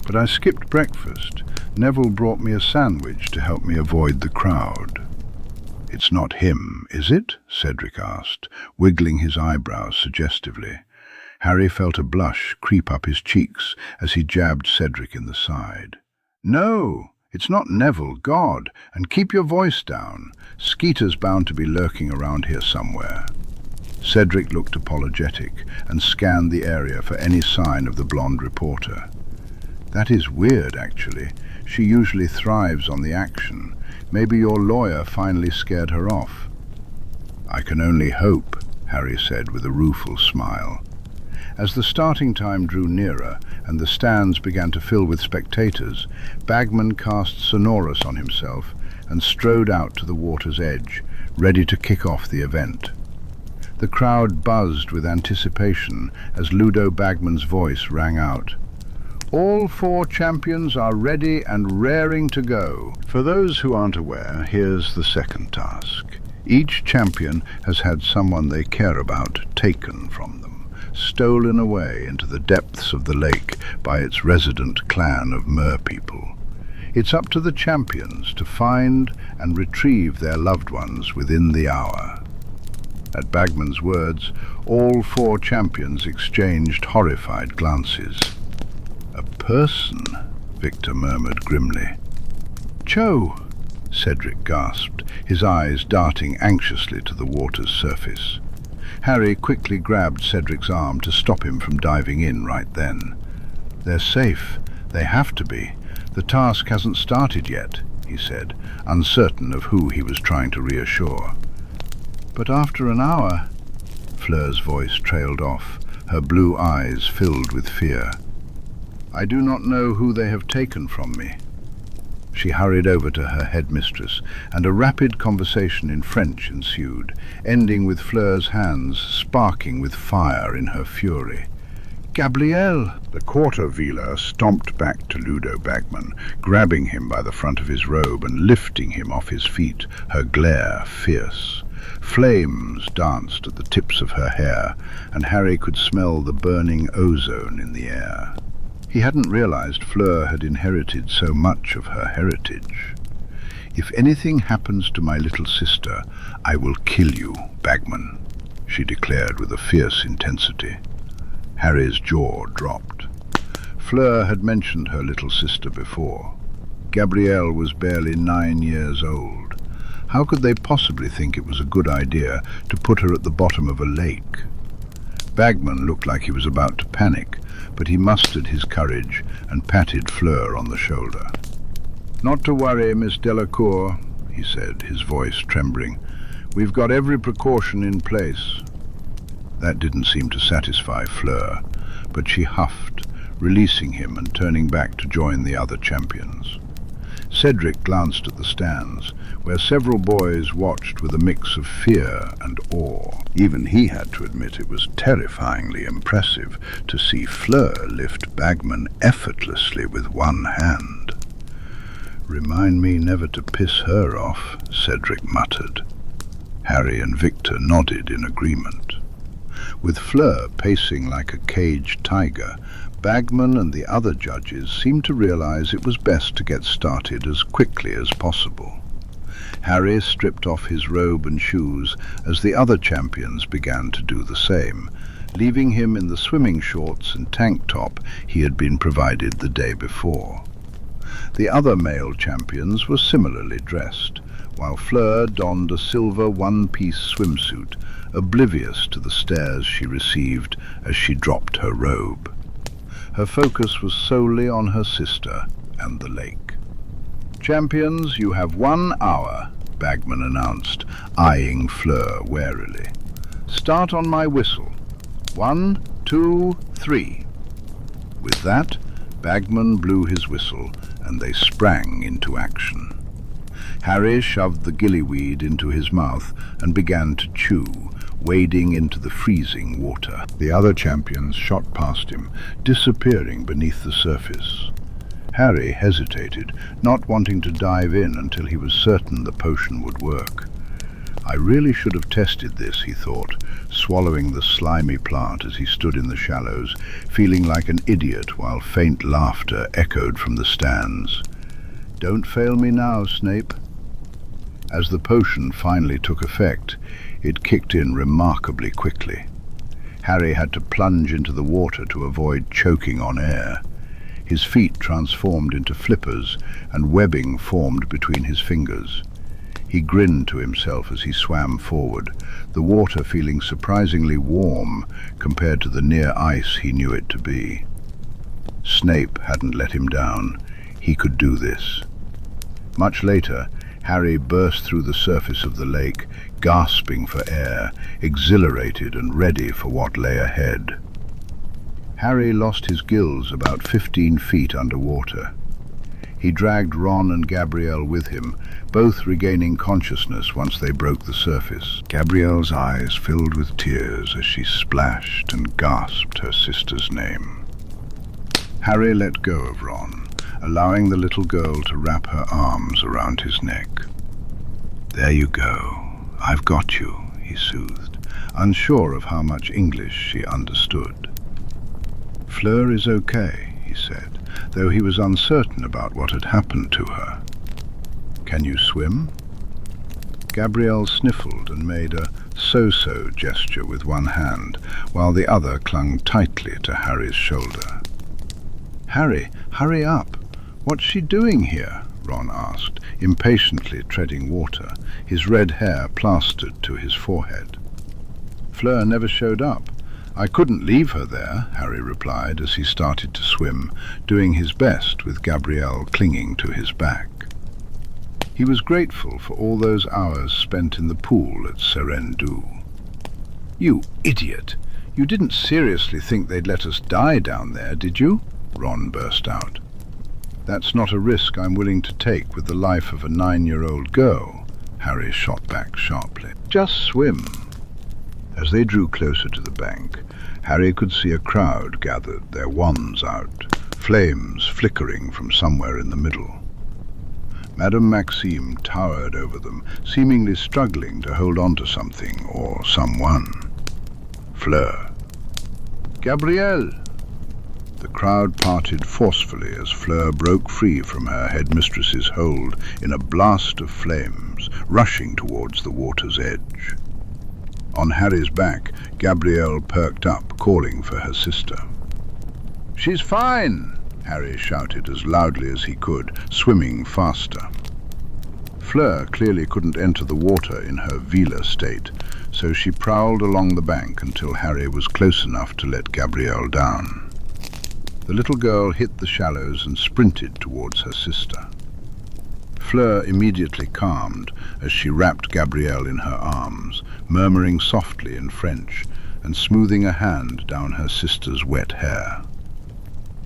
But I skipped breakfast. Neville brought me a sandwich to help me avoid the crowd." "It's not him, is it?" Cedric asked, wiggling his eyebrows suggestively. Harry felt a blush creep up his cheeks as he jabbed Cedric in the side. No, it's not Neville, God, and keep your voice down. Skeeter's bound to be lurking around here somewhere. Cedric looked apologetic and scanned the area for any sign of the blonde reporter. That is weird, actually. She usually thrives on the action. Maybe your lawyer finally scared her off. I can only hope, Harry said with a rueful smile. As the starting time drew nearer and the stands began to fill with spectators, Bagman cast Sonorous on himself and strode out to the water's edge, ready to kick off the event. The crowd buzzed with anticipation as Ludo Bagman's voice rang out. All 4 champions are ready and raring to go. For those who aren't aware, here's the second task. Each champion has had someone they care about taken from them, stolen away into the depths of the lake by its resident clan of merpeople. It's up to the champions to find and retrieve their loved ones within the hour. At Bagman's words, all 4 champions exchanged horrified glances. A person, Victor murmured grimly. Cho! Cedric gasped, his eyes darting anxiously to the water's surface. Harry quickly grabbed Cedric's arm to stop him from diving in right then. They're safe. They have to be. The task hasn't started yet, he said, uncertain of who he was trying to reassure. But after an hour, Fleur's voice trailed off, her blue eyes filled with fear. I do not know who they have taken from me. She hurried over to her headmistress, and a rapid conversation in French ensued, ending with Fleur's hands sparking with fire in her fury. Gabrielle! The quarter-veeler stomped back to Ludo Bagman, grabbing him by the front of his robe and lifting him off his feet, her glare fierce. Flames danced at the tips of her hair, and Harry could smell the burning ozone in the air. He hadn't realized Fleur had inherited so much of her heritage. If anything happens to my little sister, I will kill you, Bagman, she declared with a fierce intensity. Harry's jaw dropped. Fleur had mentioned her little sister before. Gabrielle was barely 9 years old. How could they possibly think it was a good idea to put her at the bottom of a lake? Bagman looked like he was about to panic, but he mustered his courage and patted Fleur on the shoulder. Not to worry, Miss Delacour, he said, his voice trembling. We've got every precaution in place. That didn't seem to satisfy Fleur, but she huffed, releasing him and turning back to join the other champions. Cedric glanced at the stands, where several boys watched with a mix of fear and awe. Even he had to admit it was terrifyingly impressive to see Fleur lift Bagman effortlessly with one hand. Remind me never to piss her off, Cedric muttered. Harry and Victor nodded in agreement. With Fleur pacing like a caged tiger, Bagman and the other judges seemed to realize it was best to get started as quickly as possible. Harry stripped off his robe and shoes as the other champions began to do the same, leaving him in the swimming shorts and tank top he had been provided the day before. The other male champions were similarly dressed, while Fleur donned a silver one-piece swimsuit, oblivious to the stares she received as she dropped her robe. Her focus was solely on her sister and the lake. Champions, you have 1 hour, Bagman announced, eyeing Fleur warily. Start on my whistle. 1, 2, 3. With that, Bagman blew his whistle, and they sprang into action. Harry shoved the gillyweed into his mouth and began to chew, wading into the freezing water. The other champions shot past him, disappearing beneath the surface. Harry hesitated, not wanting to dive in until he was certain the potion would work. I really should have tested this, he thought, swallowing the slimy plant as he stood in the shallows, feeling like an idiot while faint laughter echoed from the stands. Don't fail me now, Snape. As the potion finally took effect, it kicked in remarkably quickly. Harry had to plunge into the water to avoid choking on air. His feet transformed into flippers, and webbing formed between his fingers. He grinned to himself as he swam forward, the water feeling surprisingly warm compared to the near ice he knew it to be. Snape hadn't let him down. He could do this. Much later, Harry burst through the surface of the lake, gasping for air, exhilarated and ready for what lay ahead. Harry lost his gills about 15 feet underwater. He dragged Ron and Gabrielle with him, both regaining consciousness once they broke the surface. Gabrielle's eyes filled with tears as she splashed and gasped her sister's name. Harry let go of Ron, allowing the little girl to wrap her arms around his neck. "There you go. I've got you," he soothed, unsure of how much English she understood. "Fleur is okay," he said, though he was uncertain about what had happened to her. "Can you swim?" Gabrielle sniffled and made a so-so gesture with one hand, while the other clung tightly to Harry's shoulder. "Harry, hurry up! What's she doing here?" Ron asked, impatiently treading water, his red hair plastered to his forehead. "Fleur never showed up. I couldn't leave her there," Harry replied as he started to swim, doing his best with Gabrielle clinging to his back. He was grateful for all those hours spent in the pool at Serendu. "You idiot! You didn't seriously think they'd let us die down there, did you?" Ron burst out. "That's not a risk I'm willing to take with the life of a 9-year-old girl," Harry shot back sharply. "Just swim." As they drew closer to the bank, Harry could see a crowd gathered, their wands out, flames flickering from somewhere in the middle. Madame Maxime towered over them, seemingly struggling to hold on to something or someone. "Fleur." "Gabrielle!" The crowd parted forcefully as Fleur broke free from her headmistress's hold in a blast of flames, rushing towards the water's edge. On Harry's back, Gabrielle perked up, calling for her sister. "She's fine!" Harry shouted as loudly as he could, swimming faster. Fleur clearly couldn't enter the water in her Vila state, so she prowled along the bank until Harry was close enough to let Gabrielle down. The little girl hit the shallows and sprinted towards her sister. Fleur immediately calmed as she wrapped Gabrielle in her arms, murmuring softly in French and smoothing a hand down her sister's wet hair.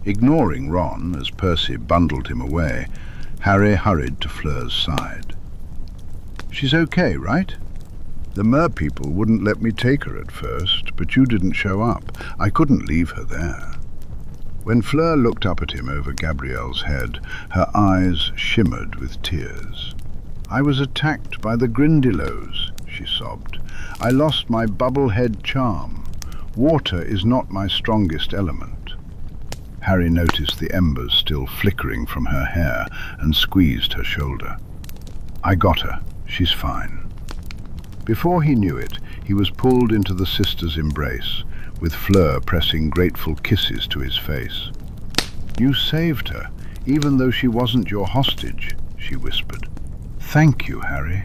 Ignoring Ron as Percy bundled him away, Harry hurried to Fleur's side. "She's okay, right? The merpeople wouldn't let me take her at first, but you didn't show up. I couldn't leave her there." When Fleur looked up at him over Gabrielle's head, her eyes shimmered with tears. "I was attacked by the Grindylows," she sobbed. "I lost my bubble-head charm. Water is not my strongest element." Harry noticed the embers still flickering from her hair and squeezed her shoulder. "I got her. She's fine." Before he knew it, he was pulled into the sisters' embrace, with Fleur pressing grateful kisses to his face. "You saved her, even though she wasn't your hostage," she whispered. "Thank you, Harry."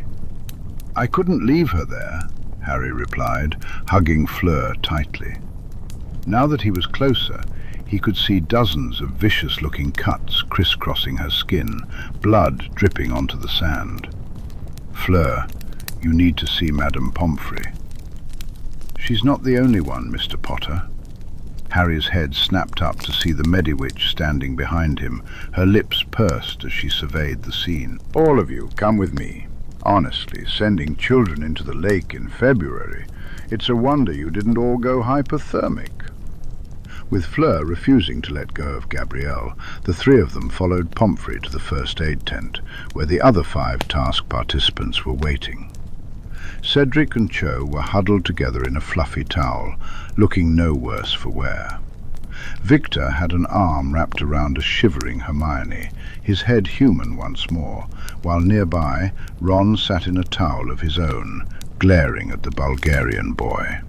"I couldn't leave her there," Harry replied, hugging Fleur tightly. Now that he was closer, he could see dozens of vicious-looking cuts crisscrossing her skin, blood dripping onto the sand. "Fleur, you need to see Madame Pomfrey." "She's not the only one, Mr. Potter." Harry's head snapped up to see the Mediwitch standing behind him, her lips pursed as she surveyed the scene. "All of you, come with me. Honestly, sending children into the lake in February, it's a wonder you didn't all go hypothermic." With Fleur refusing to let go of Gabrielle, the three of them followed Pomfrey to the first aid tent, where the other 5 task participants were waiting. Cedric and Cho were huddled together in a fluffy towel, looking no worse for wear. Victor had an arm wrapped around a shivering Hermione, his head human once more, while nearby Ron sat in a towel of his own, glaring at the Bulgarian boy.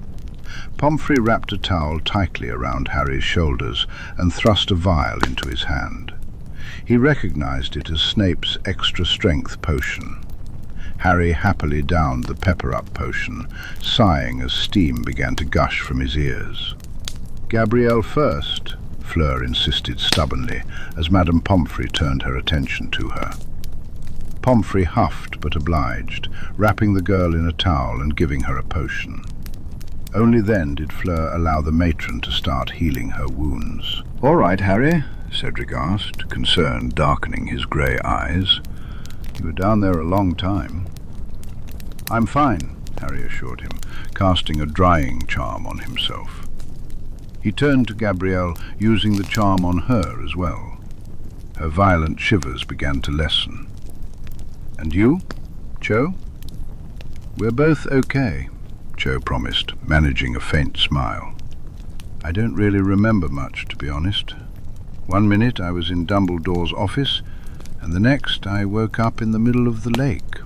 Pomfrey wrapped a towel tightly around Harry's shoulders and thrust a vial into his hand. He recognized it as Snape's extra-strength potion. Harry happily downed the pepper-up potion, sighing as steam began to gush from his ears. "Gabrielle first," Fleur insisted stubbornly, as Madame Pomfrey turned her attention to her. Pomfrey huffed but obliged, wrapping the girl in a towel and giving her a potion. Only then did Fleur allow the matron to start healing her wounds. "All right, Harry," Cedric asked, concern darkening his grey eyes. "You were down there a long time." "I'm fine," Harry assured him, casting a drying charm on himself. He turned to Gabrielle, using the charm on her as well. Her violent shivers began to lessen. "And you, Cho?" "We're both okay," Cho promised, managing a faint smile. "I don't really remember much, to be honest. One minute I was in Dumbledore's office, and the next I woke up in the middle of the lake."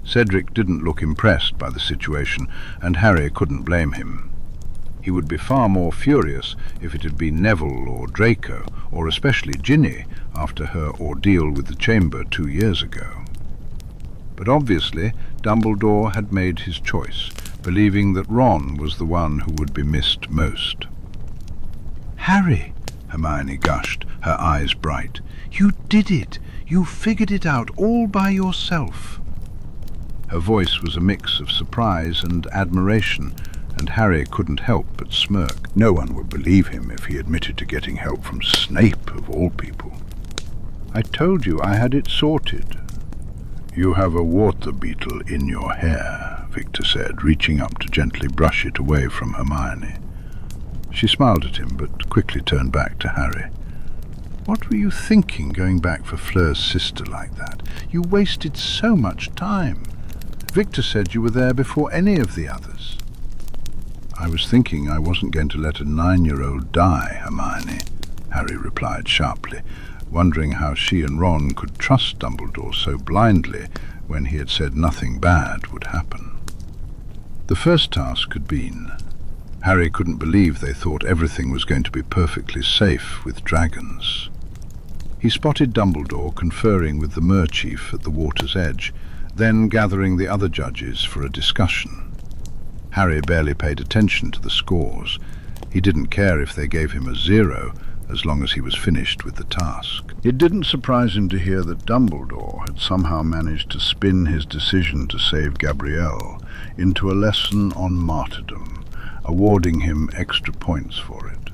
Cedric didn't look impressed by the situation, and Harry couldn't blame him. He would be far more furious if it had been Neville or Draco, or especially Ginny, after her ordeal with the chamber 2 years ago. But obviously Dumbledore had made his choice, believing that Ron was the one who would be missed most. "Harry," Hermione gushed, her eyes bright, "you did it! You figured it out all by yourself." Her voice was a mix of surprise and admiration, and Harry couldn't help but smirk. No one would believe him if he admitted to getting help from Snape, of all people. "I told you I had it sorted." "You have a water beetle in your hair," Victor said, reaching up to gently brush it away from Hermione. She smiled at him, but quickly turned back to Harry. "What were you thinking, going back for Fleur's sister like that? You wasted so much time. Victor said you were there before any of the others." "I was thinking I wasn't going to let a 9-year-old die, Hermione," Harry replied sharply, wondering how she and Ron could trust Dumbledore so blindly when he had said nothing bad would happen. The first task had been. Harry couldn't believe they thought everything was going to be perfectly safe with dragons. He spotted Dumbledore conferring with the Merchief at the water's edge, then gathering the other judges for a discussion. Harry barely paid attention to the scores. He didn't care if they gave him a 0, as long as he was finished with the task. It didn't surprise him to hear that Dumbledore had somehow managed to spin his decision to save Gabrielle into a lesson on martyrdom, awarding him extra points for it.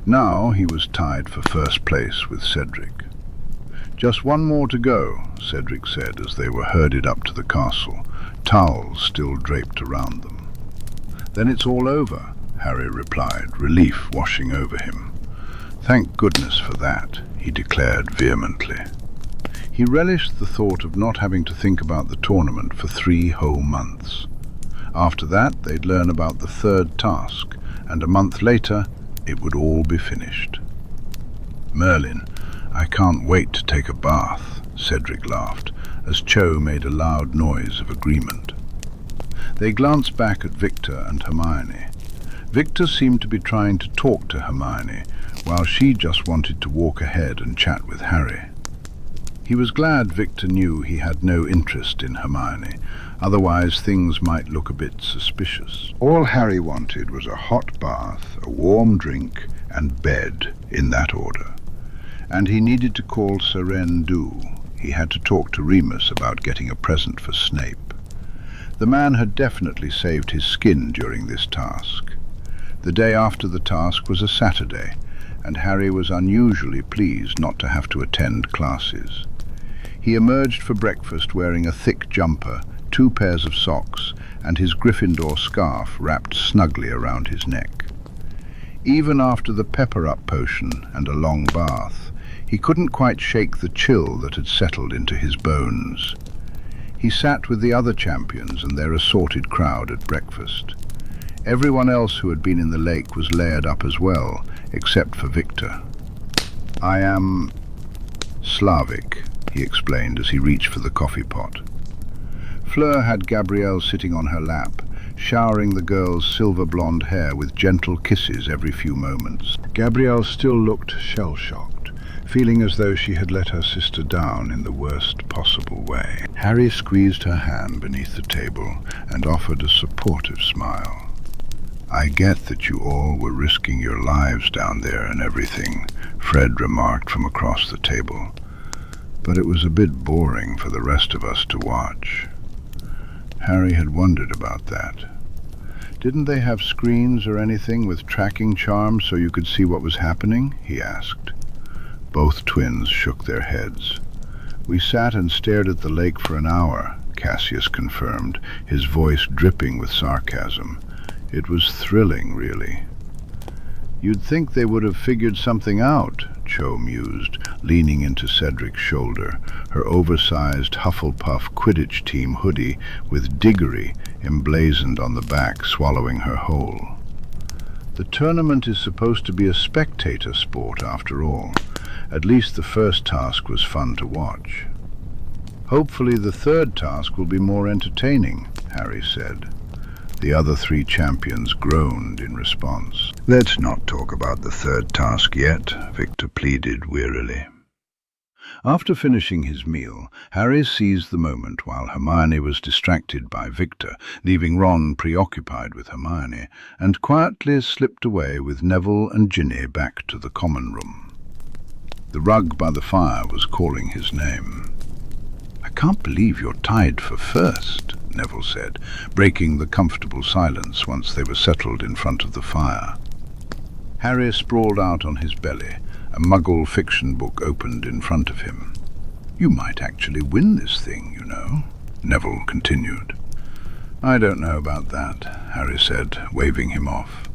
Now he was tied for first place with Cedric. "Just one more to go," Cedric said as they were herded up to the castle, towels still draped around them. "Then it's all over," Harry replied, relief washing over him. "Thank goodness for that," he declared vehemently. He relished the thought of not having to think about the tournament for 3 whole months. After that, they'd learn about the 3rd task, and a month later, it would all be finished. "Merlin, I can't wait to take a bath," Cedric laughed, as Cho made a loud noise of agreement. They glanced back at Victor and Hermione. Victor seemed to be trying to talk to Hermione, while she just wanted to walk ahead and chat with Harry. He was glad Victor knew he had no interest in Hermione, otherwise things might look a bit suspicious. All Harry wanted was a hot bath, a warm drink, and bed, in that order. And he needed to call Seren Du. He had to talk to Remus about getting a present for Snape. The man had definitely saved his skin during this task. The day after the task was a Saturday, and Harry was unusually pleased not to have to attend classes. He emerged for breakfast wearing a thick jumper, 2 pairs of socks, and his Gryffindor scarf wrapped snugly around his neck. Even after the pepper-up potion and a long bath, he couldn't quite shake the chill that had settled into his bones. He sat with the other champions and their assorted crowd at breakfast. Everyone else who had been in the lake was layered up as well, except for Victor. "I am Slavic," he explained as he reached for the coffee pot. Fleur had Gabrielle sitting on her lap, showering the girl's silver-blonde hair with gentle kisses every few moments. Gabrielle still looked shell-shocked, feeling as though she had let her sister down in the worst possible way. Harry squeezed her hand beneath the table and offered a supportive smile. "I get that you all were risking your lives down there and everything," Fred remarked from across the table. "But it was a bit boring for the rest of us to watch." Harry had wondered about that. "Didn't they have screens or anything with tracking charms so you could see what was happening?" he asked. Both twins shook their heads. "We sat and stared at the lake for an hour," Cassius confirmed, his voice dripping with sarcasm. "It was thrilling, really." "You'd think they would have figured something out," Cho mused, leaning into Cedric's shoulder, her oversized Hufflepuff Quidditch team hoodie with Diggory emblazoned on the back, swallowing her whole. "The tournament is supposed to be a spectator sport after all. At least the first task was fun to watch." "Hopefully the third task will be more entertaining," Harry said. The other three champions groaned in response. "Let's not talk about the third task yet," Victor pleaded wearily. After finishing his meal, Harry seized the moment while Hermione was distracted by Victor, leaving Ron preoccupied with Hermione, and quietly slipped away with Neville and Ginny back to the common room. The rug by the fire was calling his name. "I can't believe you're tied for first," Neville said, breaking the comfortable silence once they were settled in front of the fire. Harry sprawled out on his belly, a Muggle fiction book opened in front of him. "You might actually win this thing, you know," Neville continued. "I don't know about that," Harry said, waving him off.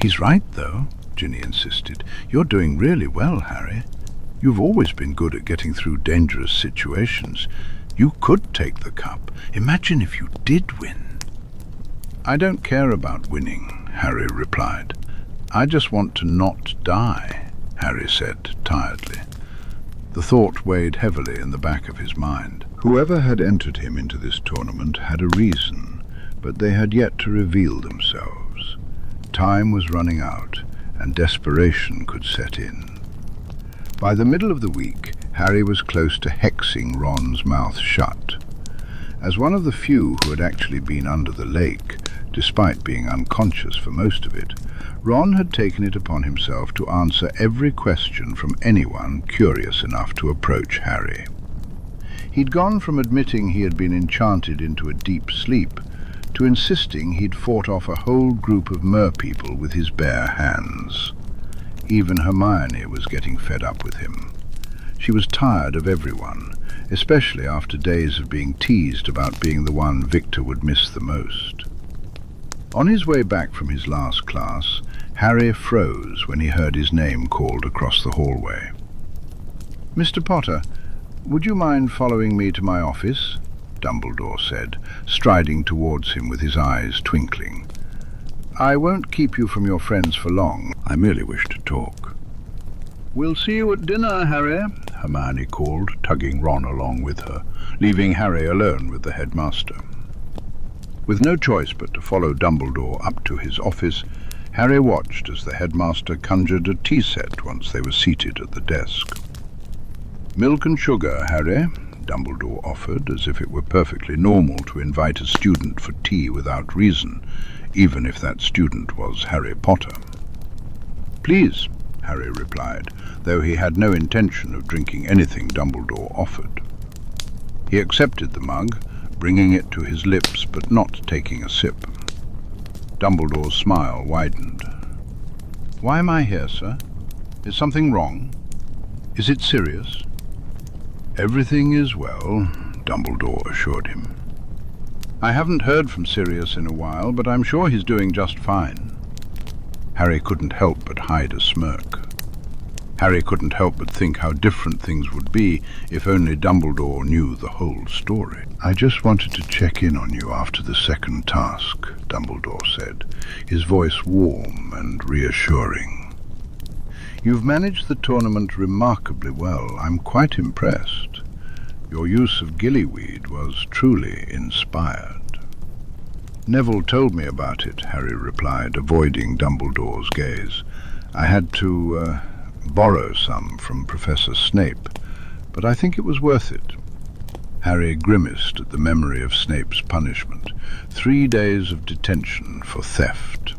"He's right, though," Ginny insisted. "You're doing really well, Harry. You've always been good at getting through dangerous situations. You could take the cup. Imagine if you did win." "I don't care about winning," Harry replied. "I just want to not die," Harry said tiredly. The thought weighed heavily in the back of his mind. Whoever had entered him into this tournament had a reason, but they had yet to reveal themselves. Time was running out, and desperation could set in. By the middle of the week, Harry was close to hexing Ron's mouth shut. As one of the few who had actually been under the lake, despite being unconscious for most of it, Ron had taken it upon himself to answer every question from anyone curious enough to approach Harry. He'd gone from admitting he had been enchanted into a deep sleep to insisting he'd fought off a whole group of merpeople with his bare hands. Even Hermione was getting fed up with him. She was tired of everyone, especially after days of being teased about being the one Victor would miss the most. On his way back from his last class, Harry froze when he heard his name called across the hallway. "Mr. Potter, would you mind following me to my office?" Dumbledore said, striding towards him with his eyes twinkling. "I won't keep you from your friends for long. I merely wish to talk." "We'll see you at dinner, Harry," Hermione called, tugging Ron along with her, leaving Harry alone with the headmaster. With no choice but to follow Dumbledore up to his office, Harry watched as the headmaster conjured a tea set once they were seated at the desk. "Milk and sugar, Harry," Dumbledore offered, as if it were perfectly normal to invite a student for tea without reason, even if that student was Harry Potter. "Please," Harry replied, though he had no intention of drinking anything Dumbledore offered. He accepted the mug, bringing it to his lips but not taking a sip. Dumbledore's smile widened. "Why am I here, sir? Is something wrong? Is it serious?" "Everything is well," Dumbledore assured him. "I haven't heard from Sirius in a while, but I'm sure he's doing just fine." Harry couldn't help but hide a smirk. Harry couldn't help but think how different things would be if only Dumbledore knew the whole story. "I just wanted to check in on you after the second task," Dumbledore said, his voice warm and reassuring. "You've managed the tournament remarkably well. I'm quite impressed. Your use of gillyweed was truly inspired." "Neville told me about it," Harry replied, avoiding Dumbledore's gaze. "I had to borrow some from Professor Snape, but I think it was worth it." Harry grimaced at the memory of Snape's punishment. 3 days of detention for theft.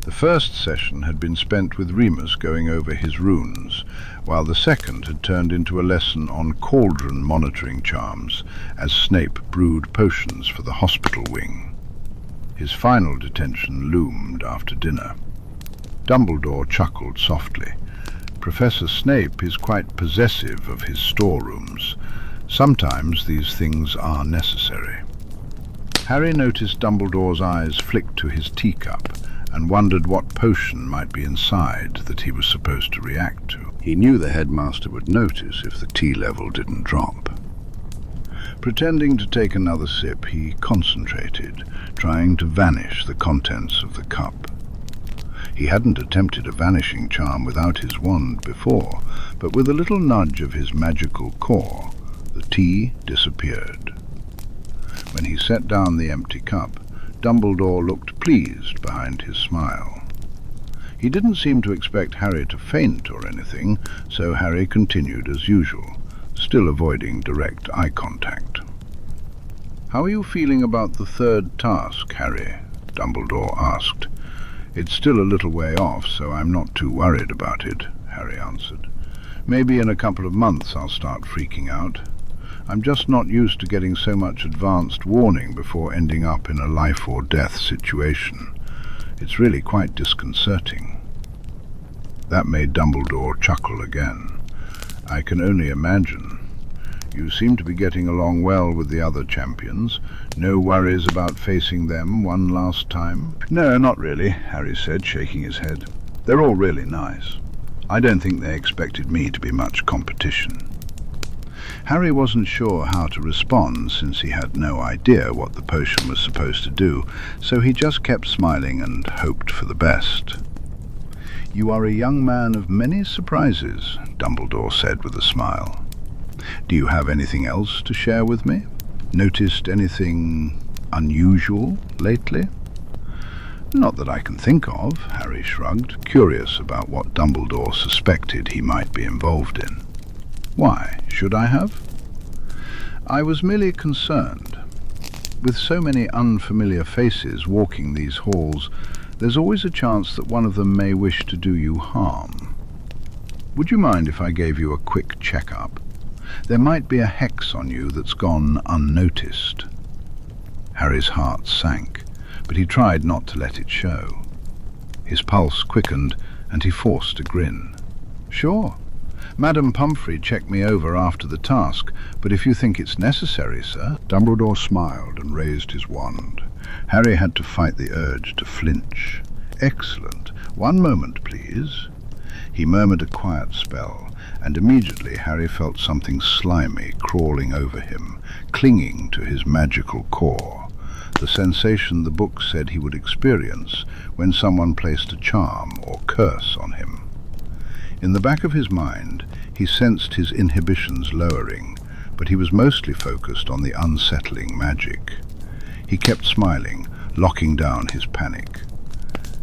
The first session had been spent with Remus going over his runes, while the second had turned into a lesson on cauldron monitoring charms as Snape brewed potions for the hospital wing. His final detention loomed after dinner. Dumbledore chuckled softly. "Professor Snape is quite possessive of his storerooms. Sometimes these things are necessary." Harry noticed Dumbledore's eyes flick to his teacup and wondered what potion might be inside that he was supposed to react to. He knew the headmaster would notice if the tea level didn't drop. Pretending to take another sip, he concentrated, trying to vanish the contents of the cup. He hadn't attempted a vanishing charm without his wand before, but with a little nudge of his magical core, the tea disappeared. When he set down the empty cup, Dumbledore looked pleased behind his smile. He didn't seem to expect Harry to faint or anything, so Harry continued as usual, still avoiding direct eye contact. "How are you feeling about the third task, Harry?" Dumbledore asked. "It's still a little way off, so I'm not too worried about it," Harry answered. "Maybe in a couple of months I'll start freaking out. I'm just not used to getting so much advanced warning before ending up in a life-or-death situation. It's really quite disconcerting." That made Dumbledore chuckle again. "I can only imagine. You seem to be getting along well with the other champions. No worries about facing them one last time?" "No, not really," Harry said, shaking his head. "They're all really nice. I don't think they expected me to be much competition." Harry wasn't sure how to respond since he had no idea what the potion was supposed to do, so he just kept smiling and hoped for the best. "You are a young man of many surprises," Dumbledore said with a smile. "Do you have anything else to share with me? Noticed anything unusual lately?" "Not that I can think of," Harry shrugged, curious about what Dumbledore suspected he might be involved in. "Why, should I have?" "I was merely concerned. With so many unfamiliar faces walking these halls, there's always a chance that one of them may wish to do you harm. Would you mind if I gave you a quick check-up? There might be a hex on you that's gone unnoticed." Harry's heart sank, but he tried not to let it show. His pulse quickened, and he forced a grin. "Sure. Madam Pumphrey checked me over after the task, but if you think it's necessary, sir—" Dumbledore smiled and raised his wand. Harry had to fight the urge to flinch. "Excellent. One moment, please." He murmured a quiet spell, and immediately Harry felt something slimy crawling over him, clinging to his magical core, the sensation the book said he would experience when someone placed a charm or curse on him. In the back of his mind, he sensed his inhibitions lowering, but he was mostly focused on the unsettling magic. He kept smiling, locking down his panic.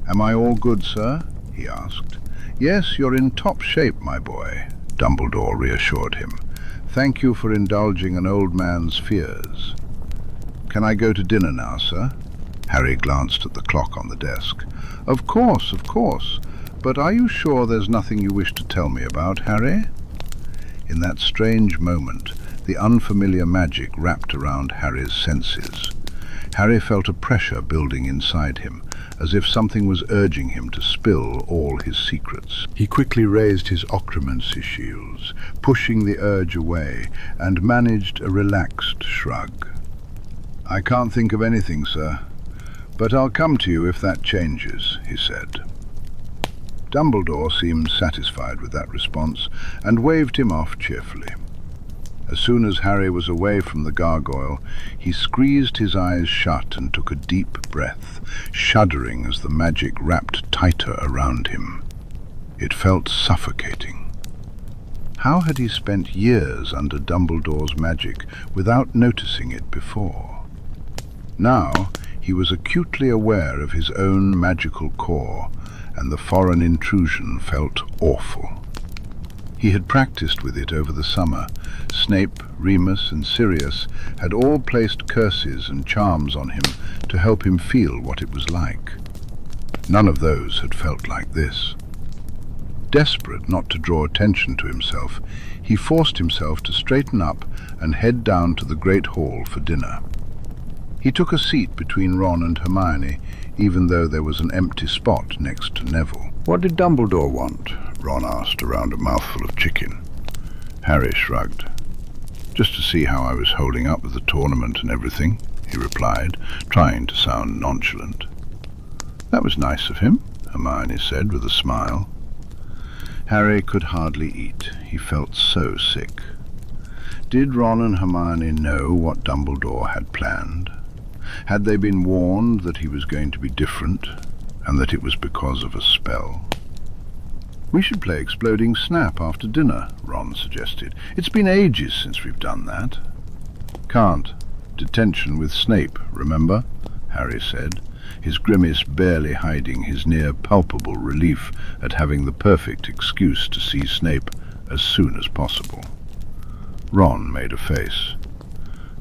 "Am I all good, sir?" he asked. "Yes, you're in top shape, my boy," Dumbledore reassured him. "Thank you for indulging an old man's fears." "Can I go to dinner now, sir?" Harry glanced at the clock on the desk. Of course. But are you sure there's nothing you wish to tell me about, Harry?" In that strange moment, the unfamiliar magic wrapped around Harry's senses. Harry felt a pressure building inside him, as if something was urging him to spill all his secrets. He quickly raised his ocromancy shields, pushing the urge away, and managed a relaxed shrug. "I can't think of anything, sir, but I'll come to you if that changes," he said. Dumbledore seemed satisfied with that response and waved him off cheerfully. As soon as Harry was away from the gargoyle, he squeezed his eyes shut and took a deep breath, shuddering as the magic wrapped tighter around him. It felt suffocating. How had he spent years under Dumbledore's magic without noticing it before? Now He was acutely aware of his own magical core, and the foreign intrusion felt awful. He had practiced with it over the summer. Snape, Remus, and Sirius had all placed curses and charms on him to help him feel what it was like. None of those had felt like this. Desperate not to draw attention to himself, he forced himself to straighten up and head down to the Great Hall for dinner. He took a seat between Ron and Hermione, even though there was an empty spot next to Neville. "What did Dumbledore want?" Ron asked around a mouthful of chicken. Harry shrugged. "Just to see how I was holding up with the tournament and everything," he replied, trying to sound nonchalant. "That was nice of him," Hermione said with a smile. Harry could hardly eat. He felt so sick. Did Ron and Hermione know what Dumbledore had planned? Had they been warned that he was going to be different, and that it was because of a spell? "We should play Exploding Snap after dinner," Ron suggested. "It's been ages since we've done that." "Can't. Detention with Snape, remember?" Harry said, his grimace barely hiding his near-palpable relief at having the perfect excuse to see Snape as soon as possible. Ron made a face.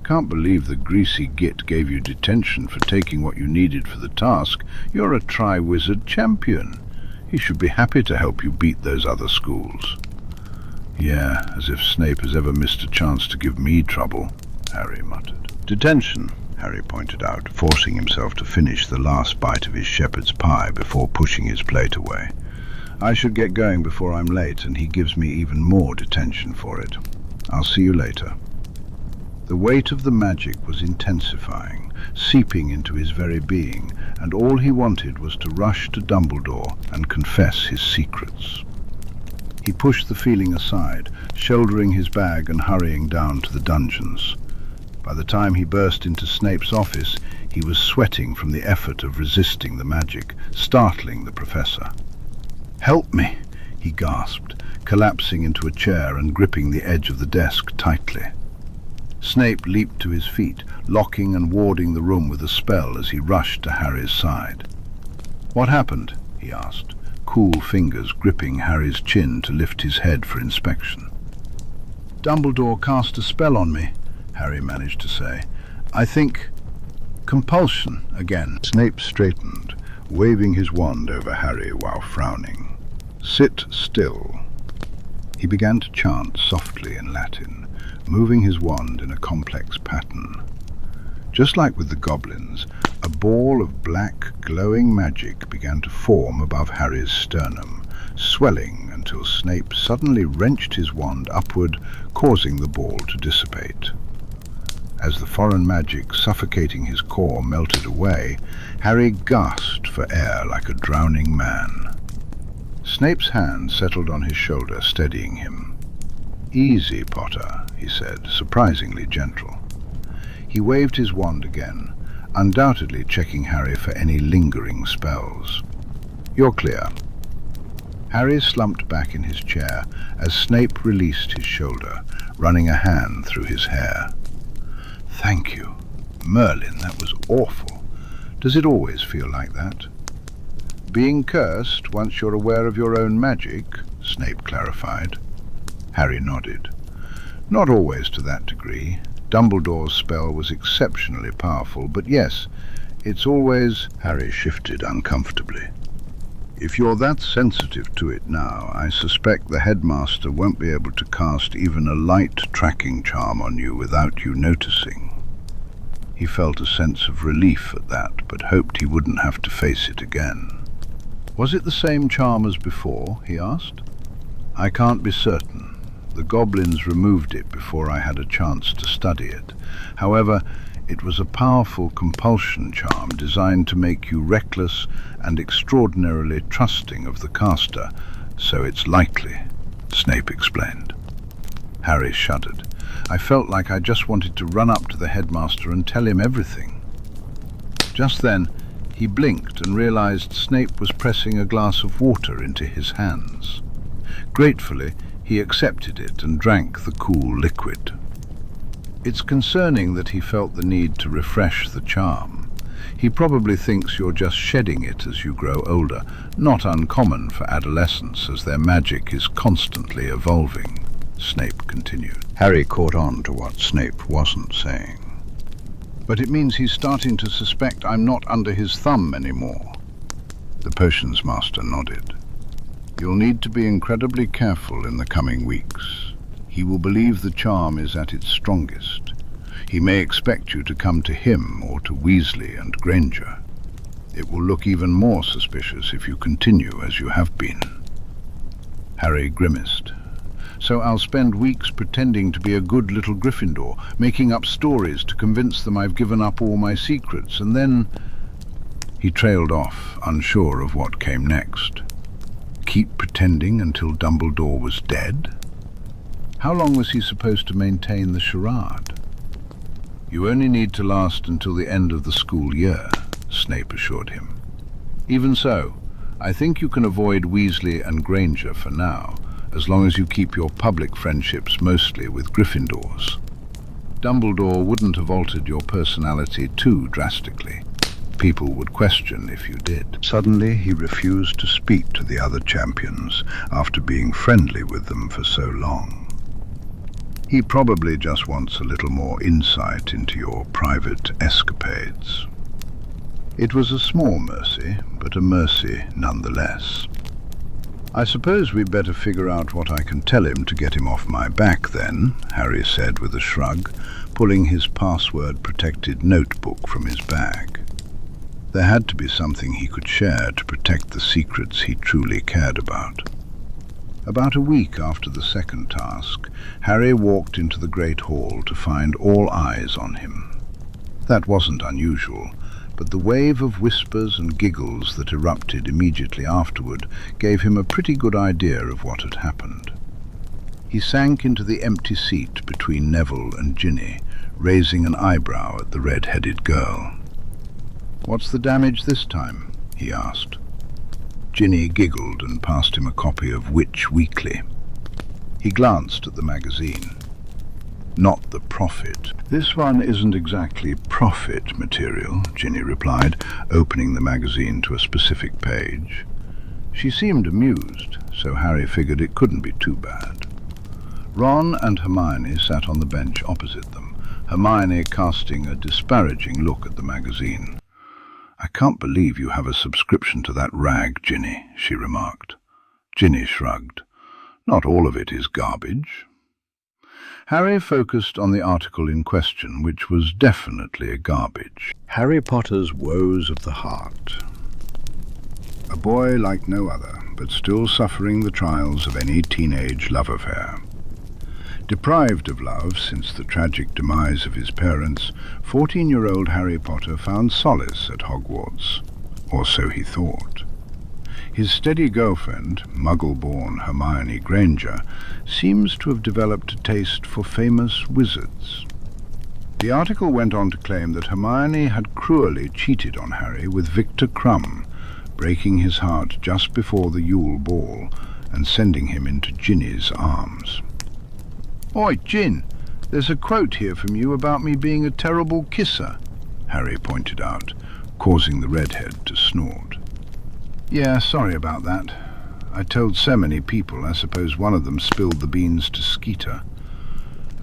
"Can't believe the greasy git gave you detention for taking what you needed for the task. You're a Triwizard champion. He should be happy to help you beat those other schools." "Yeah, as if Snape has ever missed a chance to give me trouble," Harry muttered. "Detention," Harry pointed out, forcing himself to finish the last bite of his shepherd's pie before pushing his plate away. "I should get going before I'm late, and he gives me even more detention for it. I'll see you later." The weight of the magic was intensifying, seeping into his very being, and all he wanted was to rush to Dumbledore and confess his secrets. He pushed the feeling aside, shouldering his bag and hurrying down to the dungeons. By the time he burst into Snape's office, he was sweating from the effort of resisting the magic, startling the professor. "Help me," he gasped, collapsing into a chair and gripping the edge of the desk tightly. Snape leaped to his feet, locking and warding the room with a spell as he rushed to Harry's side. "What happened?" he asked, cool fingers gripping Harry's chin to lift his head for inspection. "Dumbledore cast a spell on me," Harry managed to say. "I think compulsion again." Snape straightened, waving his wand over Harry while frowning. "Sit still." He began to chant softly in Latin, moving his wand in a complex pattern. Just like with the goblins, a ball of black, glowing magic began to form above Harry's sternum, swelling until Snape suddenly wrenched his wand upward, causing the ball to dissipate. As the foreign magic suffocating his core melted away, Harry gasped for air like a drowning man. Snape's hand settled on his shoulder, steadying him. "Easy, Potter," he said, surprisingly gentle. He waved his wand again, undoubtedly checking Harry for any lingering spells. "You're clear." Harry slumped back in his chair as Snape released his shoulder, running a hand through his hair. "Thank you. Merlin, that was awful. Does it always feel like that?" "Being cursed once you're aware of your own magic," Snape clarified. Harry nodded. "Not always to that degree. Dumbledore's spell was exceptionally powerful, but yes, it's always—" Harry shifted uncomfortably. "If you're that sensitive to it now, I suspect the headmaster won't be able to cast even a light tracking charm on you without you noticing." He felt a sense of relief at that, but hoped he wouldn't have to face it again. "Was it the same charm as before?" he asked. "I can't be certain. The goblins removed it before I had a chance to study it. However, it was a powerful compulsion charm designed to make you reckless and extraordinarily trusting of the caster, so it's likely," Snape explained. Harry shuddered. "I felt like I just wanted to run up to the headmaster and tell him everything." Just then, he blinked and realized Snape was pressing a glass of water into his hands. Gratefully, he accepted it and drank the cool liquid. It's concerning that he felt the need to refresh the charm. He probably thinks you're just shedding it as you grow older, not uncommon for adolescents as their magic is constantly evolving," Snape continued. Harry caught on to what Snape wasn't saying. "But it means he's starting to suspect I'm not under his thumb anymore." The potions master nodded. "You'll need to be incredibly careful in the coming weeks. He will believe the charm is at its strongest. He may expect you to come to him or to Weasley and Granger. It will look even more suspicious if you continue as you have been." Harry grimaced. "So I'll spend weeks pretending to be a good little Gryffindor, making up stories to convince them I've given up all my secrets, and then—" He trailed off, unsure of what came next. Keep pretending until Dumbledore was dead? How long was he supposed to maintain the charade? "You only need to last until the end of the school year," Snape assured him. "Even so, I think you can avoid Weasley and Granger for now, as long as you keep your public friendships mostly with Gryffindors. Dumbledore wouldn't have altered your personality too drastically. People would question if you did." Suddenly he refused to speak to the other champions after being friendly with them for so long. He probably just wants a little more insight into your private escapades. It was a small mercy, but a mercy nonetheless. "I suppose we'd better figure out what I can tell him to get him off my back then," Harry said with a shrug, pulling his password-protected notebook from his bag. There had to be something he could share to protect the secrets he truly cared about. About a week after the second task, Harry walked into the Great Hall to find all eyes on him. That wasn't unusual, but the wave of whispers and giggles that erupted immediately afterward gave him a pretty good idea of what had happened. He sank into the empty seat between Neville and Ginny, raising an eyebrow at the red-headed girl. "What's the damage this time?" he asked. Ginny giggled and passed him a copy of Witch Weekly. He glanced at the magazine. "Not the Prophet." "This one isn't exactly Prophet material," Ginny replied, opening the magazine to a specific page. She seemed amused, so Harry figured it couldn't be too bad. Ron and Hermione sat on the bench opposite them, Hermione casting a disparaging look at the magazine. "I can't believe you have a subscription to that rag, Ginny," she remarked. Ginny shrugged. "Not all of it is garbage." Harry focused on the article in question, which was definitely a garbage. Harry Potter's Woes of the Heart. A boy like no other, but still suffering the trials of any teenage love affair. Deprived of love since the tragic demise of his parents, 14-year-old Harry Potter found solace at Hogwarts, or so he thought. His steady girlfriend, Muggle-born Hermione Granger, seems to have developed a taste for famous wizards. The article went on to claim that Hermione had cruelly cheated on Harry with Victor Crumb, breaking his heart just before the Yule Ball and sending him into Ginny's arms. "Oi, Gin, there's a quote here from you about me being a terrible kisser," Harry pointed out, causing the redhead to snort. "Yeah, sorry about that. I told so many people, I suppose one of them spilled the beans to Skeeter.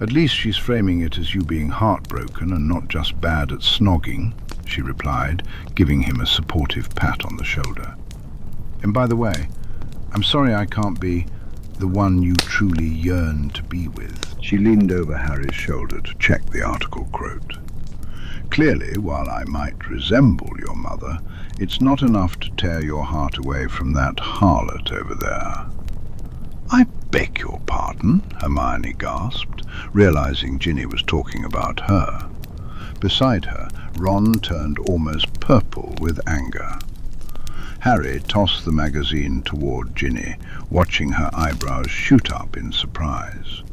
At least she's framing it as you being heartbroken and not just bad at snogging," she replied, giving him a supportive pat on the shoulder. "And by the way, I'm sorry I can't be the one you truly yearn to be with." She leaned over Harry's shoulder to check the article quote. "Clearly, while I might resemble your mother, it's not enough to tear your heart away from that harlot over there." "I beg your pardon," Hermione gasped, realizing Ginny was talking about her. Beside her, Ron turned almost purple with anger. Harry tossed the magazine toward Ginny, watching her eyebrows shoot up in surprise.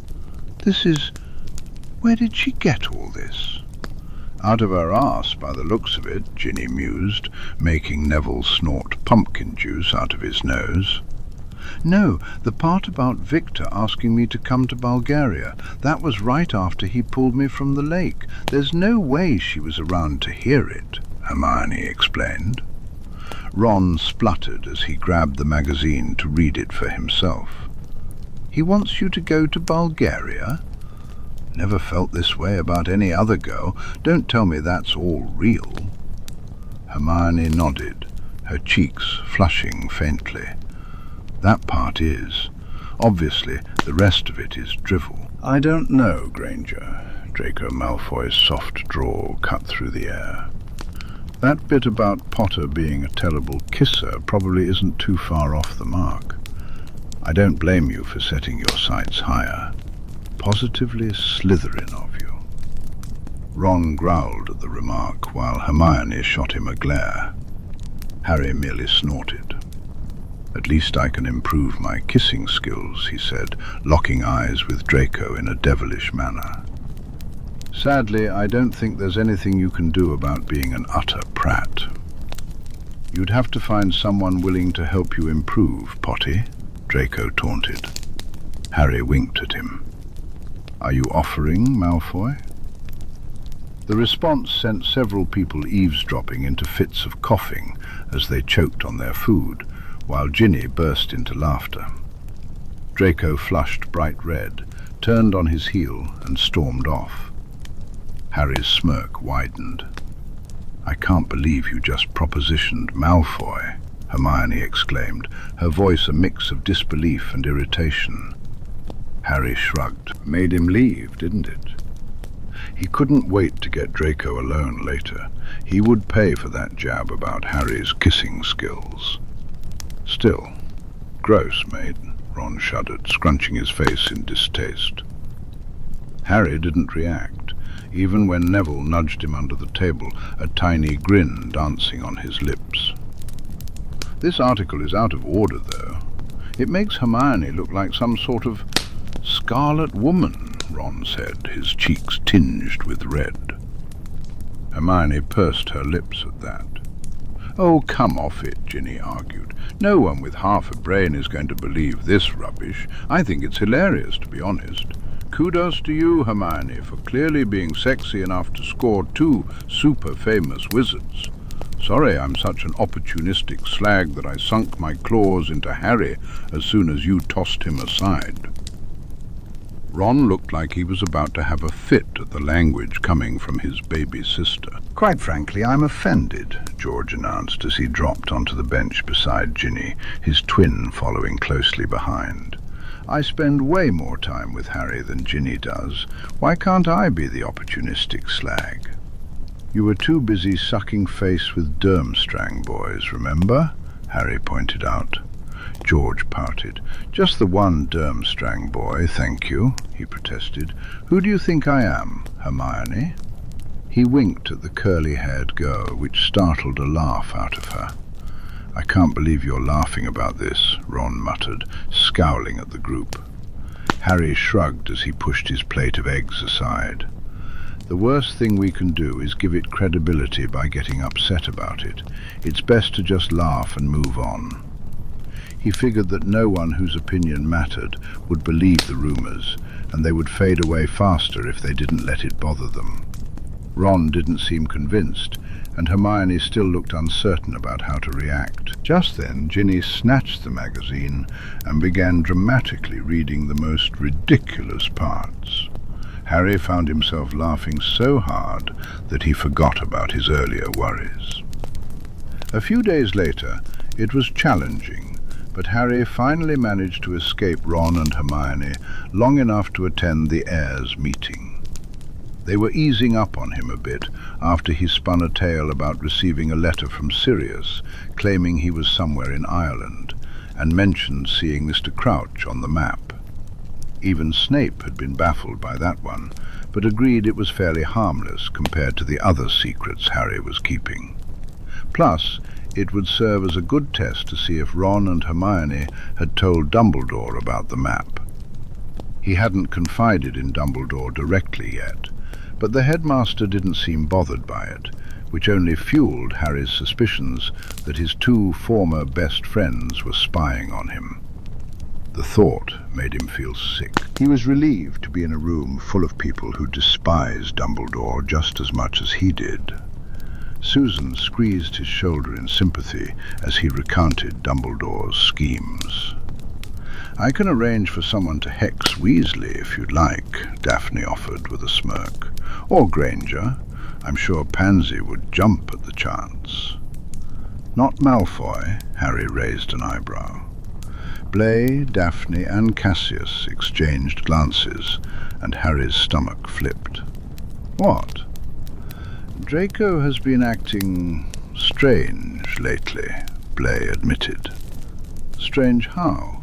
Where did she get all this?" "Out of her arse, by the looks of it," Ginny mused, making Neville snort pumpkin juice out of his nose. "No, the part about Victor asking me to come to Bulgaria. That was right after he pulled me from the lake. There's no way she was around to hear it," Hermione explained. Ron spluttered as he grabbed the magazine to read it for himself. He wants you to go to Bulgaria? Never felt this way about any other girl. Don't tell me that's all real. Hermione nodded, her cheeks flushing faintly. That part is. Obviously, the rest of it is drivel. I don't know, Granger. Draco Malfoy's soft drawl cut through the air. That bit about Potter being a terrible kisser probably isn't too far off the mark. I don't blame you for setting your sights higher. Positively Slytherin of you. Ron growled at the remark while Hermione shot him a glare. Harry merely snorted. At least I can improve my kissing skills, he said, locking eyes with Draco in a devilish manner. Sadly, I don't think there's anything you can do about being an utter prat. You'd have to find someone willing to help you improve, Potty, Draco taunted. Harry winked at him. Are you offering, Malfoy? The response sent several people eavesdropping into fits of coughing as they choked on their food, while Ginny burst into laughter. Draco flushed bright red, turned on his heel and stormed off. Harry's smirk widened. I can't believe you just propositioned Malfoy, Hermione exclaimed, her voice a mix of disbelief and irritation. Harry shrugged. Made him leave, didn't it? He couldn't wait to get Draco alone later. He would pay for that jab about Harry's kissing skills. Still, gross, mate, Ron shuddered, scrunching his face in distaste. Harry didn't react, even when Neville nudged him under the table, a tiny grin dancing on his lips. This article is out of order, though. It makes Hermione look like some sort of Scarlet Woman, Ron said, his cheeks tinged with red. Hermione pursed her lips at that. Oh, come off it, Ginny argued. No one with half a brain is going to believe this rubbish. I think it's hilarious, to be honest. Kudos to you, Hermione, for clearly being sexy enough to score 2 super famous wizards. Sorry I'm such an opportunistic slag that I sunk my claws into Harry as soon as you tossed him aside. Ron looked like he was about to have a fit at the language coming from his baby sister. Quite frankly, I'm offended, George announced as he dropped onto the bench beside Ginny, his twin following closely behind. I spend way more time with Harry than Ginny does. Why can't I be the opportunistic slag? You were too busy sucking face with Durmstrang boys, remember? Harry pointed out. George pouted. Just the one Durmstrang boy, thank you, he protested. Who do you think I am, Hermione? He winked at the curly-haired girl, which startled a laugh out of her. I can't believe you're laughing about this, Ron muttered, scowling at the group. Harry shrugged as he pushed his plate of eggs aside. The worst thing we can do is give it credibility by getting upset about it. It's best to just laugh and move on. He figured that no one whose opinion mattered would believe the rumors, and they would fade away faster if they didn't let it bother them. Ron didn't seem convinced, and Hermione still looked uncertain about how to react. Just then, Ginny snatched the magazine and began dramatically reading the most ridiculous parts. Harry found himself laughing so hard that he forgot about his earlier worries. A few days later, it was challenging, but Harry finally managed to escape Ron and Hermione long enough to attend the heirs' meeting. They were easing up on him a bit after he spun a tale about receiving a letter from Sirius claiming he was somewhere in Ireland, and mentioned seeing Mr. Crouch on the map. Even Snape had been baffled by that one, but agreed it was fairly harmless compared to the other secrets Harry was keeping. Plus, it would serve as a good test to see if Ron and Hermione had told Dumbledore about the map. He hadn't confided in Dumbledore directly yet, but the headmaster didn't seem bothered by it, which only fueled Harry's suspicions that his 2 former best friends were spying on him. The thought made him feel sick. He was relieved to be in a room full of people who despised Dumbledore just as much as he did. Susan squeezed his shoulder in sympathy as he recounted Dumbledore's schemes. "I can arrange for someone to hex Weasley if you'd like," Daphne offered with a smirk. "Or Granger. I'm sure Pansy would jump at the chance." "Not Malfoy?" Harry raised an eyebrow. Blay, Daphne and Cassius exchanged glances, and Harry's stomach flipped. "What?" "Draco has been acting strange lately," Blay admitted. "Strange how?"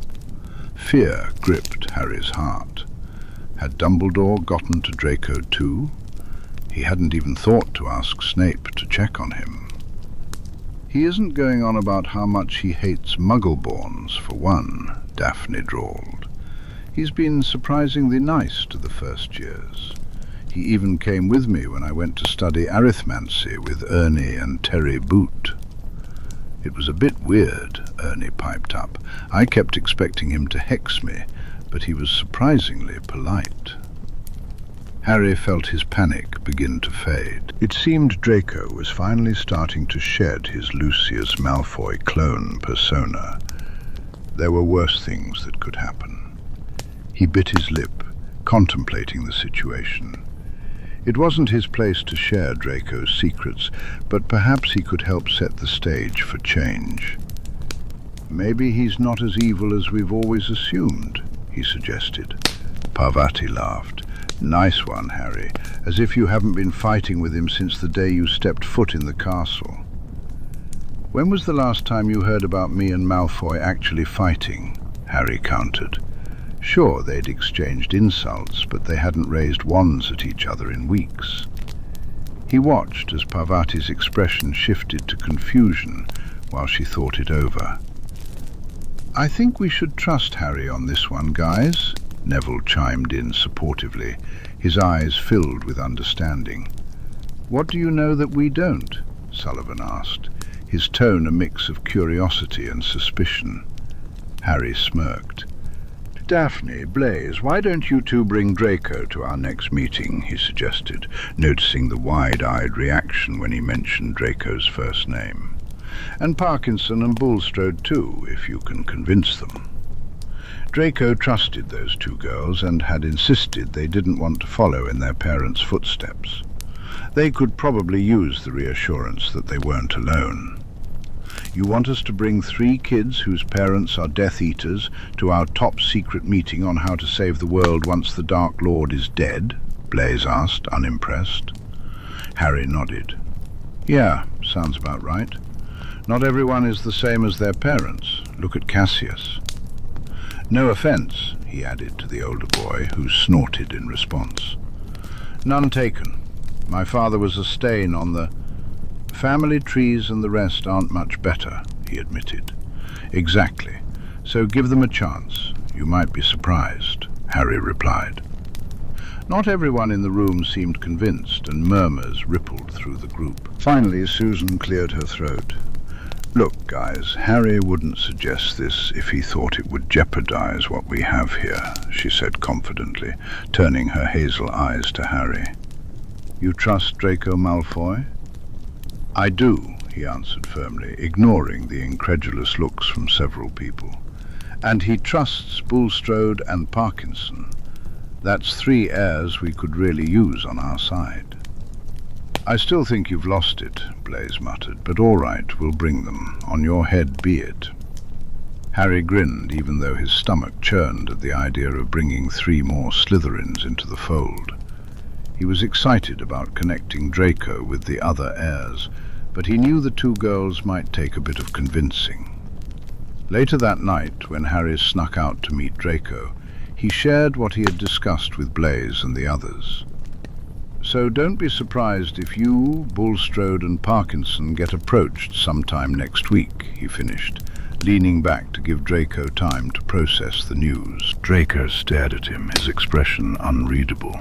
Fear gripped Harry's heart. Had Dumbledore gotten to Draco too? He hadn't even thought to ask Snape to check on him. "He isn't going on about how much he hates Muggleborns, for one," Daphne drawled. "He's been surprisingly nice to the first years. He even came with me when I went to study arithmancy with Ernie and Terry Boot." "It was a bit weird," Ernie piped up. "I kept expecting him to hex me, but he was surprisingly polite." Harry felt his panic begin to fade. It seemed Draco was finally starting to shed his Lucius Malfoy clone persona. There were worse things that could happen. He bit his lip, contemplating the situation. It wasn't his place to share Draco's secrets, but perhaps he could help set the stage for change. "Maybe he's not as evil as we've always assumed," he suggested. Parvati laughed. "Nice one, Harry, as if you haven't been fighting with him since the day you stepped foot in the castle." "When was the last time you heard about me and Malfoy actually fighting?" Harry countered. Sure, they'd exchanged insults, but they hadn't raised wands at each other in weeks. He watched as Parvati's expression shifted to confusion while she thought it over. "I think we should trust Harry on this one, guys," Neville chimed in supportively, his eyes filled with understanding. "What do you know that we don't?" Sullivan asked, his tone a mix of curiosity and suspicion. Harry smirked. "Daphne, Blaze, why don't you two bring Draco to our next meeting?" he suggested, noticing the wide-eyed reaction when he mentioned Draco's first name. "And Parkinson and Bulstrode too, if you can convince them." Draco trusted those two girls and had insisted they didn't want to follow in their parents' footsteps. They could probably use the reassurance that they weren't alone. "You want us to bring 3 kids whose parents are Death Eaters to our top-secret meeting on how to save the world once the Dark Lord is dead?" Blaze asked, unimpressed. Harry nodded. "Yeah, sounds about right. Not everyone is the same as their parents. Look at Cassius." "No offense," he added to the older boy, who snorted in response. "None taken. My father was a stain on the family trees, and the rest aren't much better," he admitted. "Exactly. So give them a chance. You might be surprised," Harry replied. Not everyone in the room seemed convinced, and murmurs rippled through the group. Finally, Susan cleared her throat. "Look, guys, Harry wouldn't suggest this if he thought it would jeopardize what we have here," she said confidently, turning her hazel eyes to Harry. "You trust Draco Malfoy?" "I do," he answered firmly, ignoring the incredulous looks from several people. "And he trusts Bulstrode and Parkinson. That's 3 heirs we could really use on our side." "I still think you've lost it," Blaze muttered, "but all right, we'll bring them. On your head be it." Harry grinned, even though his stomach churned at the idea of bringing 3 more Slytherins into the fold. He was excited about connecting Draco with the other heirs, but he knew the 2 girls might take a bit of convincing. Later that night, when Harry snuck out to meet Draco, he shared what he had discussed with Blaze and the others. "So don't be surprised if you, Bulstrode and Parkinson get approached sometime next week," he finished, leaning back to give Draco time to process the news. Draco stared at him, his expression unreadable.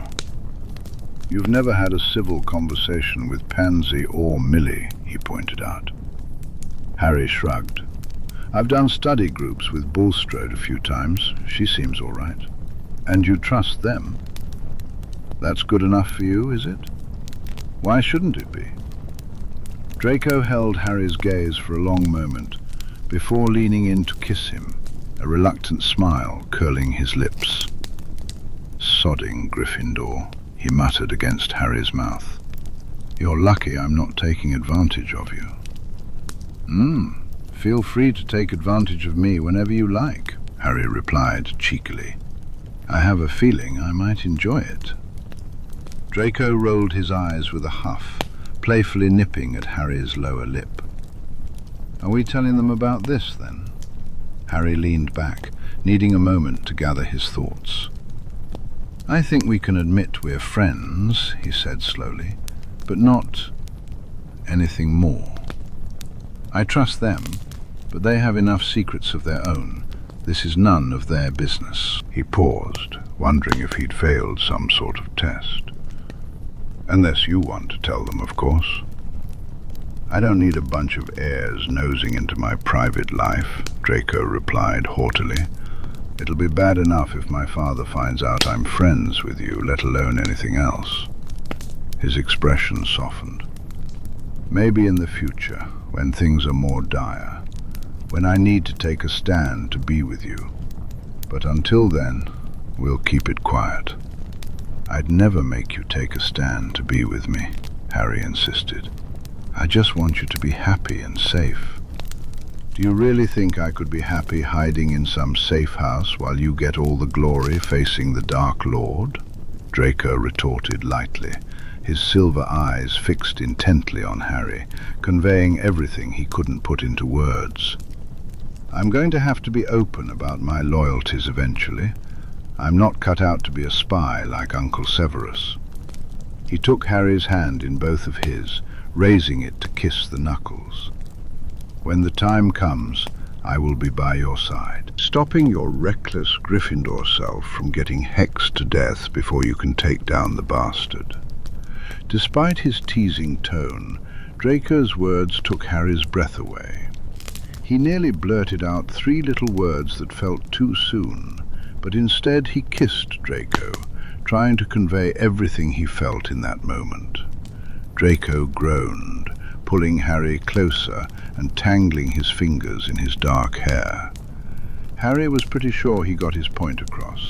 "You've never had a civil conversation with Pansy or Millie," he pointed out. Harry shrugged. "I've done study groups with Bulstrode a few times. She seems all right." "And you trust them? That's good enough for you, is it? Why shouldn't it be?" Draco held Harry's gaze for a long moment, before leaning in to kiss him, a reluctant smile curling his lips. "Sodding Gryffindor," he muttered against Harry's mouth. "You're lucky I'm not taking advantage of you." Feel free to take advantage of me whenever you like," Harry replied cheekily. "I have a feeling I might enjoy it." Draco rolled his eyes with a huff, playfully nipping at Harry's lower lip. "Are we telling them about this, then?" Harry leaned back, needing a moment to gather his thoughts. "I think we can admit we're friends," he said slowly, "but not anything more. I trust them, but they have enough secrets of their own. This is none of their business." He paused, wondering if he'd failed some sort of test. "Unless you want to tell them, of course." "I don't need a bunch of heirs nosing into my private life," Draco replied haughtily. "It'll be bad enough if my father finds out I'm friends with you, let alone anything else." His expression softened. "Maybe in the future, when things are more dire, when I need to take a stand to be with you. But until then, we'll keep it quiet." "I'd never make you take a stand to be with me," Harry insisted. "I just want you to be happy and safe." "Do you really think I could be happy hiding in some safe house while you get all the glory facing the Dark Lord?" Draco retorted lightly, his silver eyes fixed intently on Harry, conveying everything he couldn't put into words. "I'm going to have to be open about my loyalties eventually. I'm not cut out to be a spy like Uncle Severus." He took Harry's hand in both of his, raising it to kiss the knuckles. "When the time comes, I will be by your side, stopping your reckless Gryffindor self from getting hexed to death before you can take down the bastard." Despite his teasing tone, Draco's words took Harry's breath away. He nearly blurted out 3 little words that felt too soon, but instead he kissed Draco, trying to convey everything he felt in that moment. Draco groaned, pulling Harry closer and tangling his fingers in his dark hair. Harry was pretty sure he got his point across.